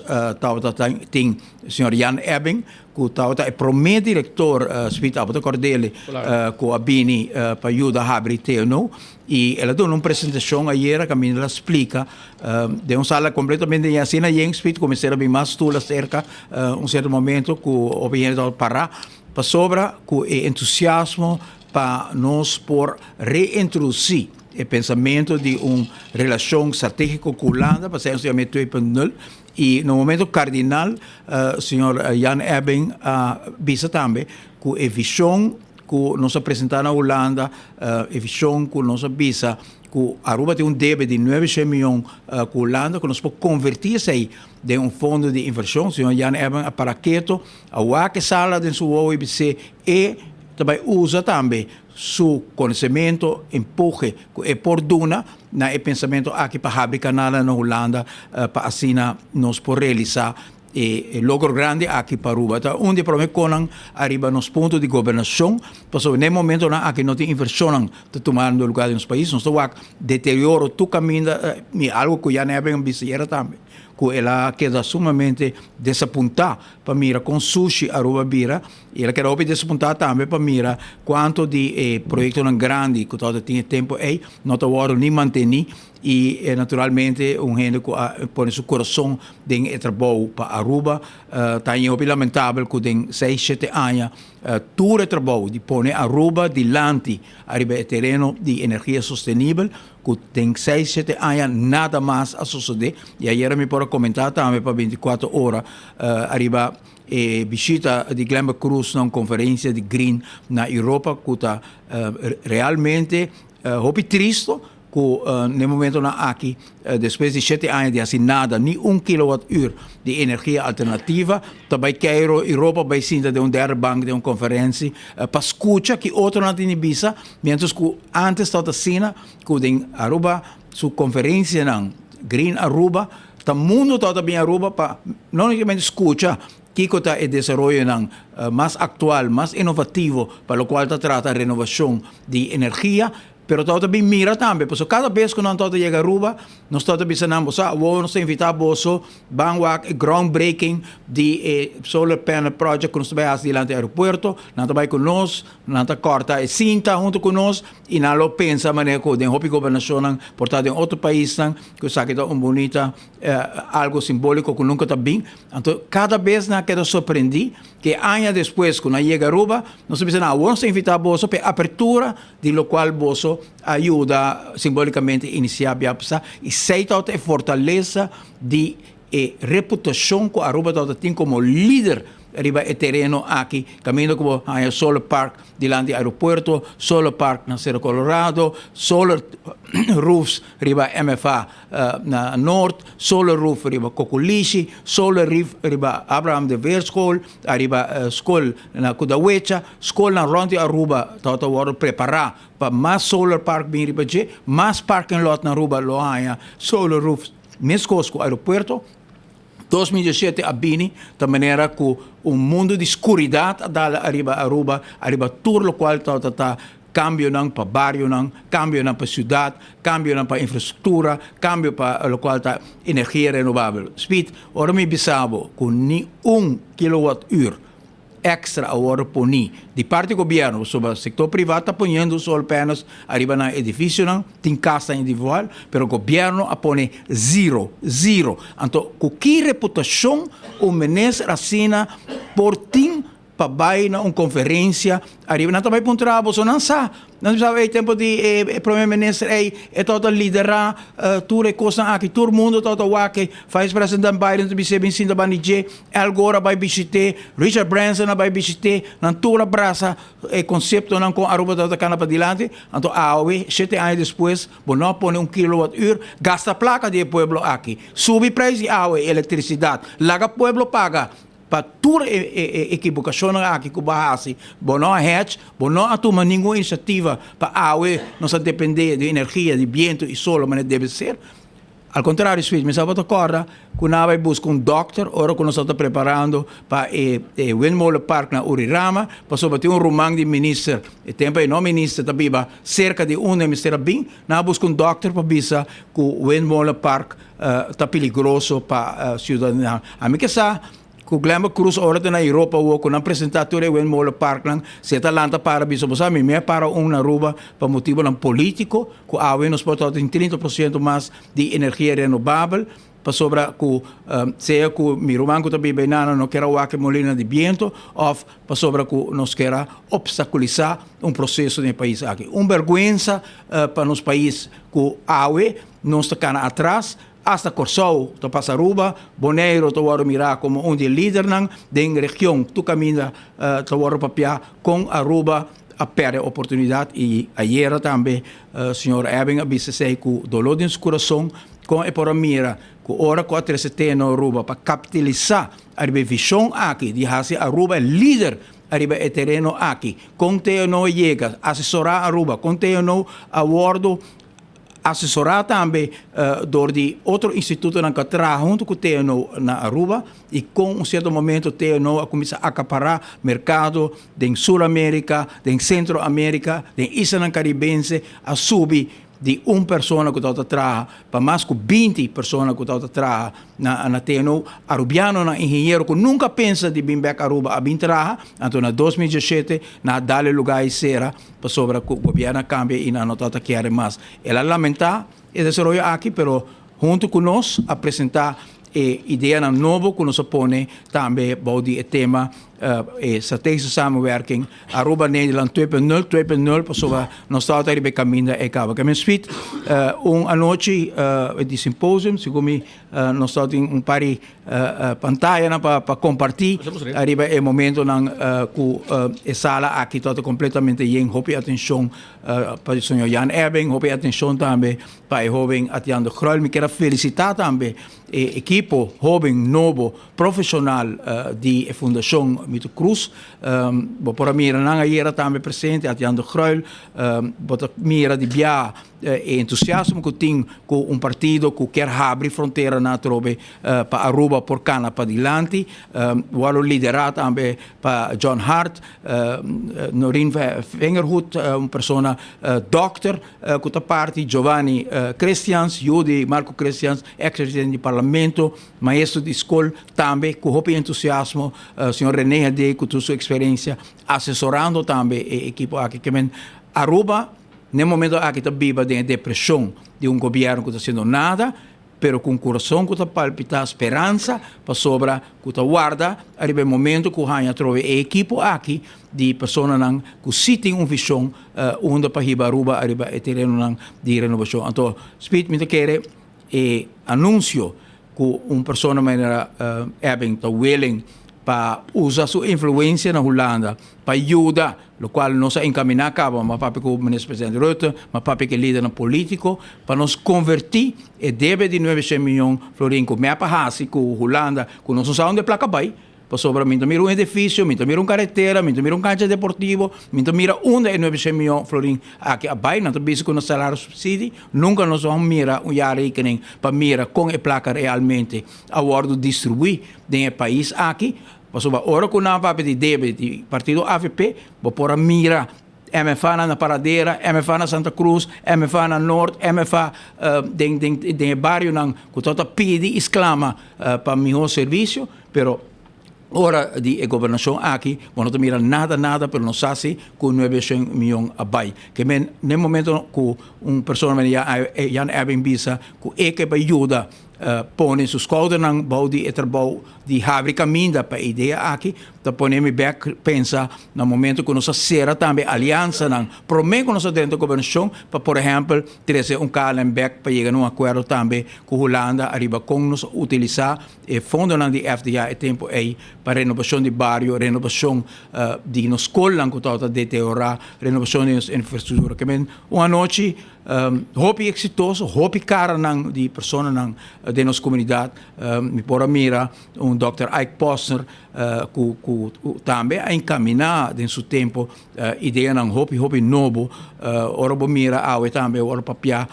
[SPEAKER 23] tem o senhor Jan Ebbing, que está o primeiro diretor hospital de Cordele, que a Bini para ajudar a abrir TNO, e ela deu uma apresentação ayer que a menina explica de uma sala completamente assim na Jengspeed, começaram a vir mais tudo cerca certo momento que o governo parar para sobra que o entusiasmo para nós por reintroduzir o pensamento de uma relação estratégica com a Holanda, para ser 2.0, e no momento cardinal, o senhor Jan Ebbing visa também que a visão que nós apresentamos na Holanda, a visão que nós visa que Aruba tem débito de 900 milhões com a Holanda, que nós podemos convertir-se em fundo de inversão. O senhor Jan Ebbing, para quieto, a que sala de sua OIBC e também usa também seu conhecimento, empurre e por duna na pensamento aqui para abrir canal na Holanda para assim nós por realizar e logro grande aqui para Aruba. Então, onde para mim conan arriba nos pontos de governação, porque no momento na aqui não tem inversão de tomar no lugar de nos países, nós estamos deterioro tu caminho algo que já não é bem ambicioso também. Que ela queda sumamente desapontada para mirar com sushi Aruba bira, e ela queda desapontada também para mirar quanto de projetos grande que todo tinha tempo aí, não está agora nem manter e naturalmente gente que põe seu coração de trabalho para Aruba, está lamentável que tem 6-7 anos todo o trabalho de pôr Aruba diante arriba o terreno de energia sustentável, que tem 6-7 anos nada mais a suceder, e ayer me pode comentar também para 24 horas arriba visita de Glenn Cruz na conferência de Green na Europa, que está realmente triste, que no momento na aqui, depois de 7 anos de assinada, nem 1 kWh de energia alternativa, também quero a Europa vai sinta de derde banco de uma conferência para escutar que outro não tem visa, mientras que antes estava assina que em Aruba sua conferência na Green Aruba, o mundo todo bem Aruba para não unicamente escutar que está o desenvolvimento mais atual, mais inovativo, para o qual trata a renovação de energia, pero todo também mira também, porque cada vez que nós todo chega a Aruba, nós todo pensamos, nós invitamos a groundbreaking de solar panel project que nós vai fazer diante do aeroporto, nós vai conosco, nós corta a cinta junto conosco e nós lo pensa maneira que tem hopi governação portado em outro país que sabe que é bonita algo simbólico que nunca está bem. Então cada vez nós queda surpreendido que anos depois que nós chega a Aruba, nós pensamos, vamos invitar você para a abertura de lo qual você ajuda simbolicamente a iniciar e aceita a fortaleza de reputação que a Aruba tem como líder arriba o terreno aqui, caminho como a Solar Park diante do aeroporto, Solar Park na Cerro Colorado, Solar Roofs arriba MFA na Norte, Solar Roof arriba Coculishi, Solar Roof arriba Abraham de Ver School, arriba School na Kudawecha, School na Ronde Aruba, está agora preparar para mais Solar Park bem arriba de, mais parking lot na Aruba, lo há Solar Roofs, mesmo com o aeroporto. 2017 a Bini, de maneira que o mundo de escuridão da Aruba, tudo o qual está cambio para bairro, cambio para cidade, cambio para infraestrutura, cambio para o qual está energia renovável. Speed, ora me bisabo, com nem 1 kWh extra agora por ni. De parte do governo, sobre o setor privado está ponendo sol apenas arriba no edifício, tem casa individual, mas o governo põe zero. Então, com que reputação o ministro assina por tem vai na uma conferência, arriba na também para um trabalho, só não sabe tempo de primeiro-ministro é todo liderar tudo é coisa aqui, todo mundo todo aqui, faz presidente Biden to be bem sim da banije, Al Gore vai visitar, Richard Branson vai visitar, na toda braça conceito não com Aruba toda cana para dilante, então awe 7 anos depois, não põe 1 kWh, gasta placa de pueblo aqui, sube preço de awe, eletricidade, laga pueblo paga para toda equivocação aqui que bahasi, não a hedge, não a tomar nenhuma iniciativa para não se depender de energia, de vento e sol, mas deve ser. Al contrário, Switch, me sabe agora que nós vamos buscar doctor, ora que nós estamos preparando para o Windmoller Park na Urirama, para sobre um rumang de ministro, e tempo não ministro, também cerca de ministério bem, nós buscamos doctor para bisa que o Windmoller Park está perigoso para a cidadania. A mim que sabe, que o Glenn Cruz ora na Europa o com apresentador o Windmoller Park lang se talanta para biso sa mi para na Aruba para motivo ng político que awe nos porta em 30% mais de energia renovável para sobra que seja que mi romanco também benana não quer o molina de viento ou para sobra que nos quer obstaculizar processo no país aqui vergüenza para nos países que awe não está atrás hasta Corsou, to Passaruba, Boneiro, to waro mirar como de líder nang den região, tu caminha to waro papia com Aruba a perde oportunidade e ayer também senhor Eben abisse sei que dolor de coração com e por mira que ora 4 no Aruba para capitalizar a visão aqui de hasi Aruba líder arriba e terreno aqui com te no chega assessorar Aruba com te no awardo assessorar também de outro instituto que trabalha junto com o TNO na Aruba e com um certo momento o TNO começa a acaparar mercado em Sul-América, em Centro-América, em Isla Caribense, a subir de uma pessoa que está trabalhando para mais que 20 pessoas que está trabalhando na TNO, arubiano, na engenheiro que nunca pensa de vir para Aruba a vir trabalhar, então na 2017, na dar lugar e será, para sobre que o governo cambia e não está querendo mais. Ela lamenta o desenvolvimento aqui, mas junto com nós, apresentar ideia nova que nos põe também o tema strategische samenwerking Aruba Nederland 2.0 para sobre nós estamos aí caminho e acaba. Que me speed anoche de symposium, segundo nós estamos em par de pantalla para compartilhar. Arriba é momento que a sala aqui está completamente em hope atenção para o senhor Jan Eben, hope atenção também para o jovem Atiando Groel. Me quero felicitar também equipo jovem novo profissional de fundação Mito Cruz, por mira nanga era também presente Atiando Groel, por mira de bia entusiasmo que tem com partido que quer abrir fronteira na trobe para Aruba por cana para dilante, o liderar também para John Hart, Norin Fingerhut, pessoa doctor que está parte Giovanni Christians, Judy Marco Christians, ex-presidente do parlamento, maestro de escola também com muito entusiasmo, senhor René Hade com sua experiência assessorando também a equipe aqui que Aruba no momento aqui está viva de depressão de governo que está fazendo nada, pero com coração que está palpitar esperança para sobra que está guarda, arriba o momento que a gente trova a equipe aqui de pessoas que se tem uma visão onde para riba Aruba arriba o terreno de renovação. Então, speed me quer anúncio que uma pessoa maneira está willing para usar sua influência na Holanda para ajudar, o qual nós encaminhamos, mas papi que o ministro-presidente Rutte, mas papi que líder político, para nos convertir e deve de 900 milhões de florins que me pahasi que a Holanda, que nós usamos de placa bai, para sobre mim mira edifício, mira carretera, mira cancha deportivo, mira onde é 900 milhões de florins aqui a bai, não tem com o salário subsídio, nunca nós vamos mirar rekening para mirar com a placa realmente a hora de distribuir no país aqui. Mas ora que não vai pedir débito partido AVP, por mira MFA na Paradeira, MFA na Santa Cruz, MFA na Norte, MFA de bairro que toda pede exclama para melhor serviço, pero ora de governação aqui, não mira nada, pero não sabe com 900 milhões abai. Que no momento que uma pessoa já é bem vista, que é que ajuda põe sus schouder ng bau di trabalho de abrir caminho para ideia aqui, tá põe-me back pensa no momento que nós será também aliança não promete que nós dentro da governação para por exemplo trazer calen back para chegar num acordo também com Holanda arriba com nos utilizar fundo não de FDA e tempo aí para renovação de bairro, renovação de nos escola que está deteriorar, renovação de infraestrutura que bem uma noite hopi exitoso, hopi cara ng di persona ng de nos comunidade mi pora mira Dr. Ike Posner ku tambe a encaminar em seu tempo ideia ng hopi novo ora bo mira awe tambe ora papia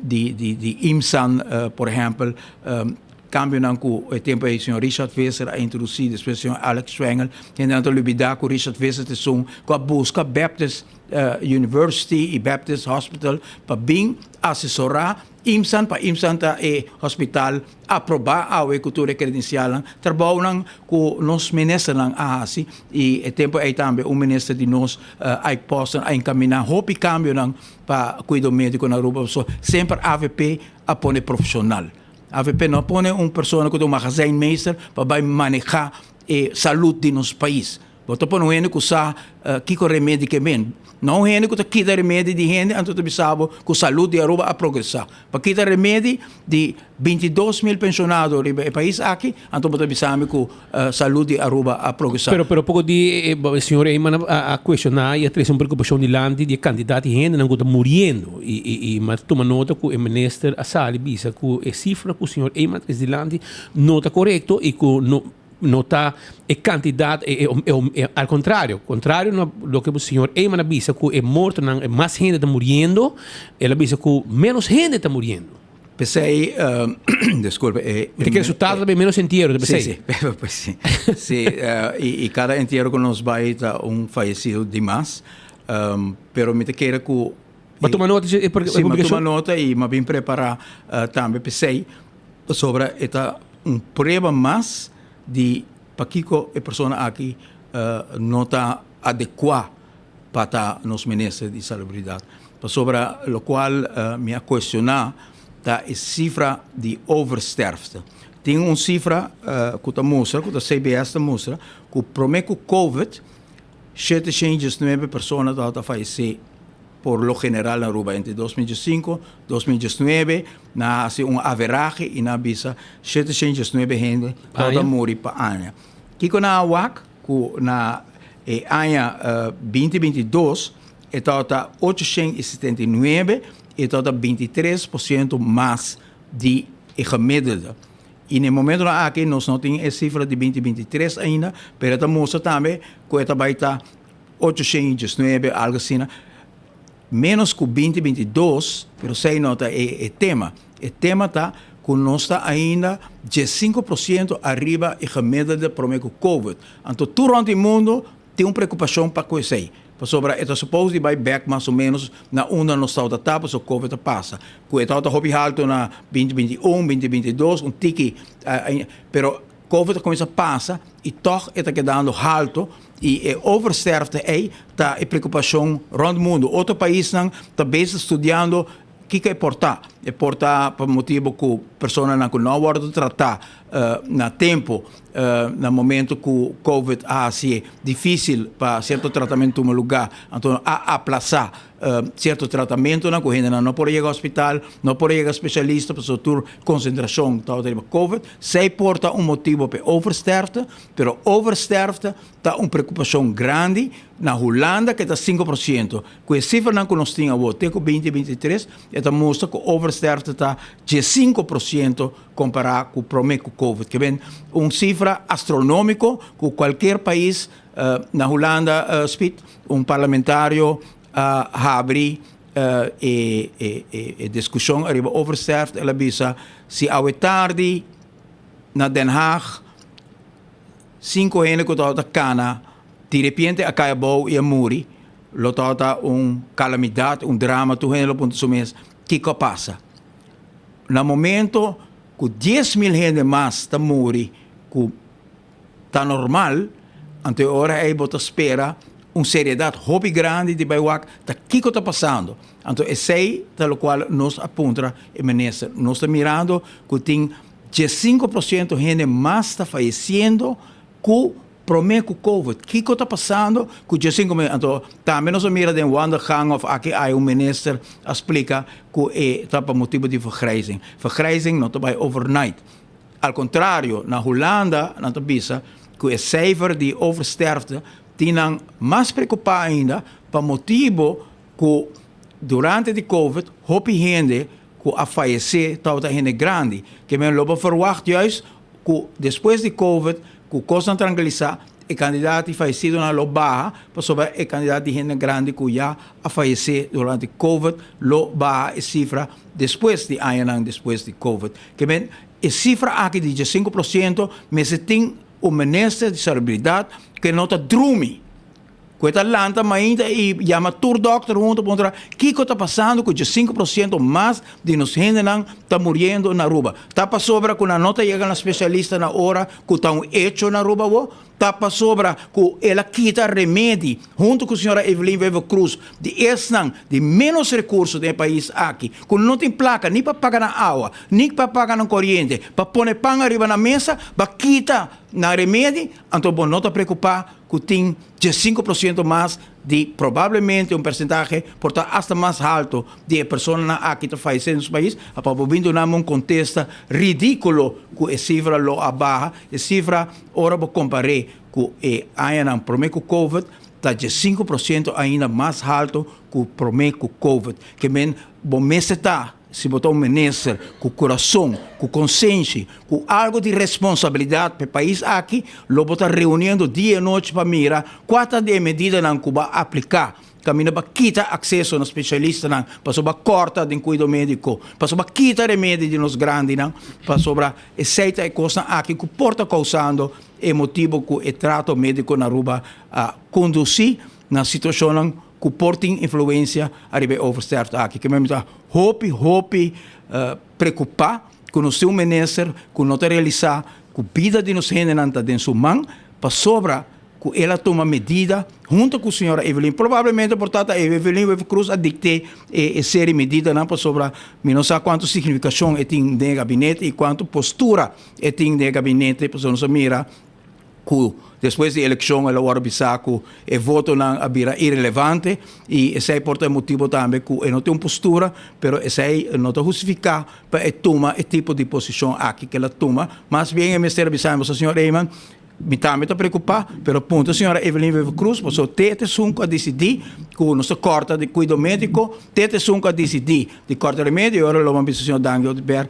[SPEAKER 23] di IMSAN por exemplo cambio ng ku tempo ay senhor Richard Visser a introduzir depois senhor Alex Schwengel e nanto libida ku Richard Visser te sung ku busca Baptist University e Baptist Hospital para bem assessorar IMSAN para IMSAN ta hospital aprovar a cultura credencial trabalho ng ku nos minister ng ahasi e tempo ay tambe ministro de nos Ike Posner a encaminar hopi cambio ng pa cuido médico na Aruba so sempre AVP apone profissional AVP não põe pessoa que tem magazinmeester para manejar saúde de nosso país. Você põe gente que usa que remédio que vem. Não gente que quita remédio de gente, antes de saber que a saúde de Aruba a progressar. Para quitar remédio de 22,000 pensionados no país aqui, antes de saber que a saúde de Aruba a progressar.
[SPEAKER 11] Pero pouco de senhor Eyman a questionar e a trazer uma preocupação de lande de candidato e gente não está morrendo e mas toma nota que o ministro a sali bisa que a cifra que o senhor Eyman traz de lande não está correto e que não está é candidato ao contrário do que o senhor Eyman avisa que é morto não é mais gente está morrendo ele avisa que menos gente está morrendo.
[SPEAKER 23] Pensei, desculpe.
[SPEAKER 11] Porque o resultado também menos entierro,
[SPEAKER 23] sim. Sim, e cada entierro que nos vai estar falecido demais, pero me te quero que
[SPEAKER 11] mas toma nota
[SPEAKER 23] toma nota e me bem preparar também pensei sobre esta prova mais de para que a pessoa aqui não está adequada para nos ministros de salubridade. Sobre o qual me questionar da cifra de oversterfte. Tem uma cifra que mostra, que a CBS mostra, que promete que o COVID 709 pessoas estão falecidas por lo general na Aruba entre 2005 e 2019, na um average e na bisa 709 gente toda morrer para ano. Kiko na awak que na ano 2022 está 879 e toda 23% mais de gemiddelde. E no momento aqui nós não temos a cifra de 2023 ainda, mas está mostra também que está vai estar 809 algo assim, menos que 2022, mas sei nota é tema. O tema está que nós está ainda 15% arriba e gemiddelde para o COVID. Então, durante o mundo tem uma preocupação para com isso aí. Sobre esta supposto de vai back mais ou menos na onda no estado da tapa, so COVID passa. Que está hobby alto na 2021, 2022, tiki, pero COVID começa a passar e toch está quedando alto e oversterfte aí tá a preocupação rond mundo. Outro país não está bem estudando que é portar. É portar por motivo que pessoas não podem tratar na tempo, no momento que o COVID é difícil para certo tratamento no lugar, então a aplazar certo tratamento, não pode chegar ao hospital, não pode chegar a especialista para sua concentração da COVID, se porta motivo para oversterfte, mas oversterfte está uma preocupação grande na Holanda que está 5%. Com a cifra que nós tínhamos até 2023, esta mostra que oversterfte está de 5% comparado com o promedio COVID, que vem uma cifra astronômica que qualquer país na Holanda, parlamentário abre discussão arriba oversterfte, ela bisa se ao tarde na Den Haag 5 gente que está cana, de repente acabou e a muri, lo está calamidade, drama, tu gente lo ponto sumes, que passa? No momento que 10,000 gente mais está muri, que está normal, ante hora aí bota espera seriedade hobby grande de baiwak tá que está passando. Então é sei pelo qual nos aponta o ministro. Nós estamos mirando que tem 15% de gente mais está falecendo com problema com Covid. O que está passando com 15%? Então também nós miramos em wandelgang of aqui há ministro explica que é por motivo de vergrijzing. Vergrijzing não está overnight. Al contrário, na Holanda, na Tabisa, que o cijfer de oversterfte tinham mais preocupado ainda por motivo que durante a Covid, houve gente que a falecer, estava gente grande, que men lobo verwacht juist que depois de Covid, que coisa tranquilizar, o candidato falecido na lo baja, para sobre o candidato de gente grande que já a falecer durante Covid, lo baja a cifra depois de anos depois de Covid. Que men a cifra aqui de 5%, mas tem o ministro de Saúde que não está dormindo. Que Atlanta, mas ainda e chama tour doctor junto para o que está passando com 5% mais de nos gente está morrendo na rua. Está para sobra com a nota chega na especialista na hora que está hecho na rua, está para sobra que ela quita remédio junto com a senhora Evelyn Weber Cruz de de menos recursos do país aqui, que não tem placa nem para pagar na água, nem para pagar na corrente, para pôr pão arriba na mesa, para quitar na remédio, então não está preocupado que tem 5% mais de provavelmente percentual portanto hasta mais alto de pessoas aqui que falecendo no país, para vindo num contexto ridículo que a cifra lo abaja, a cifra ora vou comparar que ainda prometo Covid está 5% ainda mais alto que o prometo Covid, que men bom mês está se botar ministro com coração, com consciência, com algo de responsabilidade para o país aqui, lo botar reunindo dia e noite para mirar quantas de medidas não Cuba aplicar. Caminho para quitar acesso aos especialistas, para sobre corta de cuidado médico, para sobre quitar remédio de nos grandes, para sobre aceita e coisa aqui que porta causando e motivo que o trato médico na rua conduzir na situação que portem influência a nível oversterfte aqui. Que mesmo está hope preocupar com o seu ministro, com não realizar, com a vida de nos gente não está dentro de sua mão, para sobra que ela toma medida junto com a senhora Evelyn. Provavelmente, portanto, a Evelyn Weber Cruz a dicte a série de medidas para sobre não sei quanto significação tem no gabinete e quanto postura tem no gabinete, para não se mira que depois da eleição ela vai avisar que o voto não é irrelevante e esse é por motivo também que não tem uma postura, mas esse é não está justificar para tomar esse tipo de posição aqui que ela toma. Mas bem, o Ministério avisamos a senhora Eyman, me também está preocupado, mas ponto a senhora Evelyn Weber Cruz, porque o tete sunco a decidir que não se corta de cuidado médico, tete sunco a decidir de corta de remédio, e agora eu vou senhor Dangel de Ber,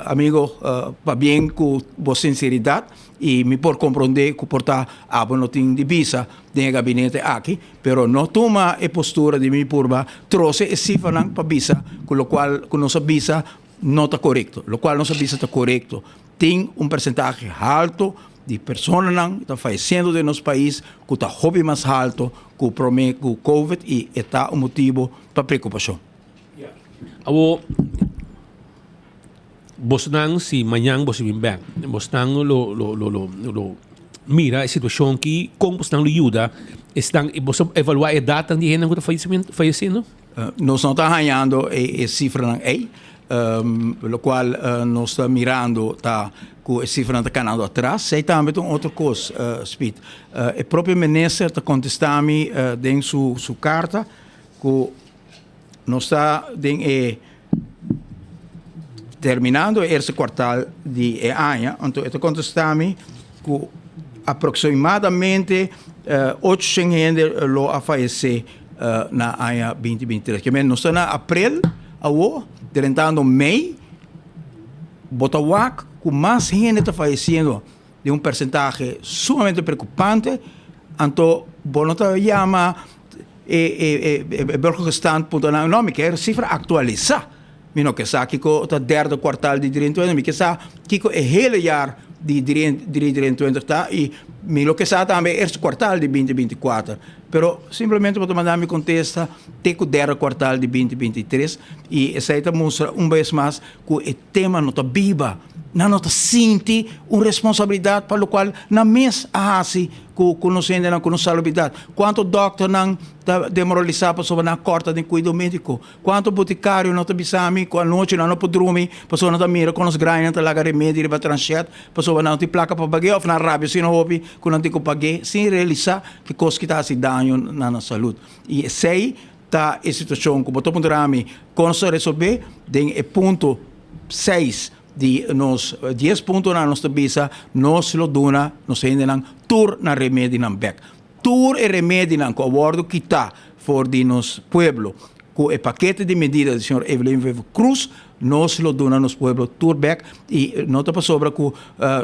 [SPEAKER 23] amigo, para bem com boa sinceridade, e me por compreender que portar a não tem divisa de gabinete aqui, mas não toma a postura de mim purba, trouxe e cifra para visa, com o qual não se visa não está correto, o qual não se visa está correto, tem percentual alto de pessoas que estão falecendo de nosso país, que está hobby mais alto, que o problema com o Covid e está um motivo para preocupação.
[SPEAKER 11] Bosnang si manyang bos bimbang. Bosnang lo mira a situação que como Bosnang lo ajuda, estão evaluar a data de gente que está falecendo?
[SPEAKER 23] Nós não estamos ganhando a cifra aí, o qual nós estamos mirando tá com a cifra está canando atrás. Sei também tem outra coisa, Speed. O próprio ministro está contestando dentro sua carta que nós está terminando esse quartal de ano, então está contestando que aproximadamente 800 gente lo a falecer na ano 2023. Que nós estamos em abril, tentando Mei, Botawak, com mais gente está falecendo de percentual sumamente preocupante, então, não está chama Belgistan ponto não, me quer cifra atualizar. Mino que sa kiko ta derde quartal de 2020, mi que sa kiko e hele jaar de 2020 tá e mi lo que sa também eerste quartal de 2024. Pero simplesmente para mandar me contesta teco derde quartal de 2023 e essa aí mostra vez mais que o tema não está viva na nota sinti uma responsabilidade para o qual na mês a hasi conhecendo na salubridade. Quanto doctor não demoralizar para sobre na corta de cuidado médico. Quanto boticário não bisami com a noite não pode dormir, para sobre não mira com os grain não laga remédio para tranchar, para sobre não te placa para pagar ou na rábia se não hobby com não te pagar, sem realizar que coisa que está se dano na saúde. E sei tá a situação como todo mundo rami com se resolver den ponto 6 de nos 10 pontos na nossa visa, nós lo dona, nós ainda não tur na remédio na back. Tur e remédio na com acordo que está for de nos pueblo, com o paquete de medidas do senhor Evelyn Cruz, nós lo dona nos pueblo tur back e nota para sobra que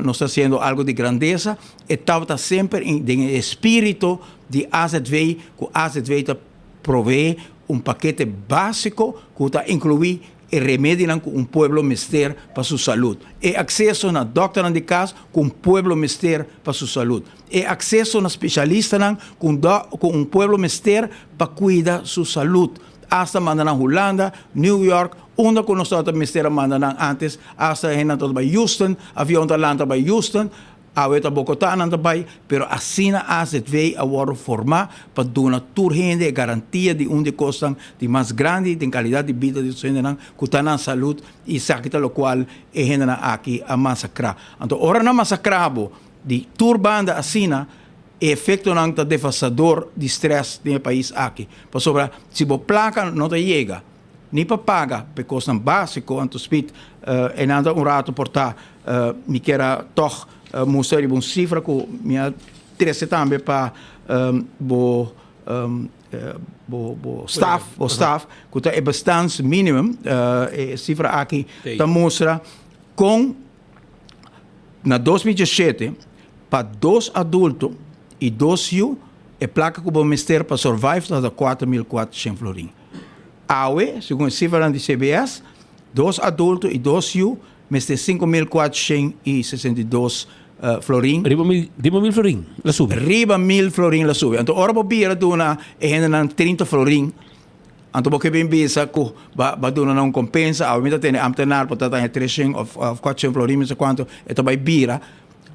[SPEAKER 23] nós está fazendo algo de grandeza e está sempre em espírito de AZV, que AZV está provee paquete básico que está incluir e remédio com pueblo mister para sua saúde. E acesso na doctor de casa com pueblo mister para sua saúde. E acesso na especialista com pueblo mister para cuidar sua saúde. Hasta manda na Holanda, New York, onde que nós estamos mister manda antes, hasta hena para Houston, avião da landa para Houston, a Bogotá não também, pero assim a AZV agora formar para dar toda gente garantia de onde costam de mais grande, de qualidade de vida de gente que está na saúde e sabe o qual é gente aqui a massacrar. Então, ora na massacrabo de turbanda assim, é efeito não está devastador de estresse no país aqui. Para sobre se a placa não te chega, nem para pagar, porque custa básico, então speed, e nada rato portar, me quer toch mostrar uma cifra que minha interesse também para o staff que é bastante mínimo, cifra aqui está mostra com na 2017 para 2 adultos e 2 filhos é placa que o ministério para survive está 4.400 florins. Aue, segundo a cifra da CBS, 2 adultos e 2 filhos mas de 5.462 florin.
[SPEAKER 11] Riba mil florin, la sube.
[SPEAKER 23] Riba 1.000 florin la sube. Então, ora bobira dona e ainda 30 florin. Então, porque bem bisa que ba dona não compensa, a mim tem amtenar para ter 300 ou 400 florin, mas quanto é também bira.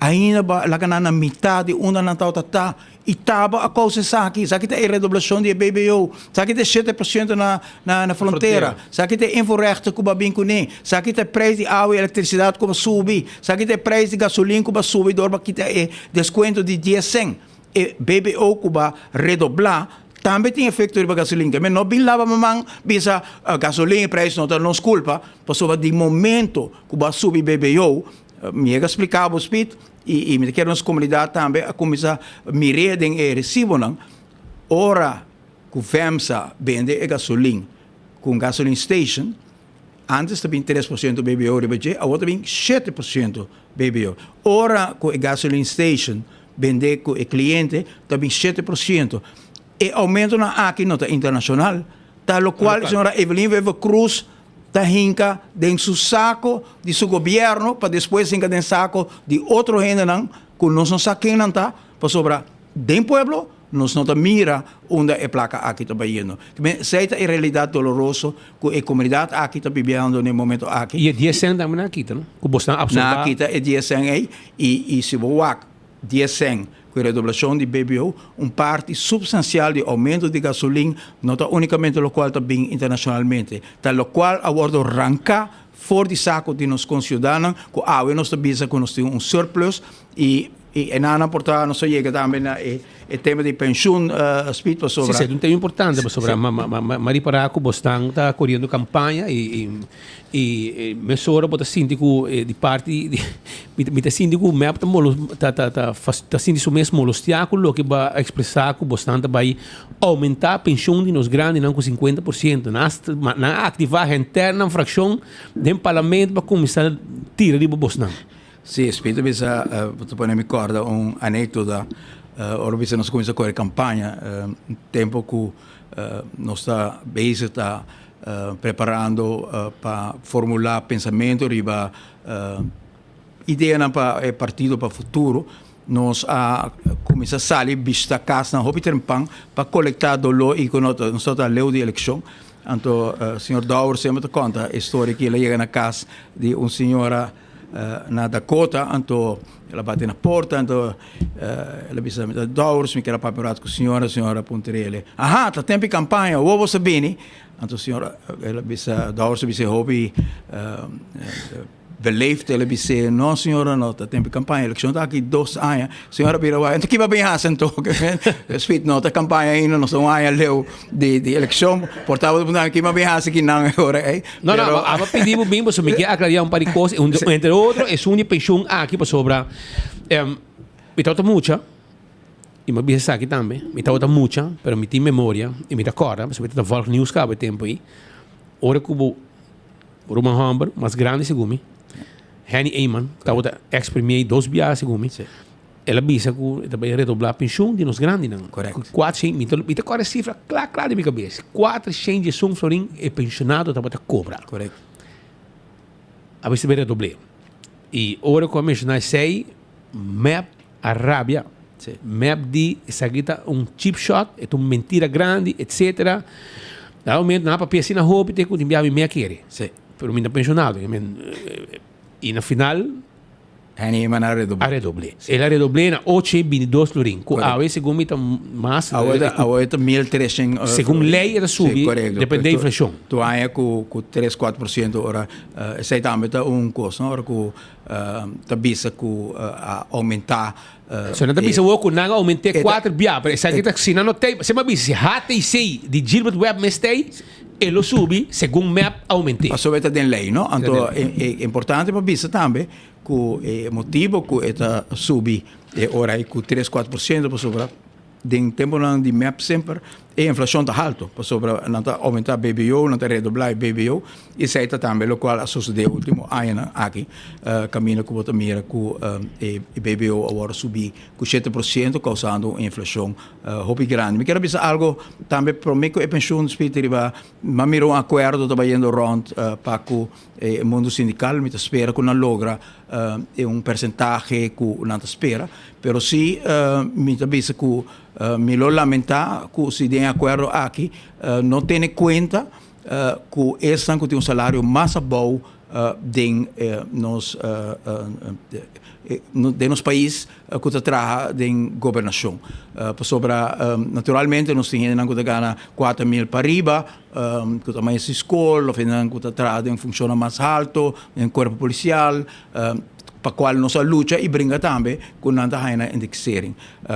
[SPEAKER 23] Ainda ba lá na metade onde não tá e tava a coisa aqui tem redoblação de BBO, sabe tem 7% na fronteira, sabe tem inforechte que bem com nem, sabe tem preço de água e eletricidade que subir, sabe tem preço de gasolina que subir, dorba que tem desconto de 10%, e BBO que redoblar também tem efeito de gasolina, mas não bem lava mamãe, bisa gasolina preço não culpa, passou de momento que subir BBO, me explicava o speed e me quero nas comunidades também a começar a mirar e recibo não ora que o FEMSA vende gasolina com gasoline station antes também 3% BBO de budget agora também 7% BBO ora com a gasoline station vende com o cliente também 7% e aumento na aqui nota internacional tal qual a senhora Evelyn Cruz da hinca dentro do saco de seu governo para depois hinca dentro do saco de outro gente não que nós não sabemos tá para sobrar dentro do pueblo nós não mira onde é placa aqui está indo. Seita é realidade dolorosa que a comunidade aqui está vivendo no momento aqui.
[SPEAKER 11] E é 10% também aqui, não? Que você absorver.
[SPEAKER 23] Na aqui é 10% aí e se você 10% com a redoblação de BBO, parte substancial de aumento de gasolina, não está unicamente o qual também internacionalmente, tá o qual agora arranca fora de saco de nos concidadãos, que a nós visa que nós temos surplus e na porta não só chega também o tema de pensão speed para sobrar.
[SPEAKER 11] Sim, é um tema importante para sobrar. Mas para que você está correndo campanha e mesura para síndico de parte de síndico me está síndico o mesmo obstáculo que vai expressar que você vai aumentar a pensão de nos grandes não com 50%. Na atividade interna fração do parlamento para começar a tirar de você.
[SPEAKER 23] Sim, espírito bisa para me corda anécdota ora bisa nós começamos a correr campanha tempo que nós está base está preparando para formular pensamento riba ideia para partido para futuro nós começar a sair vista casa na Hopiterpang para coletar dolo e quando nós está leu de eleição então o senhor Dauer sempre conta a história que ele chega na casa de uma senhora na Dakota, anto ela bate na porta, anto ela bisa met Dowers, mi kera paperat com a senhora punterele. Aha, tá tempo campanha, o você bene, anto senhora ela bisa Dowers bisa hobby beleefd, ela bisa não senhora não, tá tempo campanha, eleção tá aqui 2 anos, senhora bira vai, então que vai bem hasen to, speed não tá campanha ainda, não são anos leu de eleição, portava do que vai bem hasen que não agora,
[SPEAKER 11] Não, aba pedimos bem, você me quer aclarar par de coisas, entre outros, é uma pensão aqui para sobra, me trata mucha, e me bisa aqui também, me trata mucha, pero me tem memória, e me recorda, você me trata Volk News cabe tempo aí, ora cubo Roman Humber, mais grande segumi, Henny Eyman, estava ex-premier 2 bias segumi, ela bisa que também redoblar a pensão de nos grandes, não?
[SPEAKER 23] Correto.
[SPEAKER 11] 400, me te corre a cifra, claro de minha cabeça, 400 de São Florim é pensionado, estava a cobrar.
[SPEAKER 23] Correto.
[SPEAKER 11] A vez de redoblar. E ora que eu mencionei, sei, map Arábia, map de sagrita chip shot, é uma mentira grande, etc. Realmente, não há para pensar na roupa, tem que enviar a minha querer.
[SPEAKER 23] Sim.
[SPEAKER 11] Pero me pensionado. E na final,
[SPEAKER 23] Henny Eyman a
[SPEAKER 11] redoble. Ela redoble na 822 florin. A vez segundo me mais.
[SPEAKER 23] A 1.300.
[SPEAKER 11] Segundo lei era subir, depende da inflação.
[SPEAKER 23] Tu aí com 3-4% ora, sei também tá custo, ora com tabisa com aumentar.
[SPEAKER 11] Se não tabisa o com não aumentar 4 bia, mas se não tem, se mas se hata e sei de Gilbert Webb mestei, ele subi segundo map aumentar.
[SPEAKER 23] Passou beta den lei, não? Então é importante para bisa também que o motivo que eta subi ora aí com 3-4% para sobra den tempo não de map sempre a inflação está alto para sobra não está aumentar BBO não está redoblar BBO e isso está também o qual sucedeu último ano aqui caminho que bota mira com BBO agora subir com 7% causando inflação hobby grande me quero dizer algo também para mim que a pensão speaker vai miro um acordo trabalhando around para que o mundo sindical me espera que não logra percentual que não espera pero se me dice que me lo lamenta que se tem acordo aqui não tem em conta que esse que tem salário mais bom de nos países que trabalha em governação. Naturalmente, nós temos que ganhar 4.000 para riba, que também é escola, que trabalha em função mais alto, em corpo policial, para qual nossa luta e brinca também com nada ainda indexering.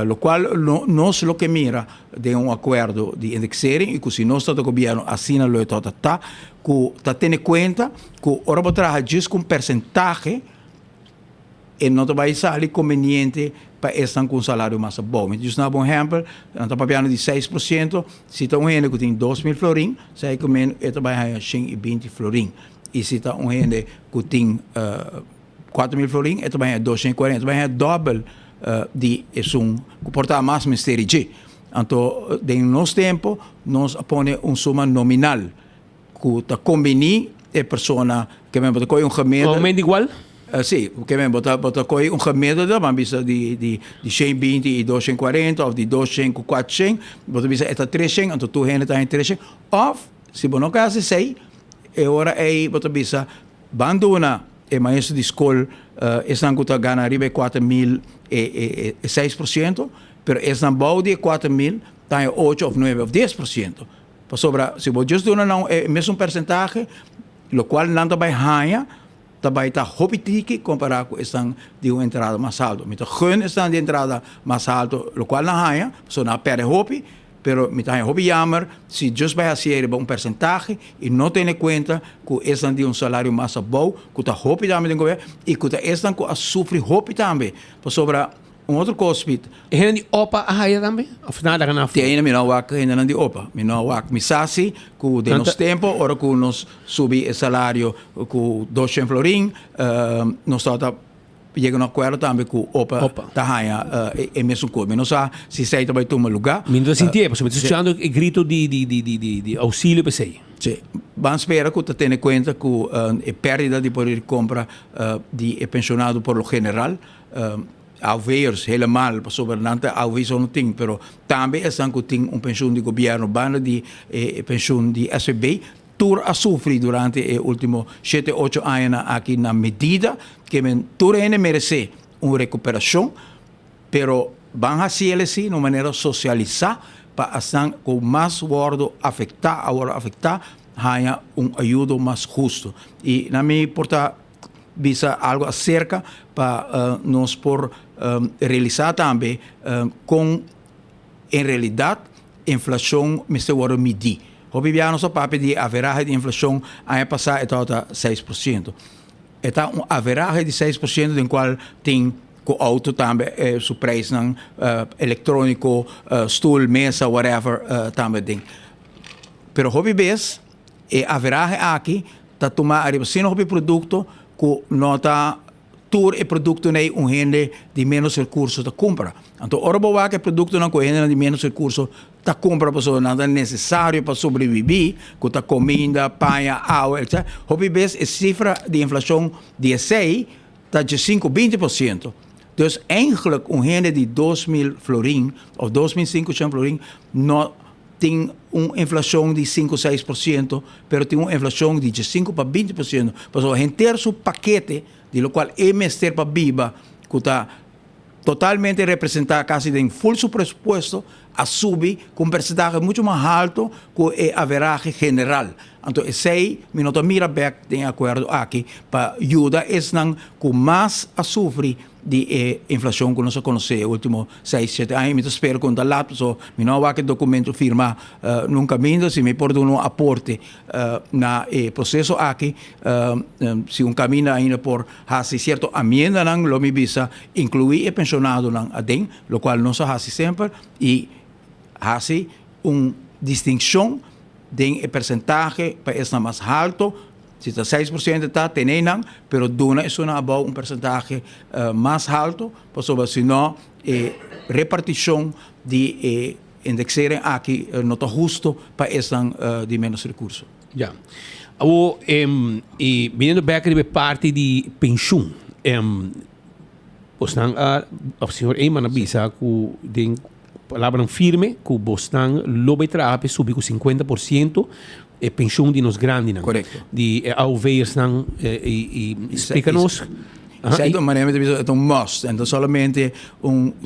[SPEAKER 23] O qual nós lo que mira de acordo de indexering e que se nós do governo assina lo que está tendo em conta que ora para trabalhar just com percentagem e não vai sair conveniente para estar com um salário mais bom. Então, na bom exemplo, nós estamos falando de 6%, se está um gente que tem 2.000 florim, sai que menos vai ganhar 120 florim. E se está um gente que tem 4.000 florim, vai ganhar 240, vai ganhar dobro de isso, que porta mais mistério. Então, em nosso tempo, nós põe suma nominal, que está conveniente a pessoa que vem para um remédio.
[SPEAKER 11] Aumento igual?
[SPEAKER 23] Sim, porque vem botar um remédio da bisa de 120 e 240 ou de 200 e 400, botar bisa eta 300, então tu rende tá em 300. Ou se você não quer sei, é hora aí botar bisa abandona e maestro de escola estão que ganha arriba 4.000 e 6%, pero estão bom de 4.000 tá em 8 ou 9 ou 10%. Para sobra, se você just dona não é mesmo percentagem, o qual não vai ganhar também está hobby comparado com estão de uma entrada mais alta. Então, gun estão de entrada mais alta, o qual não ganha, só não perde hobby, pero me está hobby jammer, se just vai ser percentagem e não tem em conta que estão de salário mais bom, que está hobby também tem governo e que estão a sofrer hobby também. Por sobra outro cospit.
[SPEAKER 11] E ainda de opa a raia também? Afinal, da ganhar.
[SPEAKER 23] Tem ainda me não wak ainda de opa. Me não wak me sasi que de nos tempo, ora que nos subi o salário com 200 florim, nós está chega no acordo também com opa tá raia é mesmo coisa. Não sabe se sai também tomar lugar.
[SPEAKER 11] Me não senti, porque estou escutando o grito de auxílio para sei.
[SPEAKER 23] Sim. Vamos esperar que tenha em conta que a perda de poder de compra de pensionado por lo general talvez helemaal sobre nanta talvez não tem, pero também é que tem pensão de governo, banda de pensão de SB, tur a sufrir durante os últimos 7-8 anos aqui na medida que tur merece uma recuperação, pero van a ser assim de uma maneira socializar para assim com mais wordo afetar haya ajuda mais justo. E na minha porta visa algo acerca para nós por realizar também com em realidade inflação me se wordo medir. Hoje viamos a papel de average de inflação ano passado estava 6%. Está average de 6% do qual tem com auto também o preço eletrônico, stoel, mesa, whatever também tem. Pero hoje vez average aqui está tomar a hobby produto que nota tur e produto nem gente de menos recursos da compra. Então, ora boa que produto não gente de menos recursos da compra para nada necessário para sobreviver, que está comida, panha, água, etc. Hobby vez a cifra de inflação de 16 está de 5-20%. Dus eigenlijk gente de 2.000 florin of 2.500 florin não tem uma inflação de 5-6%, pero tem uma inflação de 5-20%. Então, a gente seu paquete, de lo qual é mestre para viva, que está totalmente representado quase em full su presupuesto, a subir com percentagem muito mais alto que a average general. Então, esse minuto mira back tem acordo aqui para ajudar não com mais a sofrer de inflação que nós conhecemos nos últimos 6-7 anos. Eu espero que o lapso, não vai que documento firma nunca caminho, se me pode um aporte na processo aqui, se caminho ainda por fazer certo amenda, lo me visa incluir pensionado adem, lo qual nós fazemos sempre e hace distinção de percentagem para estar mais alto. Se está 6% está teniendo, pero duna es un porcentaje más alto, pues si no, repartición de indexar aquí no está justo para estar de menos recursos.
[SPEAKER 11] Ya. Y viniendo back de parte de pensión, pues el señor Eyman avisa que de palavra firme que Boston lo betrape subir com 50% pensão de nos grandes.
[SPEAKER 23] Correcto.
[SPEAKER 11] De AOVers e explica-nos.
[SPEAKER 23] Certo, maneira é must, então somente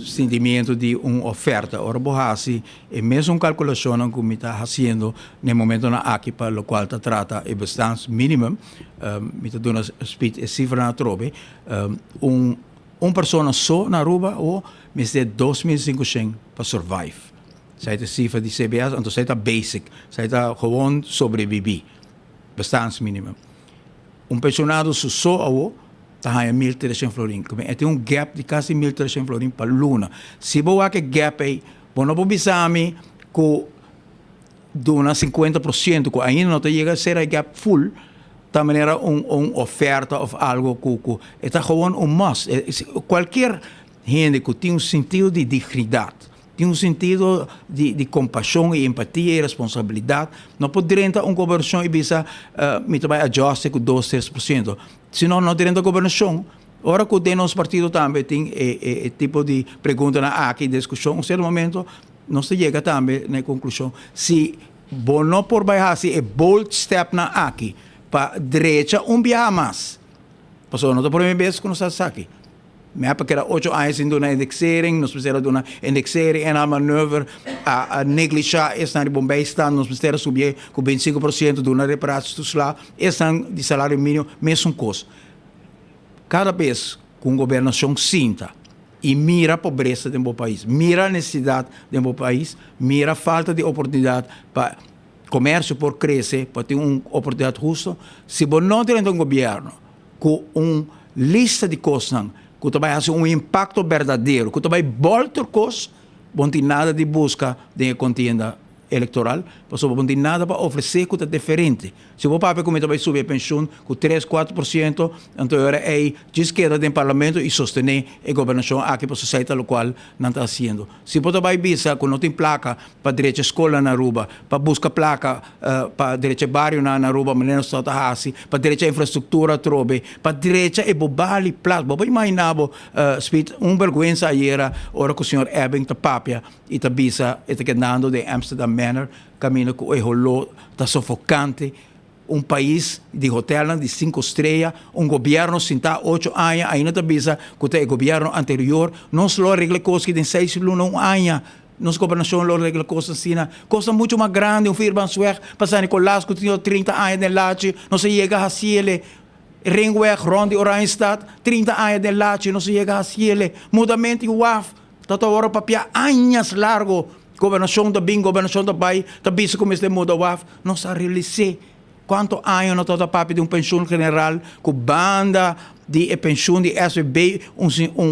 [SPEAKER 23] sentimento de oferta. Ora, bohasi, é mesmo calculação que me está fazendo no momento na aqui para o qual trata é bastante mínimo, me está dando a cifra na trobe, pessoa só na Aruba ou me está 2.500 para survive. Zij de cifra die CBS, en zij dat basic, zij dat gewoon sobreviver, bestaansminimum. Pensionado só ao tá a 1.300 florin. Tem gap de quase 1.300 florin para luna. Se boa que gap aí, não vou bisami com dona 50%, que ainda não chega a ser a gap full, também era oferta ou algo que está gewoon must. Qualquer gente que tem sentido de dignidade, tem sentido de compaixão e empatia e responsabilidade, não poderia entrar governação e bisa me vai ajuste com 2-3%. Senão não teria governação. Ora que o nosso partido também tem tipo de pergunta na aqui discussão, em certo momento não se chega também na conclusão se não por baixar se bold step na aqui para direita viajar mais. Passou não a primeira vez que nós estamos aqui. Me porque era 8 anos em uma indexering, nós precisamos de uma indexering e a maneuver a negligenciar esta de Bombay stand, nós precisamos subir com 25% de uma reparação lá, esta de salário mínimo, mesmo custo. Cada vez que a governação sinta e mira a pobreza do país, mira a necessidade do país, mira a falta de oportunidade para comércio por crescer, para ter uma oportunidade justa, se você não tem um governo com uma lista de coisas que vai fazer impacto verdadeiro, que vai voltar coisas, não tem nada de busca de contienda eleitoral, mas não tem nada para oferecer que é diferente. Se o papai começa a subir a pensão com 3-4%, então era aí de esquerda do parlamento e sostener a governação aqui para a sociedade, o qual não está fazendo. Se você vai visa que não tem placa para a direita escola na Aruba, para buscar placa para a direita bairro na Aruba, mas não está fazendo, para a direita infraestrutura trobe, para a direita é bobali placa. Você imaginava, vergonha aí era hora que o senhor Eben está papia e está visa, está quedando de Amsterdam Manor, caminho que o rolo está sufocante, um país de hotel de 5 estrelas, um governo sinta 8 anos, ainda te avisa que o governo anterior não só arregla coisas que tem 6 anos, nossa governação lo regla coisas assim, coisa muito mais grande, firma suer, passar Nicolás que tinha 30 anos de lache, não se chega a ciele, ringweg rond de Oranjestad, 30 anos de lache, não se chega a ciele, mudamento e UAF, tot agora papia anos largo, governação da bem, governação da bai, da bisa como este muda UAF, não se realize quanto anos não toda papi de pensão general, com banda de pensão de SBB,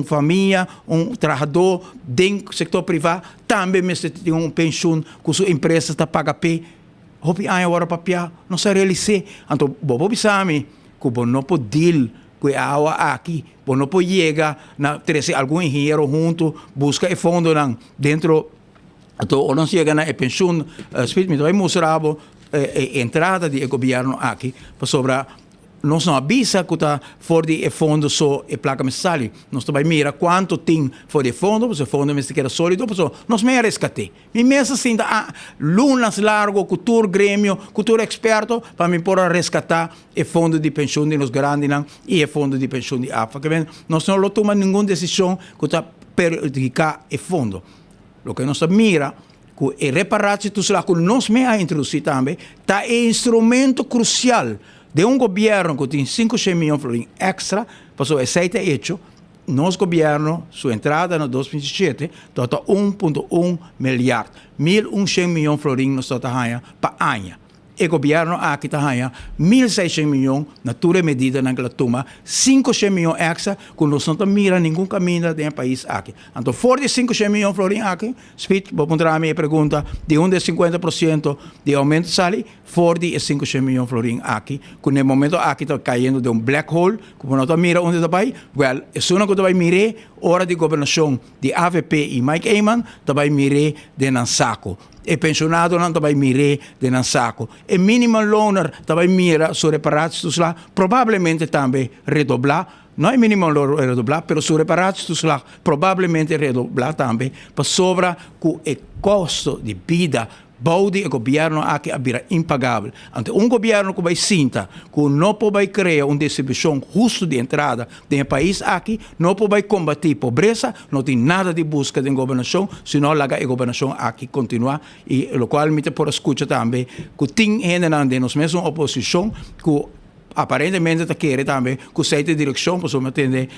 [SPEAKER 23] família, trabalhador, dentro do setor privado, também tem pensão com sua empresa está paga p. Hopi ano agora papia, não se realize. Então, bobo bisami, que não pode deal com a água aqui, não pode chegar na trazer algum engenheiro junto, busca fundo dentro. Então, não chega na pensão, espírito me vai mostrar entrada do governo aqui sobre nós não avisa que está fora de fundo só e placa mensal. Nós também mira quanto tem fora de fundo, porque o fundo é que era sólido, nós me resgatei. Me mesa assim, lunas largo, cultura grêmio, cultura experto, para me poder resgatar o fundo de pensão de nos grandes e o fundo de pensão de AFA. Nós não tomamos nenhuma decisão que está perjudicar o fundo. O que nós mira que reparar-se tudo lá que nós me a introduzir também, está instrumento crucial de governo que tem 5 milhões de florins extra, passou aceita hecho, nosso governo, sua entrada no 2017, está 1,1 milhar, 1.100 milhões de florins nos está para ano. O governo aqui está 1.600 milhões na tua medida na que toma 500 milhões extra que nós não mira nenhum caminho do país aqui. Então, fora de 500 milhões de florins aqui, Spit, vou pôr a minha pergunta, de onde 50% de aumento de salário, fora de 500 milhões de florins aqui, que no momento aqui está caindo de black hole, que não está mira onde está vai, well, é só que está mire, hora de governação de AVP e Mike Eyman, está mire de Nansaco. E pensionado não também mire de Nansaco. E minimum loaner também mira sobre reparados lá, provavelmente também redoblar. Não é minimum loaner redoblar, mas sobre reparados lá, provavelmente redoblar também, para sobra com o custo de vida Baudi o governo aqui abira impagável. Ante governo que vai sinta que não pode criar uma distribuição justa de entrada do país aqui, não pode combater pobreza, não tem nada de busca de governação, senão a governação aqui continuar. E o qual me por escuta também que tem gente de nós mesmos oposição que aparentemente está querendo também que o site de direção, por exemplo, tem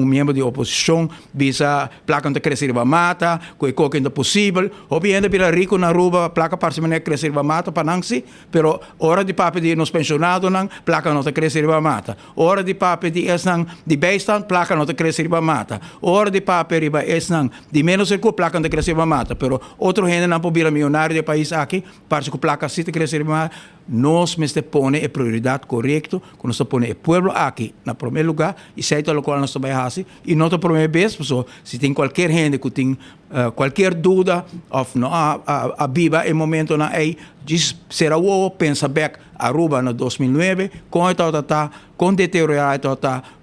[SPEAKER 23] membro de oposição, visa placa de crescer a mata, que é ainda possível, obviamente para rico na rua, placa para se crescer a mata, para não se, pero hora de papo de nos pensionados, placa não está crescer a mata, hora de papo de beistan, placa não está crescer a mata, hora de papo de menos recursos, placa não está crescer a mata, pero outro gente não pode vir milionário do país aqui, para que placa se crescer a mata, nós me põe a prioridade correta, que nós põe o povo aqui, na primeiro lugar, e seita o qual nós vai fazer, e não a primeira vez, se tem qualquer gente que tem qualquer dúvida, ou não a viva em momento na aí, diz será o pensa back Aruba no 2009, com com deteriorado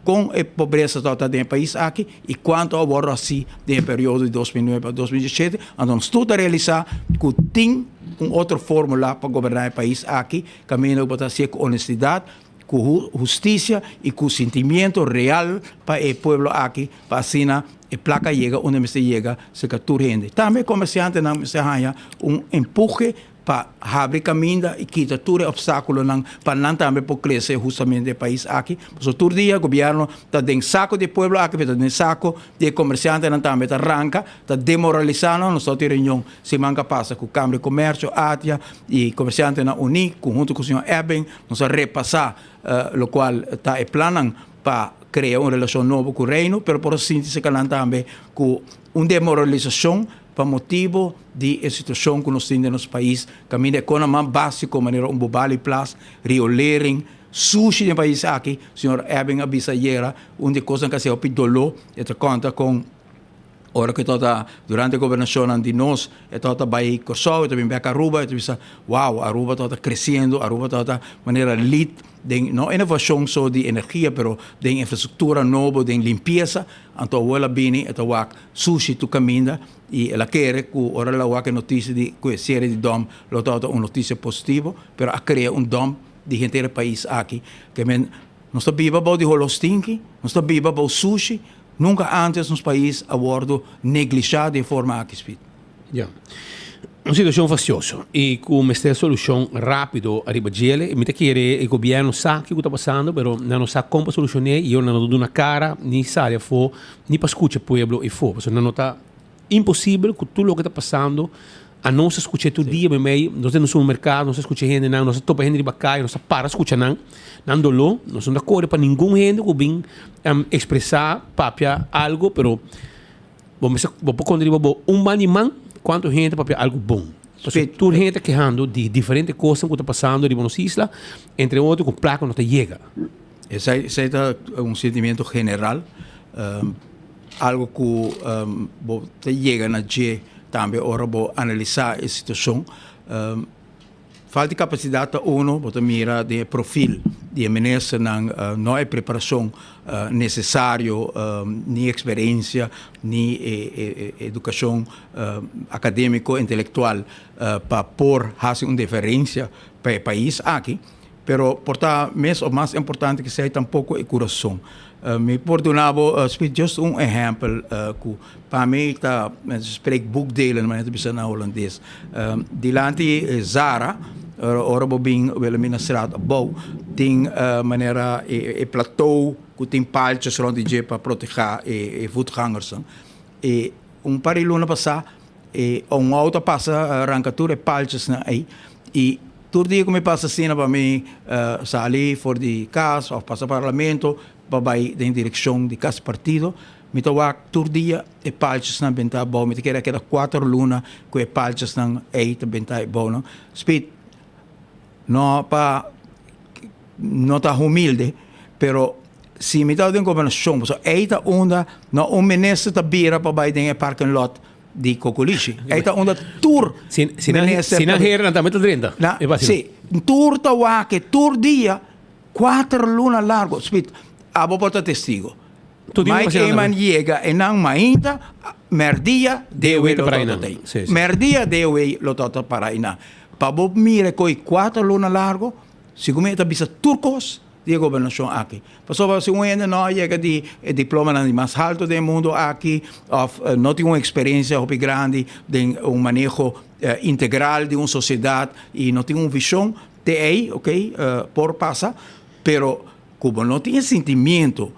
[SPEAKER 23] com a pobreza do país aqui, e quanto agora assim, no período de 2009 a 2017, então tudo a realizar que tem outra fórmula para governar o país aqui, caminho para ser com honestidade, com justiça e com sentimento real para o povo aqui, para assim a placa chega onde se chega, se captura gente. Também comerciante não se ganha empurre para abrir caminho e quitar todo obstáculo para não também por crescer justamente o país aqui. Porque todo dia o governo está dentro saco de povo aqui, está dentro saco de comerciante não também está arranca, está demoralizando, nós estamos reunião semana passa com a Câmara de Comércio, ATIA e comerciante na Uni, junto com o senhor Eben, nós vamos repassar o qual está planando para criar uma relação nova com o reino, mas por assim se calam também com uma demoralização para motivo de situação que nós temos no nosso país, caminho econômico básico, maneira bobali plus, riolering, sushi no país aqui, o senhor Eben Abisayera, onde coisa que se é dolor, e conta com ora que toda durante a governação de nós é toda vai Kosovo e também vai Aruba e pensa wow Aruba toda crescendo Aruba toda maneira lead de não inovação só de energia pero de infraestrutura nova de limpeza então ela bem então o sushi tu caminha e ela quer que ora lá o que notícia de que série de dom lo toda uma notícia positiva pero a criar dom de gente do país aqui, que men nós está viva about de holostinki, nós está viva about sushi, nunca antes nos país abordo negligiado de forma aqui speed.
[SPEAKER 11] Yeah. Uma situação fastidiosa e com esta solução rápido arriba gele, me quiere o governo sabe o que está passando, pero não sabe como solucionar e eu não dou na cara nem sabe for nem para escutar o povo e for, porque não está impossível que tudo o que está passando a não se escutar todo dia bem, nós no supermercado, não se escuta gente não, nós topa gente de bacai, nós para escutar não dolo, nós não de acordo para nenhum gente que vem expressar papia algo, pero vamos quando digo man quanto gente para algo bom. Porque toda gente quejando de diferentes coisas que está passando em nossa isla, entre outros, com placa não te chega.
[SPEAKER 23] Esse é um sentimento general, algo que te chega na G também, ora vou analisar a situação. Falta de capacidade uno, você mira de perfil de ministro não é preparação necessário, nem experiência, nem educação acadêmico intelectual para pôr fazer uma diferença para o país aqui, pero porta mais importante que seja tampouco o coração. Me perdonava, just um exemplo que para mim está spreek boekdelen, maar het is na holandês. Dilante Zara, ora bobin wel mina straat bouw, tem maneira e plateau que tem paltjes rond die para proteger e voetgangers. E par de luna passar e auto passa arrancatura e paltjes na aí e todo dia que me passa assim para mim sair for de casa ou passar parlamento para ir em direção de casa partido me toa todo dia e paltjes na benta bom me quer que 4 luna com e paltjes na aí também tá bom não speed não tá humilde pero se me dá de governação so aí tá onda não ministro tá bira para ir em parking lot di Cocoliche. Aí tá onda tour.
[SPEAKER 11] Se não hera também tá 30.
[SPEAKER 23] Sim, tour tá que tour dia 4 luna largo. Speed, abo porta testigo. Mas que man chega e não mainta, merdia deu lo totei. Merdia deu lo totei para ina. Pa bo mire coi 4 luna largo, sicuramente bisa turcos de governação aqui. Passou se ainda não chega de diploma de mais alto do mundo aqui, não tem uma experiência grande de manejo integral de uma sociedade e não tem uma visão de aí, ok, por passar, pero como não tem sentimento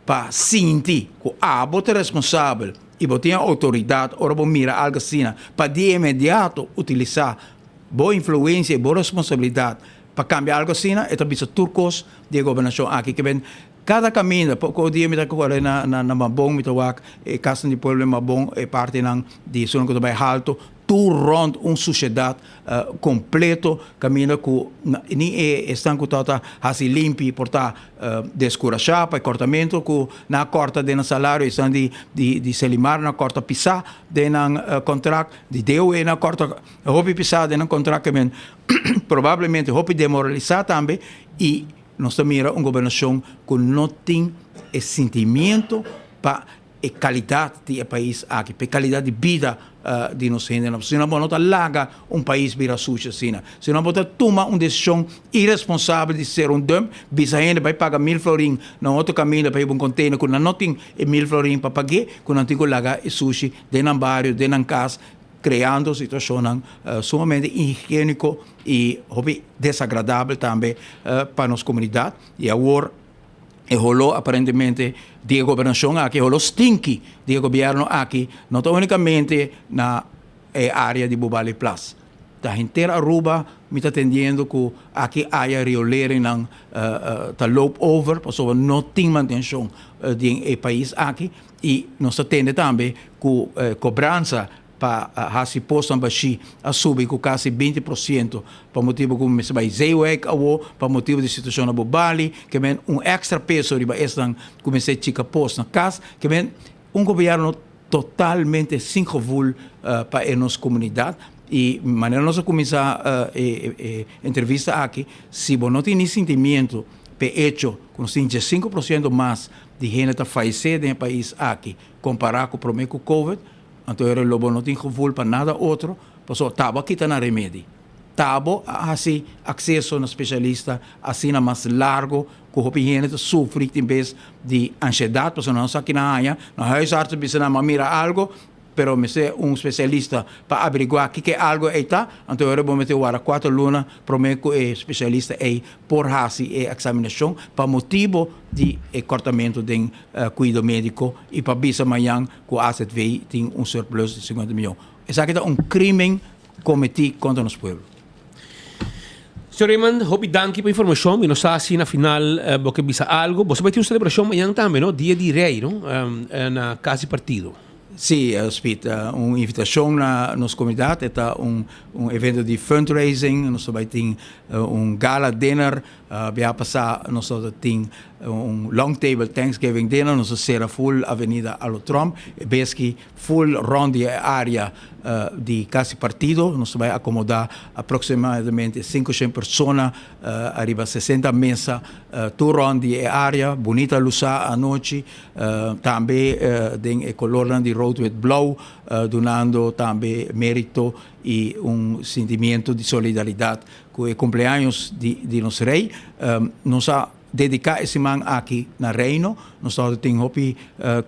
[SPEAKER 23] para sentir que você é responsável e você tem autoridade, ora você mira algo assim, para de imediato utilizar boa influência e boa responsabilidade para cambiar algo assim, é também turcos de governação aqui que vem cada caminho, pouco dia me tá correndo na Mabong, me tá e casa de povo Mabong é parte de zona que vai alto, tu rond uma sociedade completo, caminho que nem estão com toda assim limpo, portar descurachar para cortamento que na corta de salário estão de selimar na corta pisar de contrato de deu e na corta hobby pisar de contrato que men provavelmente hobby demoralizar também e nós mira uma governação que não tem esse sentimento para a qualidade do país aqui, para a qualidade de vida de nós gente. Se não vamos larga um país vira sujo assim, se não vamos tomar uma decisão irresponsável de ser dump, bisa ainda vai pagar 1.000 florin na outro caminho para ir um container que não tem 1.000 florin para pagar, que não tem que largar sushi de um bairro, de uma casa, criando situação sumamente higiênico e desagradável também para nossa comunidade. E agora rolou aparentemente de governação aqui, rolou stinky de governo aqui, não unicamente na área de Bubali Plus. Da inteira Aruba me está atendendo que aqui há rioleira não tá loop over, porque não tem manutenção de país aqui e nós atende também que cobrança para hasi postan baixi a subir com quase 20% para motivo como se vai zeewek ou para motivo de situação na Bali que vem extra peso riba estan comecei chica post na casa que vem governo totalmente sem revol para a nossa comunidade e maneira nós começar entrevista aqui se não tem sentimento pe hecho com 5% mais de gente está falecendo no país aqui comparado com o Covid. Então, o lobo não tem gevoel para nada outro, porque estava aqui na remédio. tabo assim acesso na especialista assim na mais largo que o paciente sofre em vez de ansiedade, porque não sabe que na área, na huisarts precisa mira algo, pero me ser especialista para averiguar o que é algo aí tá, então eu vou meter agora 4 lunas para mim que é especialista aí por assim é examinação para motivo de cortamento de cuidado médico e para bisa amanhã que o AZV tem surplus de 50 milhões. Isso aqui é crime cometido contra nosso povo.
[SPEAKER 11] Sr. Raymond, hopi danke pela informação. E nós assim na final porque bisa algo. Você vai ter uma celebração amanhã também, não? Dia de Rei, não? Na casa partido.
[SPEAKER 23] Sim, Spit, uma invitação na nossa comunidade, é evento de fundraising, nós vai ter gala dinner, vai passar, nós tem long table Thanksgiving dinner, nós será full Avenida Alotrom, basically full round de área de casa partido, nós vai acomodar aproximadamente 500 pessoas, arriba 60 mesas, todo round de área, bonita luz à noite, também tem color de road with blauw, donando também mérito e sentimento de solidariedade com o cumpleaños de nosso rei. Nós dedicar esse man aqui na Reino, nós temos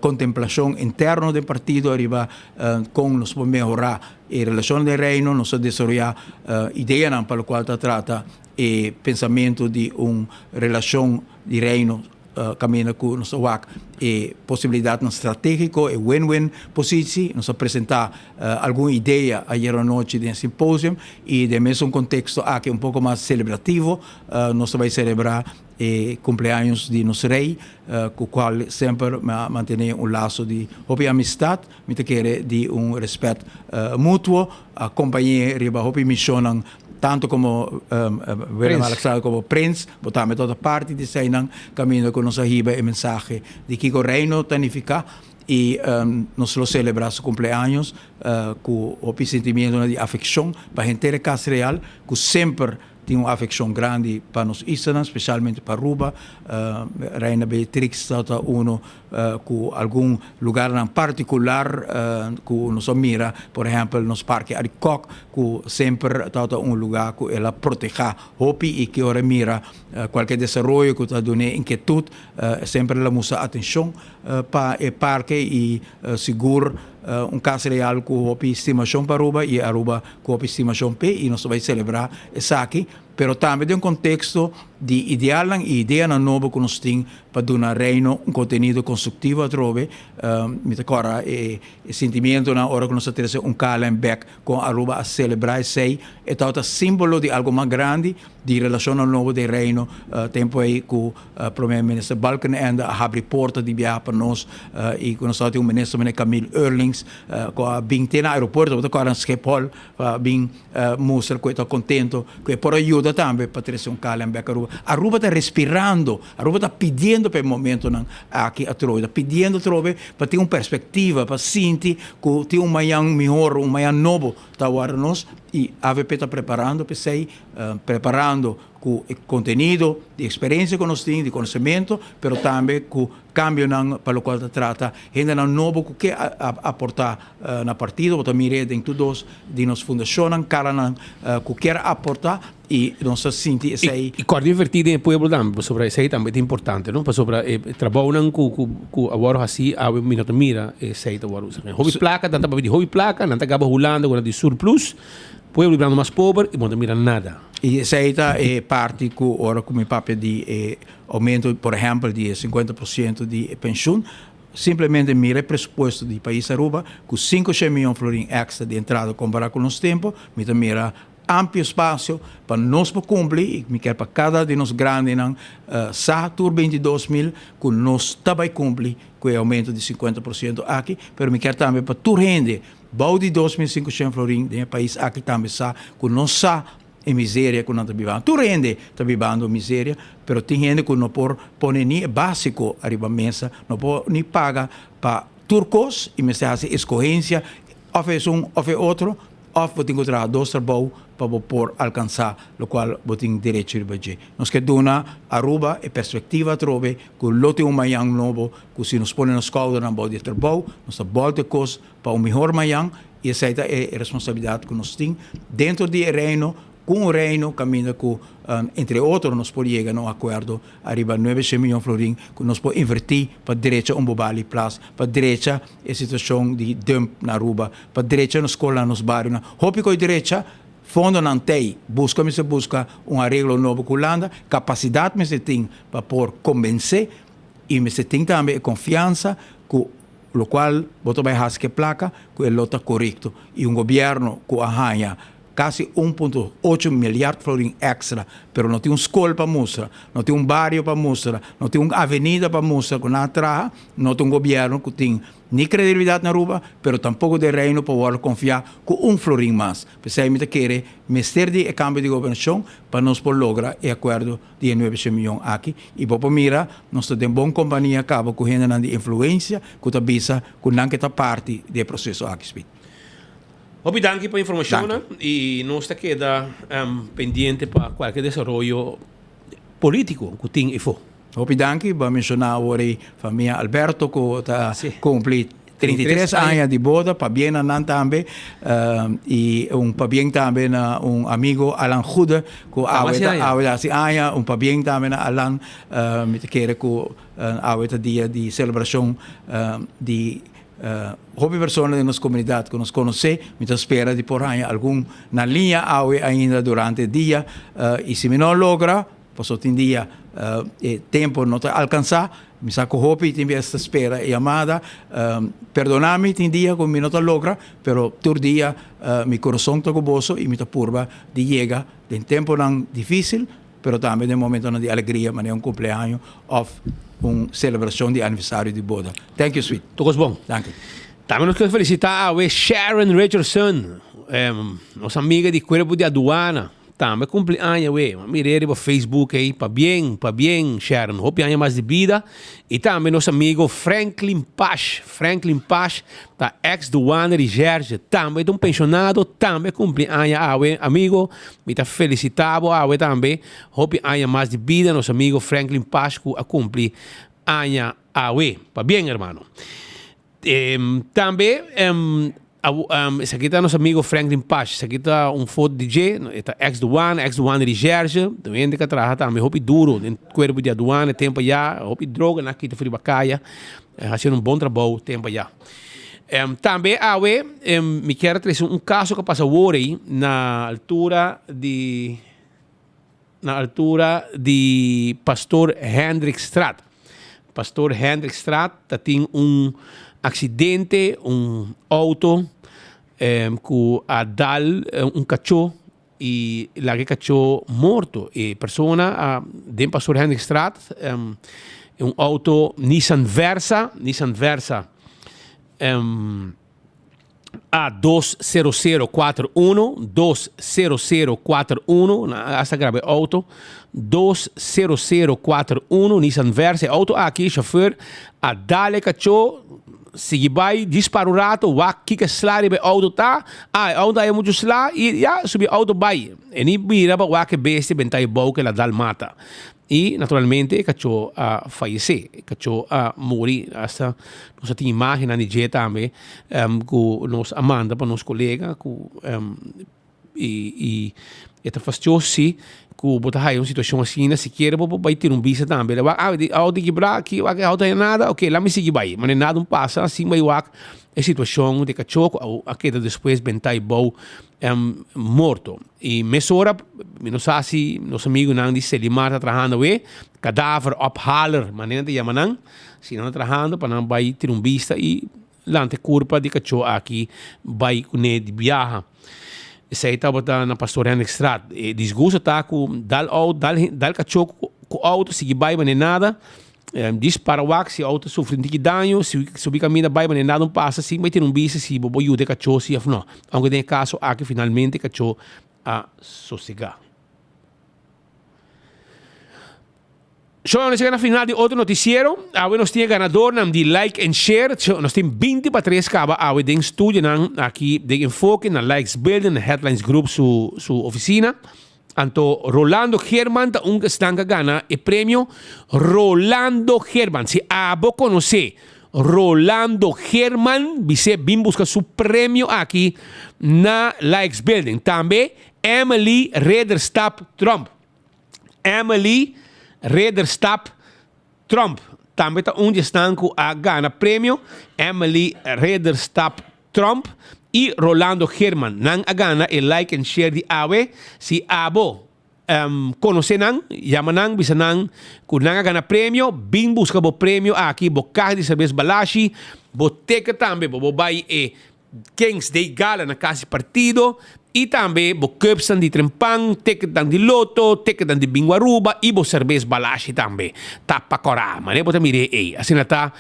[SPEAKER 23] contemplação interna do partido, arriba com nós podemos melhorar a relação do Reino, nós desenvolver ideia para a qual trata e pensamento de relação de Reino caminha com nosso WAC e possibilidade estratégica e win-win posição, nós apresentar alguma ideia ayer à noite de simpósio e de mesmo contexto aqui pouco mais celebrativo, nós vai celebrar cumpleaños de nosso rei, com o qual sempre mantém laço de amistade, de respeito mútuo, a companhia riba missionam tanto como Willem Alexander como Prince, botamos toda parte de Seinang, caminho com nossa riba e mensagem de que o reino tanifica e nós lo celebramos su cumpleaños com o sentimento de afecção para a gente casa real, que sempre tem uma afecção grande para nós islas, especialmente para Aruba. Reina Beatrix está com algum lugar em particular que nos mira, por exemplo, nos parques Aricoc, que sempre está lugar que ela protege hopi e que ora mira qualquer desenvolvimento que está dando inquietude, sempre ela musa atenção para o parque e seguro casa real com a estimação para Aruba e Aruba com a estimação P e nós vamos celebrar isso aqui, pero também de contexto de ideal e ideia nova que nós temos para dar reino conteúdo construtivo a trove, me decora sentimento na hora que nós temos calen back com Aruba a celebrar isso é tal símbolo de algo mais grande de relação ao novo de reino, tempo aí que o primeiro-ministro Balkenende abre porta de viagem para nós e que nós temos o ministro Camille Eurlings com a bem na aeroporto, para agora Schiphol, bem mostra que está contente, que por ajuda também para ter calen back Aruba. Aruba está respirando, Aruba está pedindo para o momento aqui a trove, está pedindo trove para ter uma perspectiva, para sentir que tem manhã melhor, manhã novo, está agora nós e a AVP está preparando para sair, preparando com conteúdo, de experiência que nós temos, de conhecimento, mas também com cambio para o qual se trata, ainda não novo que aportar na partido, ou também em todos de nossa fundação, cada que quer aportar e nós sentimos isso aí.
[SPEAKER 11] E quando divertido em povo também, sobre isso aí também é importante, não? Para sobre trabalho com agora assim, a minuto mira, isso aí agora usa. Hobby placa, tanta para de hobby placa, não acaba rolando com de surplus, povo librando mais pobre e não mira nada.
[SPEAKER 23] E essa é parte que agora com o papel de aumento, por exemplo, de 50% de pensão, simplesmente mira o pressuposto do país Aruba, com 500 milhões de florins extra de entrada comparado com o nosso tempo, mira amplo espaço para nós cumprir, e quer para cada de nós grandes, Satur 22.000, que nós também cumprir com o aumento de 50% aqui, mas me quer também para tu rende, bau de 2.500 florins no país aqui também sa, que nós sa e miséria que não está vivendo. Tu rende está vivendo miséria, mas tem gente que não pode pôr nem básico arriba a mesa, não pode nem pagar para turcos, e me faz escorrência, ou faz ou faz outro, ou vou encontrar dois trabalhos para poder alcançar o qual vou ter direito de fazer. Nós queremos dar Aruba e perspectiva trove que o lote manhã novo, que se nos põe na escola na boa de trabalho, nós volta coisa para melhor manhã, e essa é a responsabilidade que nós temos dentro do reino com o reino caminha com entre outros nós podemos chegar a um acordo arriba 900 milhões de florins que nós podemos invertir para a direita bobali plus para a direita a situação de dump na Aruba para a direita na escola nos bairros hopi com a direita fundo não tem busca um arreglo novo com a Holanda capacidade me se tem para por convencer e me se tem também confiança com o qual botou vai rasque placa que é lota correto e um governo que arranha quase 1,8 milhões de florins extra, pero não tem escola para mostrar, não tem bairro para mostrar, não tem uma avenida para mostrar com a traja, não tem governo que tem nem credibilidade na Aruba, pero tampouco de reino para poder confiar com florim mais. Precisamente querer mestre de cambio de governação para nós por lograr o acordo de 900 milhões aqui. E para mira, nós temos boa companhia acaba com gente de influência, que está bisa, com não que está parte do processo aqui.
[SPEAKER 11] Danke pela informação e nós está queda pendiente para qualquer desenvolvimento político que tem e for.
[SPEAKER 23] Danke, vamos mencionar agora a família Alberto que está cumpre 33 anos de boda, para bem nan também e para bem também amigo Alan Jude que aweta para bem também Alan me quer que aweta dia de celebração de hobby pessoas da nossa comunidade que nos conhece, me espera de por aí algum na linha ainda durante o dia e se não logra, passou um dia tempo não alcançar, me saco hobby tem esta espera e amada, perdoname tem dia que me não logra, pero todo dia mi coração está goboso e me está purba de chega de tempo não difícil, pero também de momento de alegria, mas é cumpleaños of uma celebração de aniversário de boda. Thank you, sweet.
[SPEAKER 11] Todos bom.
[SPEAKER 23] Thank you.
[SPEAKER 11] Também nós queremos felicitar a Sharon Richardson, nossa amiga de Cuerpo de Aduana. Também cumpleaños, mirei para Facebook aí, para bem, Sharon. Hope años mais de vida. E também nosso amigo Franklin Pash, da ex-duana de Gerge, também um pensionado, também cumpleaños, amigo. Me está felicitado, também. Hope años mais de vida, nosso amigo Franklin Pash, que cumpre años, para bem, hermano. Também, esse aqui está nosso amigo Franklin Pash. Esse aqui está foto DJ, está ex-duana de Gerge. Também que trabalha também, hopi duro, no corpo de aduana, tempo já, hopi droga, aqui está fribacaia, fazendo bom trabalho, tempo já. Também, me quero trazer caso que passou hoje na altura de Pastor Hendrik Straat. Pastor Hendrik Straat tem acidente, auto que a dal cachorro e lá que cachorro morto e persona de Pastor Hendrik Straat auto Nissan Versa A20041 essa grave auto 20041 Nissan Versa auto aqui chauffeur a dale cachorro se vai disparou rato wa kika slari be auto tá auto é muito slá e já subi auto vai e nem vira para wa que beste bentai bom que la dal mata e naturalmente cachorro a falecer cachorro a morrer essa nossa tem imagem na Nigeria também com nos Amanda para nos colega com e esta fastiosi que botar aí uma situação assim se quer vai ter visa também auto quebrar aqui auto é nada ok lá me sigue vai mas nada passa assim vai a situação de cachorro a queda depois bentai bom morto e mesora não sei se nosso amigo não disse ele mata trabalhando cadáver ophaler maneira de chamar se não trabalhando para não vai ter vista e lá tem curva de cachorro aqui vai com ele de viaja esse aí estava na Pastor Hendrik Straat e desgosto tá com dal cachorro com auto se vai mas nada dispara o se auto sofre dano se subir caminho vai mas nada não passa assim vai ter vista se bobo ajuda cachorro se não aunque tem caso aqui finalmente cachorro a sossegar. Nós chegamos na final de outro noticiero. Nós temos ganador de like and share. Nós temos 20 para 3 caba. Tem estúdio aqui de enfoque na Likes Building, na Headlines Group, sua oficina. Então, Rolando Herman está gana o prêmio Rolando Herman. Se você conhece Rolando German, vice bim busca su premio aqui na Likes Building. Também Emily Rederstap Trump. Emily Rederstap Trump. Também está onde estão com a gana prêmio. Emily Rederstap Trump e Rolando German. Nang a gana e like and share di awe si abo. Conhecer nang, llama nang, bisa nang, kung nang gana prêmio, bim busca bo prêmio aqui, bo carro de cerveja balashi, bo teca também, bo bai e Kings de gala na casa partido, e também bo cups de trempang, teca de loto, teca de binguaruba, e bo cerveja balashi também. Tapa corama, né? Bota mire ei, assim tá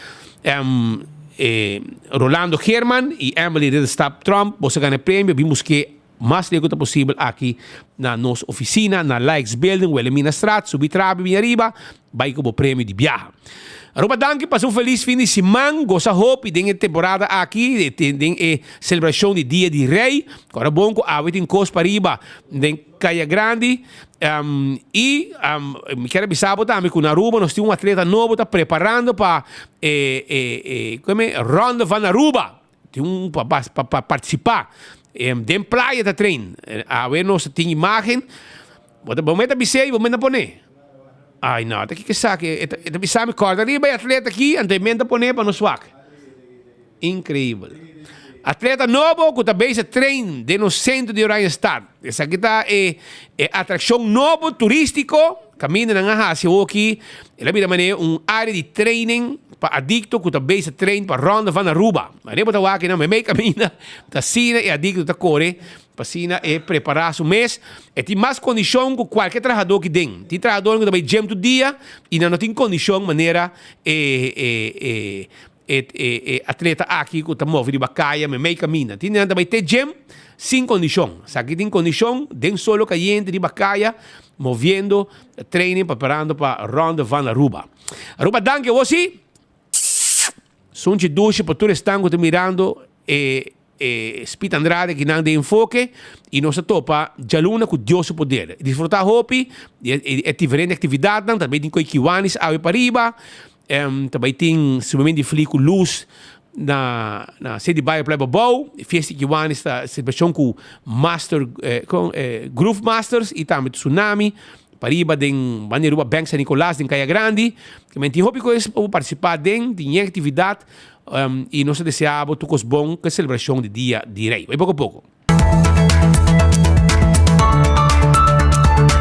[SPEAKER 11] Rolando German e Emily Rederstap Trump, você ganha prêmio, bim busque mais legal possível aqui na nossa oficina, na Likes Building, Wilhelmina Straat, Subitrabe, bem arriba, vai com o prêmio de viagem. Aruba danke, passou um feliz fim de semana, gosta hope, tem a temporada aqui, tem a celebração de Dia de Rei, agora bom, a tem costa para arriba, tem Caia Grande, me quero avisar também que na Aruba nós temos um atleta novo, está preparando para Ronda Van Aruba, tem para participar. Den praia da trein. A ver nós tem imagem. Vamos avisar e vamos poner. Ai não, tem que saber. Avisar me corda ali, vai atleta aqui, andamento poner para nos swak. Incrível. Atleta novo que também se treina no centro de Orion Stad. Essa aqui é atração novo turístico. Caminho na Hasia aqui. Ela vira maneira área de training para adicto que também se treina para Ronda Van Aruba. Mas nem botar aqui não, me caminha. Tá sina e adicto tá corre. Para sina é preparar o mês. E tem mais condição que qualquer trabalhador que tem. Tem trabalhador que também gem todo dia e não tem condição maneira atleta aqui que está movendo de bacaia, me caminha. Tem também ter gem sem condição. Se aqui tem condição, tem solo caliente de bacaia, movendo, training, preparando para Ronda Van Aruba. Aruba, danke você. Sunchi duche para todos estão mirando Spit Andrade que não tem enfoque e nós topa jaluna com Deus o poder. Desfrutar hopi e diferente atividade, também tem coi kiwanis ave pariba, também tem subimento de flico luz na sede bairro Playa Bow, festa kiwanis da celebração com master Groove Masters e também tsunami. Pariba den Banderuba Bank San Nicolás den Caia Grande, que menti hopi ko para participar tem atividade e nós desejamos todos bom que a celebração de Dia de Rei. Vai pouco a pouco.